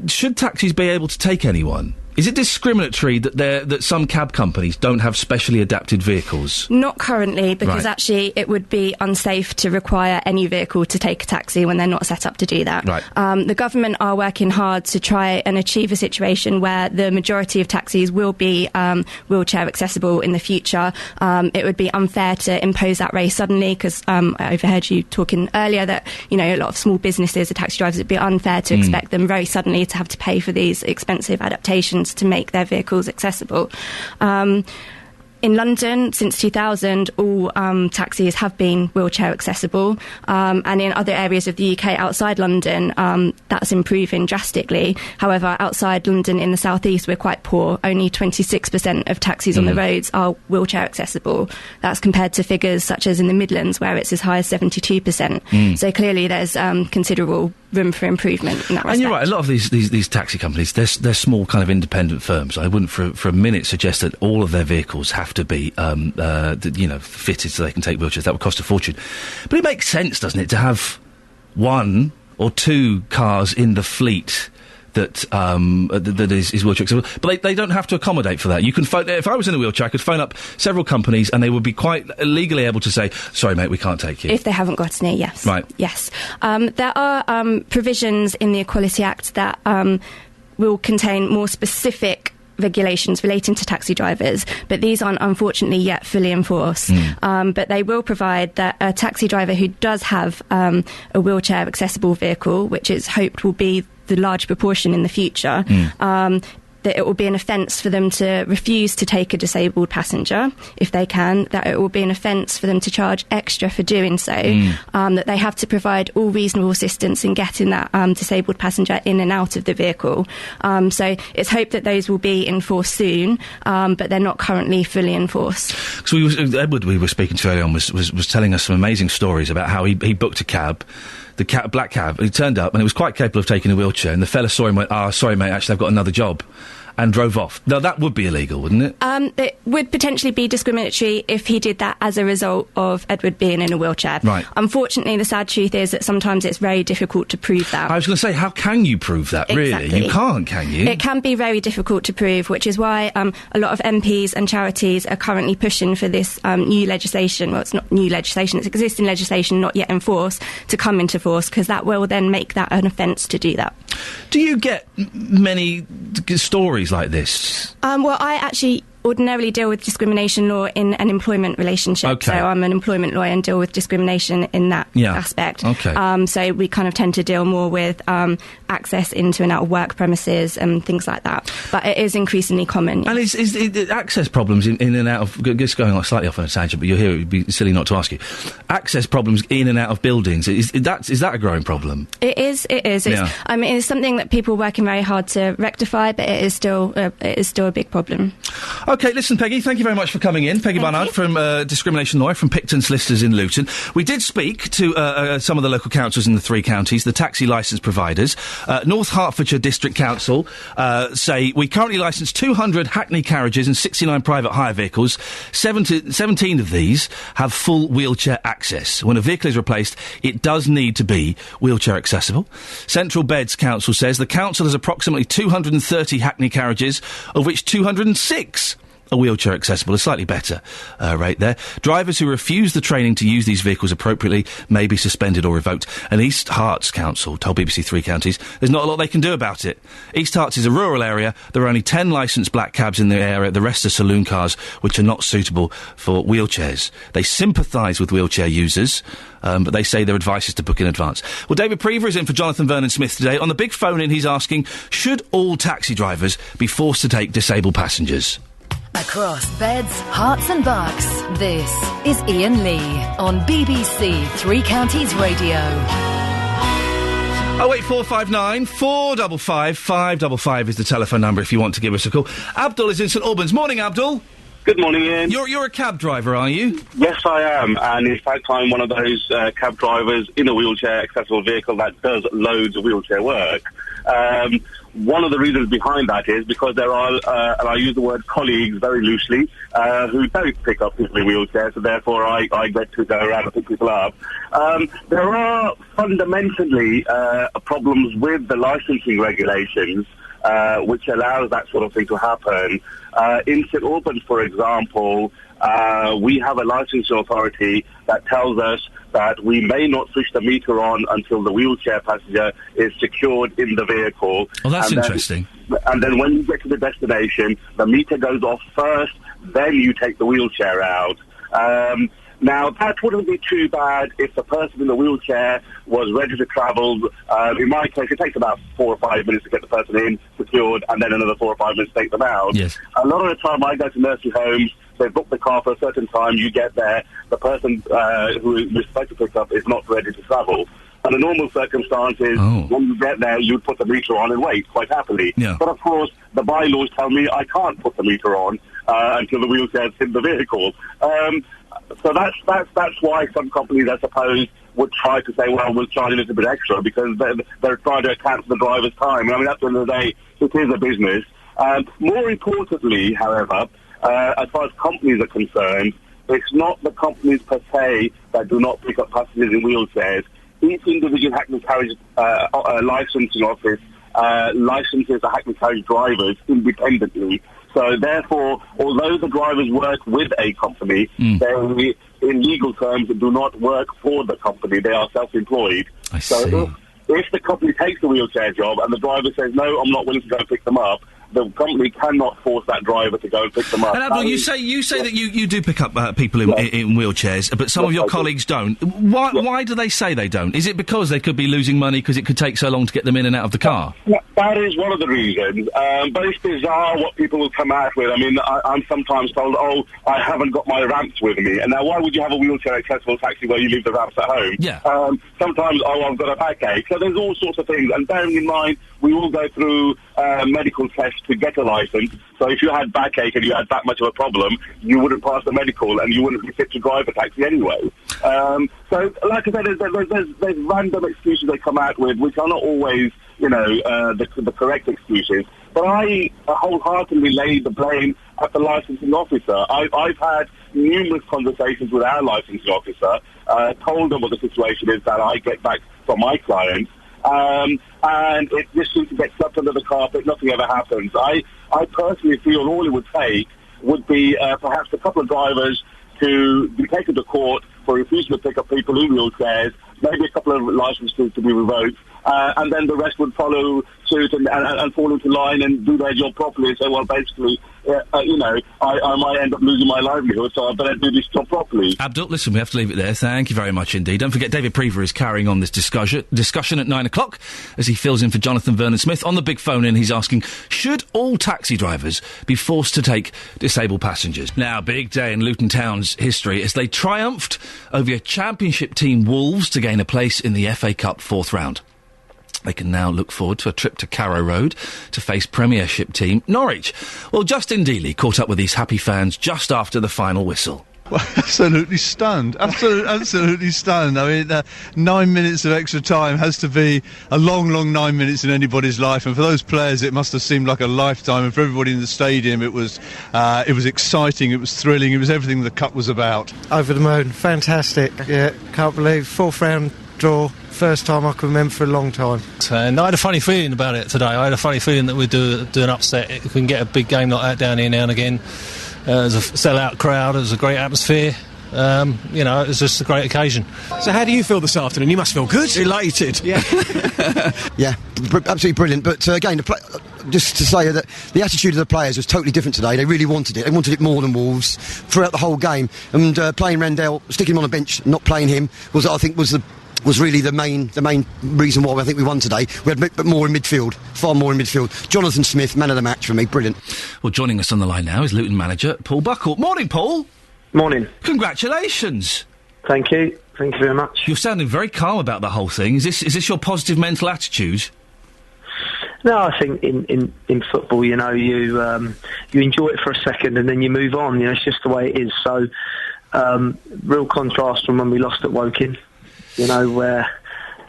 should taxis be able to take anyone? Is it discriminatory that some cab companies don't have specially adapted vehicles? Not currently, because Right. actually it would be unsafe to require any vehicle to take a taxi when they're not set up to do that. Right. The government are working hard to try and achieve a situation where the majority of taxis will be wheelchair accessible in the future. It would be unfair to impose that very suddenly, because I overheard you talking earlier that, you know, a lot of small businesses are taxi drivers. It'd be unfair to expect them very suddenly to have to pay for these expensive adaptations to make their vehicles accessible. In London, since 2000, all taxis have been wheelchair accessible, and in other areas of the UK outside London, that's improving drastically. However, outside London in the southeast, we're quite poor. Only 26% of taxis on the roads are wheelchair accessible. That's compared to figures such as in the Midlands, where it's as high as 72%. So clearly there's considerable room for improvement in that respect. And you're right, a lot of these taxi companies, they're small kind of independent firms. I wouldn't for a minute suggest that all of their vehicles have to be, fitted so they can take wheelchairs. That would cost a fortune. But it makes sense, doesn't it, to have one or two cars in the fleet that is wheelchair accessible. But they don't have to accommodate for that. You can phone, if I was in a wheelchair, I could phone up several companies and they would be quite legally able to say, sorry mate, we can't take you. If they haven't got any, yes. Right. Yes. There are provisions in the Equality Act that will contain more specific regulations relating to taxi drivers, but these aren't unfortunately yet fully enforced. But they will provide that a taxi driver who does have a wheelchair accessible vehicle, which is hoped will be the large proportion in the future, that it will be an offence for them to refuse to take a disabled passenger if they can, that it will be an offence for them to charge extra for doing so, that they have to provide all reasonable assistance in getting that disabled passenger in and out of the vehicle. So it's hoped that those will be enforced soon, but they're not currently fully enforced. So Edward, we were speaking to earlier on, was telling us some amazing stories about how he booked a cab. The black cab, he turned up and he was quite capable of taking a wheelchair, and the fella saw him and went, sorry mate, actually I've got another job, and drove off. Now that would be illegal, wouldn't it? It would potentially be discriminatory if he did that as a result of Edward being in a wheelchair. Right. Unfortunately, the sad truth is that sometimes it's very difficult to prove that. I was going to say, how can you prove that, Exactly. really? You can't, can you? It can be very difficult to prove, which is why a lot of MPs and charities are currently pushing for this new legislation. Well, it's not new legislation, it's existing legislation not yet enforced to come into force, because that will then make that an offence to do that. Do you get many stories like this? Well, I actually ordinarily deal with discrimination law in an employment relationship. Okay. So I'm an employment lawyer and deal with discrimination in that aspect. Okay. So we kind of tend to deal more with access into and out of work premises and things like that. But it is increasingly common. And is access problems in and out of... Just going slightly off on a tangent, but you're here, it would be silly not to ask you. Access problems in and out of buildings, is that a growing problem? It is. Yeah. I mean, it's something that people are working very hard to rectify, but it is still a big problem. OK, listen, Peggy, thank you very much for coming in. Peggy Barnard from Discrimination Lawyer from Picton Solicitors in Luton. We did speak to some of the local councils in the three counties, the taxi licence providers. North Hertfordshire District Council say we currently licence 200 Hackney carriages and 69 private hire vehicles. 17 of these have full wheelchair access. When a vehicle is replaced, it does need to be wheelchair accessible. Central Beds Council says the council has approximately 230 Hackney carriages, of which 206 are wheelchair accessible, a slightly better rate there. Drivers who refuse the training to use these vehicles appropriately may be suspended or revoked. And East Herts Council told BBC Three Counties there's not a lot they can do about it. East Herts is a rural area. There are only 10 licensed black cabs in the area. The rest are saloon cars, which are not suitable for wheelchairs. They sympathise with wheelchair users, but they say their advice is to book in advance. Well, David Prever is in for Jonathan Vernon-Smith today. On the big phone-in, he's asking, should all taxi drivers be forced to take disabled passengers? Across beds, hearts and bucks, this is Iain Lee on BBC Three Counties Radio. 08459 455 555 is the telephone number if you want to give us a call. Abdul is in St Albans. Morning, Abdul. Good morning, Ian. You're a cab driver, are you? Yes, I am, and in fact I'm one of those cab drivers in a wheelchair accessible vehicle that does loads of wheelchair work. one of the reasons behind that is because there are, and I use the word colleagues very loosely, who don't pick up people in wheelchairs, so therefore I get to go around and pick people up. There are fundamentally problems with the licensing regulations, which allows that sort of thing to happen. In St Albans, for example, we have a licensing authority that tells us that we may not switch the meter on until the wheelchair passenger is secured in the vehicle. Oh, that's interesting. And then when you get to the destination, the meter goes off first, then you take the wheelchair out. Now, that wouldn't be too bad if the person in the wheelchair was ready to travel. In my case, it takes about 4 or 5 minutes to get the person in, secured, and then another 4 or 5 minutes to take them out. Yes. A lot of the time I go to nursing homes, they book the car for a certain time, you get there, the person who is supposed to pick up is not ready to travel. Under normal circumstances, when you get there, you'd put the meter on and wait quite happily. Yeah. But of course, the bylaws tell me I can't put the meter on until the wheelchair's in the vehicle. So that's why some companies, I suppose, would try to say, well, we'll charge a little bit extra because they're trying to account for the driver's time. I mean, at the end of the day, it is a business. More importantly, however, as far as companies are concerned, it's not the companies per se that do not pick up passengers in wheelchairs. Each individual Hackney Carriage licensing office licenses the Hackney Carriage drivers independently. So therefore, although the drivers work with a company, they, in legal terms, do not work for the company. They are self-employed. So if the company takes the wheelchair job and the driver says, no, I'm not willing to go and pick them up, the company cannot force that driver to go and pick them up. And Abdul, you say that you do pick up people in wheelchairs, but some of your colleagues don't. Why do they say they don't? Is it because they could be losing money because it could take so long to get them in and out of the car? That is one of the reasons. But it's bizarre what people will come out with. I mean, I'm sometimes told, oh, I haven't got my ramps with me. And now why would you have a wheelchair accessible taxi where you leave the ramps at home? Yeah. Sometimes, oh, I've got a backache. So there's all sorts of things. And bearing in mind, we all go through medical tests to get a license. So if you had backache and you had that much of a problem, you wouldn't pass the medical and you wouldn't be fit to drive a taxi anyway. So, like I said, there's random excuses they come out with, which are not always, the correct excuses. But I wholeheartedly lay the blame at the licensing officer. I've had numerous conversations with our licensing officer, told them what the situation is that I get back from my clients, and it just seems to get swept under the carpet. Nothing ever happens. I personally feel all it would take would be perhaps a couple of drivers to be taken to court for refusing to pick up people in wheelchairs, maybe a couple of licenses to be revoked, and then the rest would follow suit and fall into line and do their job properly and say, well, basically, I might end up losing my livelihood, so I better do this job properly. Abdul, listen, we have to leave it there. Thank you very much indeed. Don't forget, David Prever is carrying on this discussion at 9 o'clock as he fills in for Jonathan Vernon-Smith. On the big phone in, he's asking, should all taxi drivers be forced to take disabled passengers? Now, big day in Luton Town's history as they triumphed over Championship team Wolves to gain a place in the FA Cup 4th round. They can now look forward to a trip to Carrow Road to face Premiership team Norwich. Well, Justin Dealey caught up with these happy fans just after the final whistle. Well, absolutely stunned. Absolutely stunned. I mean, 9 minutes of extra time has to be a long, long 9 minutes in anybody's life. And for those players, it must have seemed like a lifetime. And for everybody in the stadium, it was exciting, it was thrilling, it was everything the Cup was about. Over the moon. Fantastic. Yeah, can't believe. 4th round draw. First time I can remember for a long time. And I had a funny feeling about it today. I had a funny feeling that we'd do an upset. We can get a big game like that down here now and again. There's a sellout crowd. It was a great atmosphere. It was just a great occasion. So how do you feel this afternoon? You must feel good. Elated. Yeah. Yeah, absolutely brilliant. But again, just to say that the attitude of the players was totally different today. They really wanted it. They wanted it more than Wolves throughout the whole game. And playing Randell, sticking him on a bench, not playing him, was really the main reason why I think we won today. We had more in midfield, far more in midfield. Jonathan Smith, man of the match for me, brilliant. Well, joining us on the line now is Luton manager Paul Buckle. Morning, Paul. Morning. Congratulations. Thank you very much. You're sounding very calm about the whole thing. Is this your positive mental attitude? No, I think in football, you enjoy it for a second and then you move on. It's just the way it is. So, real contrast from when we lost at Woking. Where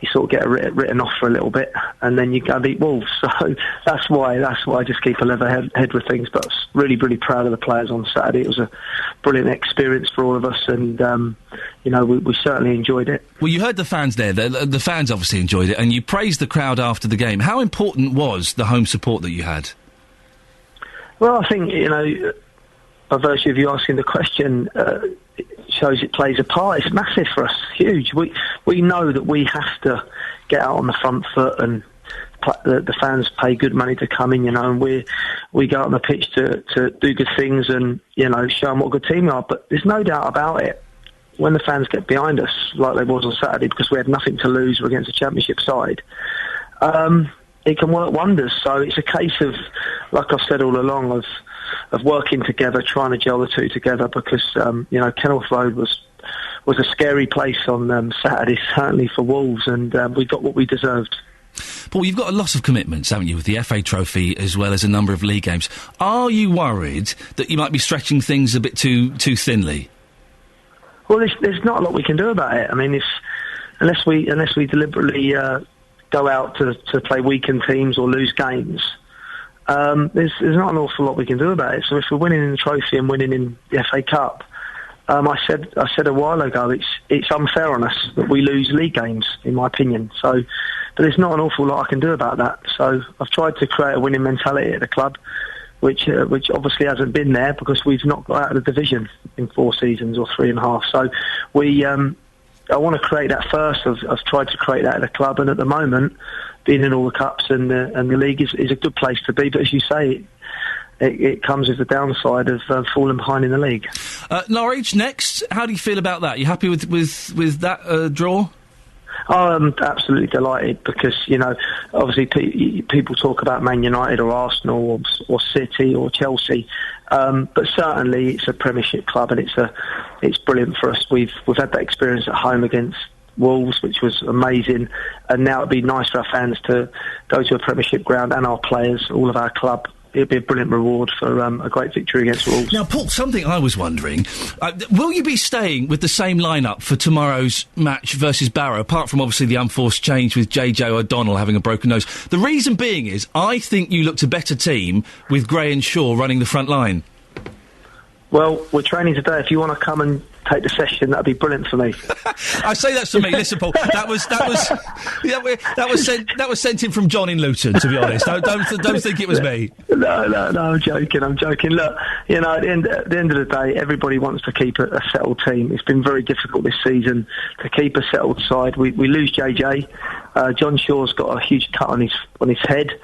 you sort of get written off for a little bit, and then you go and beat Wolves. So that's why I just keep a level head with things. But I was really, really proud of the players on Saturday. It was a brilliant experience for all of us, and we certainly enjoyed it. Well, you heard the fans there. The fans obviously enjoyed it, and you praised the crowd after the game. How important was the home support that you had? Well, I think, by virtue of you asking the question, it shows it plays a part. It's massive for us, huge. We know that we have to get out on the front foot, and the fans pay good money to come in, and we go out on the pitch to do good things and, show them what a good team we are. But there's no doubt about it, when the fans get behind us, like they was on Saturday, because we had nothing to lose, we're against a championship side, it can work wonders. So it's a case of, like I've said all along, of working together, trying to gel the two together, because Kenilworth Road was a scary place on Saturday, certainly for Wolves, and we got what we deserved. Paul, you've got a lot of commitments, haven't you, with the FA Trophy as well as a number of league games. Are you worried that you might be stretching things a bit too thinly? Well, there's not a lot we can do about it. I mean, unless we deliberately go out to play weakened teams or lose games, there's not an awful lot we can do about it. So if we're winning in the trophy and winning in the FA Cup, I said a while ago, it's unfair on us that we lose league games, in my opinion. So, but there's not an awful lot I can do about that. So I've tried to create a winning mentality at the club, which obviously hasn't been there because we've not got out of the division in 4 seasons or 3.5. So I want to create that first. I've tried to create that at the club, and at the moment, being in all the cups and the league is a good place to be. But as you say, it comes with the downside of falling behind in the league. Norwich next. How do you feel about that? You happy with that draw? I'm absolutely delighted because, obviously people talk about Man United or Arsenal or City or Chelsea, but certainly it's a Premiership club and it's brilliant for us. We've had that experience at home against Wolves, which was amazing, and now it'd be nice for our fans to go to a Premiership ground, and our players, all of our club. It'd be a brilliant reward for a great victory against Wolves. Now, Paul, something I was wondering, will you be staying with the same lineup for tomorrow's match versus Barrow, apart from obviously the unforced change with JJ O'Donnell having a broken nose? The reason being is, I think you looked a better team with Gray and Shaw running the front line. Well, we're training today. If you want to come and take the session, that'd be brilliant for me. I say that's for me. Listen, Paul, that was sent in from John in Luton. To be honest, don't think it was me. No, I'm joking. Look, at the end of the day, everybody wants to keep a settled team. It's been very difficult this season to keep a settled side. We lose JJ. John Shaw's got a huge cut on his head.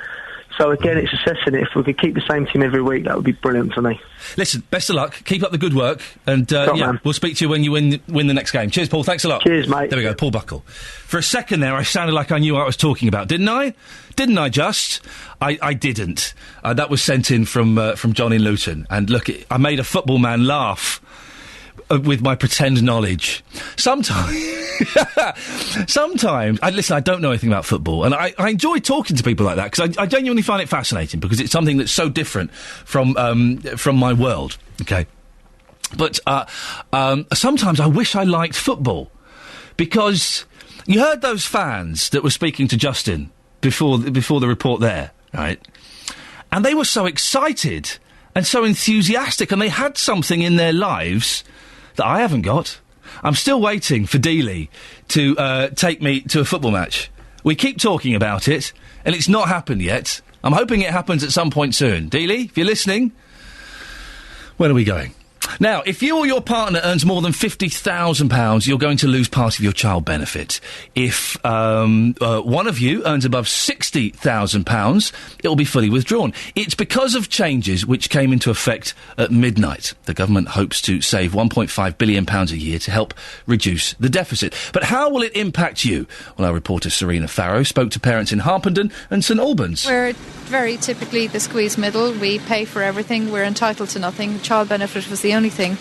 So again, it's assessing it. If we could keep the same team every week, that would be brilliant for me. Listen, best of luck. Keep up the good work, and we'll speak to you when you win the next game. Cheers, Paul. Thanks a lot. Cheers, mate. There we go, Paul Buckle. For a second there, I sounded like I knew what I was talking about, didn't I? Didn't I? Just I didn't. That was sent in from John in Luton, and look, I made a football man laugh with my pretend knowledge. Sometimes, listen, I don't know anything about football, and I enjoy talking to people like that, because I genuinely find it fascinating, because it's something that's so different from my world, okay? But sometimes I wish I liked football, because you heard those fans that were speaking to Justin before the report there, right? And they were so excited and so enthusiastic, and they had something in their lives that I haven't got. I'm still waiting for Dealey to take me to a football match. We keep talking about it, and it's not happened yet. I'm hoping it happens at some point soon. Dealey, if you're listening, when are we going? Now, if you or your partner earns more than £50,000, you're going to lose part of your child benefit. If one of you earns above £60,000, it will be fully withdrawn. It's because of changes which came into effect at midnight. The government hopes to save £1.5 billion a year to help reduce the deficit. But how will it impact you? Well, our reporter Serena Farrow spoke to parents in Harpenden and St Albans. We're very typically the squeeze middle. We pay for everything. We're entitled to nothing. Child benefit was the only thing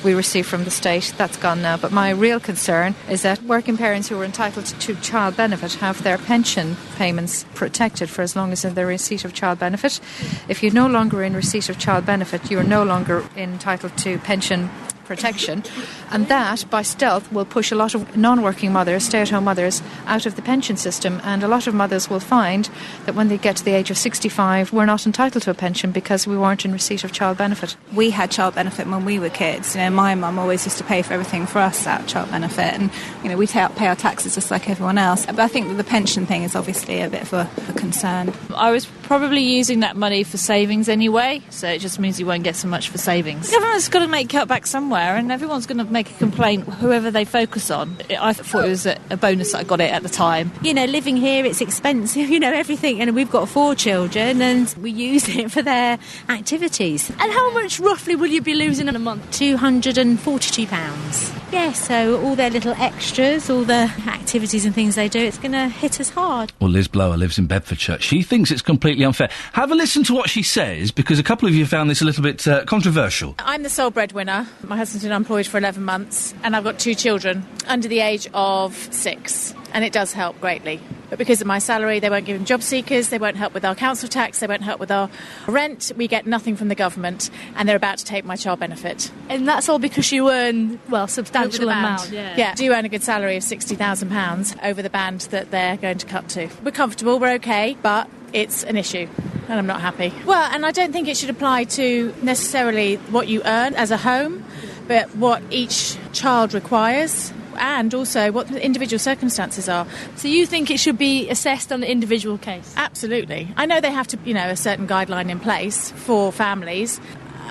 we received from the state. That's gone now. But my real concern is that working parents who are entitled to child benefit have their pension payments protected for as long as they're in receipt of child benefit. If you're no longer in receipt of child benefit, you're no longer entitled to pension protection, and that, by stealth, will push a lot of non-working mothers, stay-at-home mothers, out of the pension system, and a lot of mothers will find that when they get to the age of 65, we're not entitled to a pension because we weren't in receipt of child benefit. We had child benefit when we were kids. You know, my mum always used to pay for everything for us out of child benefit, and, you know, we pay our taxes just like everyone else. But I think that the pension thing is obviously a bit of a concern. I was probably using that money for savings anyway, so it just means you won't get so much for savings. The government's got to make cutbacks somewhere, and everyone's going to make a complaint, whoever they focus on. I thought it was a bonus that I got it at the time. You know, living here, it's expensive, you know, everything, and we've got 4 children, and we use it for their activities. And how much roughly will you be losing in a month? £242. Yeah, so all their little extras, all the activities and things they do, it's going to hit us hard. Well, Liz Blower lives in Bedfordshire. She thinks it's completely unfair. Have a listen to what she says, because a couple of you found this a little bit controversial. I'm the sole breadwinner. My husband's been unemployed for 11 months, and I've got 2 children under the age of 6, and it does help greatly. But because of my salary, they won't give them job seekers, they won't help with our council tax, they won't help with our rent. We get nothing from the government, and they're about to take my child benefit. And that's all because you earn, well, substantial amount. Yeah, I do earn a good salary of £60,000 over the band that they're going to cut to. We're comfortable, we're okay, but it's an issue, and I'm not happy. Well, and I don't think it should apply to necessarily what you earn as a home, but what each child requires, and also what the individual circumstances are. So you think it should be assessed on the individual case? Absolutely. I know they have to, you know, a certain guideline in place for families.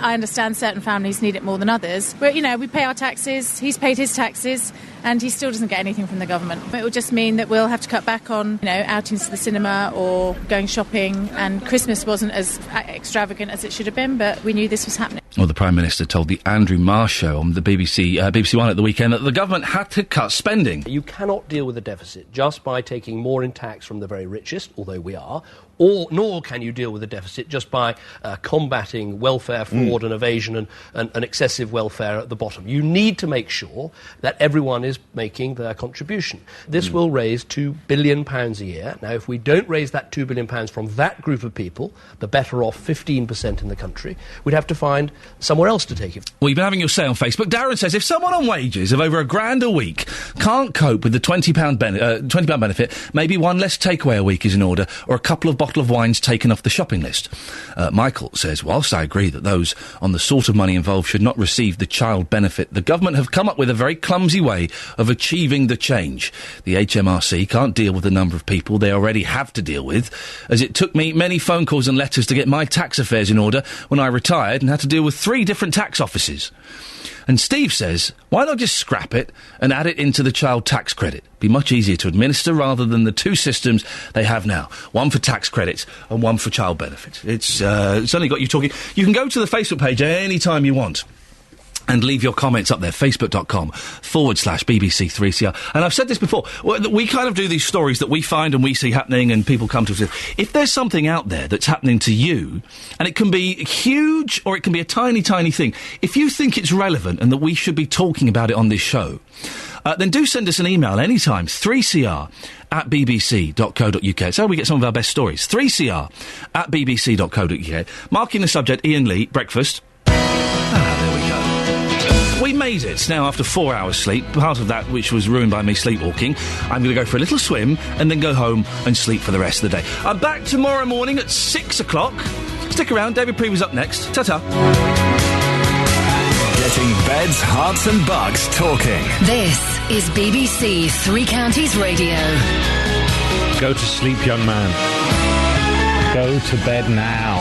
I understand certain families need it more than others. But, you know, we pay our taxes, he's paid his taxes, and he still doesn't get anything from the government. It will just mean that we'll have to cut back on, you know, outings to the cinema or going shopping, and Christmas wasn't as extravagant as it should have been, but we knew this was happening. Well, the Prime Minister told the Andrew Marr show on the BBC One at the weekend that the government had to cut spending. You cannot deal with a deficit just by taking more in tax from the very richest, although we are, nor can you deal with a deficit just by combating welfare fraud and evasion and excessive welfare at the bottom. You need to make sure that everyone is making their contribution. This will raise £2 billion a year. Now, if we don't raise that £2 billion from that group of people, the better off 15% in the country, we'd have to find somewhere else to take it. Well, you've been having your say on Facebook. Darren says, if someone on wages of over £1,000 a week can't cope with the £20 benefit, maybe one less takeaway a week is in order, or a couple of bottles of wines taken off the shopping list. Michael says, whilst I agree that those on the sort of money involved should not receive the child benefit, the government have come up with a very clumsy way of achieving the change. The HMRC can't deal with the number of people they already have to deal with, as it took me many phone calls and letters to get my tax affairs in order when I retired and had to deal with 3 different tax offices. And Steve says, why not just scrap it and add it into the child tax credit? Be much easier to administer rather than the 2 systems they have now. One for tax credits and one for child benefits. It's only got you talking. You can go to the Facebook page any time you want and leave your comments up there, facebook.com/BBC3CR. And I've said this before, we kind of do these stories that we find and we see happening and people come to us. If there's something out there that's happening to you, and it can be huge or it can be a tiny, tiny thing, if you think it's relevant and that we should be talking about it on this show, then do send us an email anytime, 3cr@bbc.co.uk. That's how we get some of our best stories. 3cr@bbc.co.uk. Marking the subject, Iain Lee, breakfast. There we go. We made it. Now, after 4 hours sleep, part of that which was ruined by me sleepwalking, I'm going to go for a little swim and then go home and sleep for the rest of the day. I'm back tomorrow morning at 6 o'clock. Stick around, David Prevy's up next. Ta-ta. Getting beds, hearts and bucks talking. This is BBC Three Counties Radio. Go to sleep, young man. Go to bed now.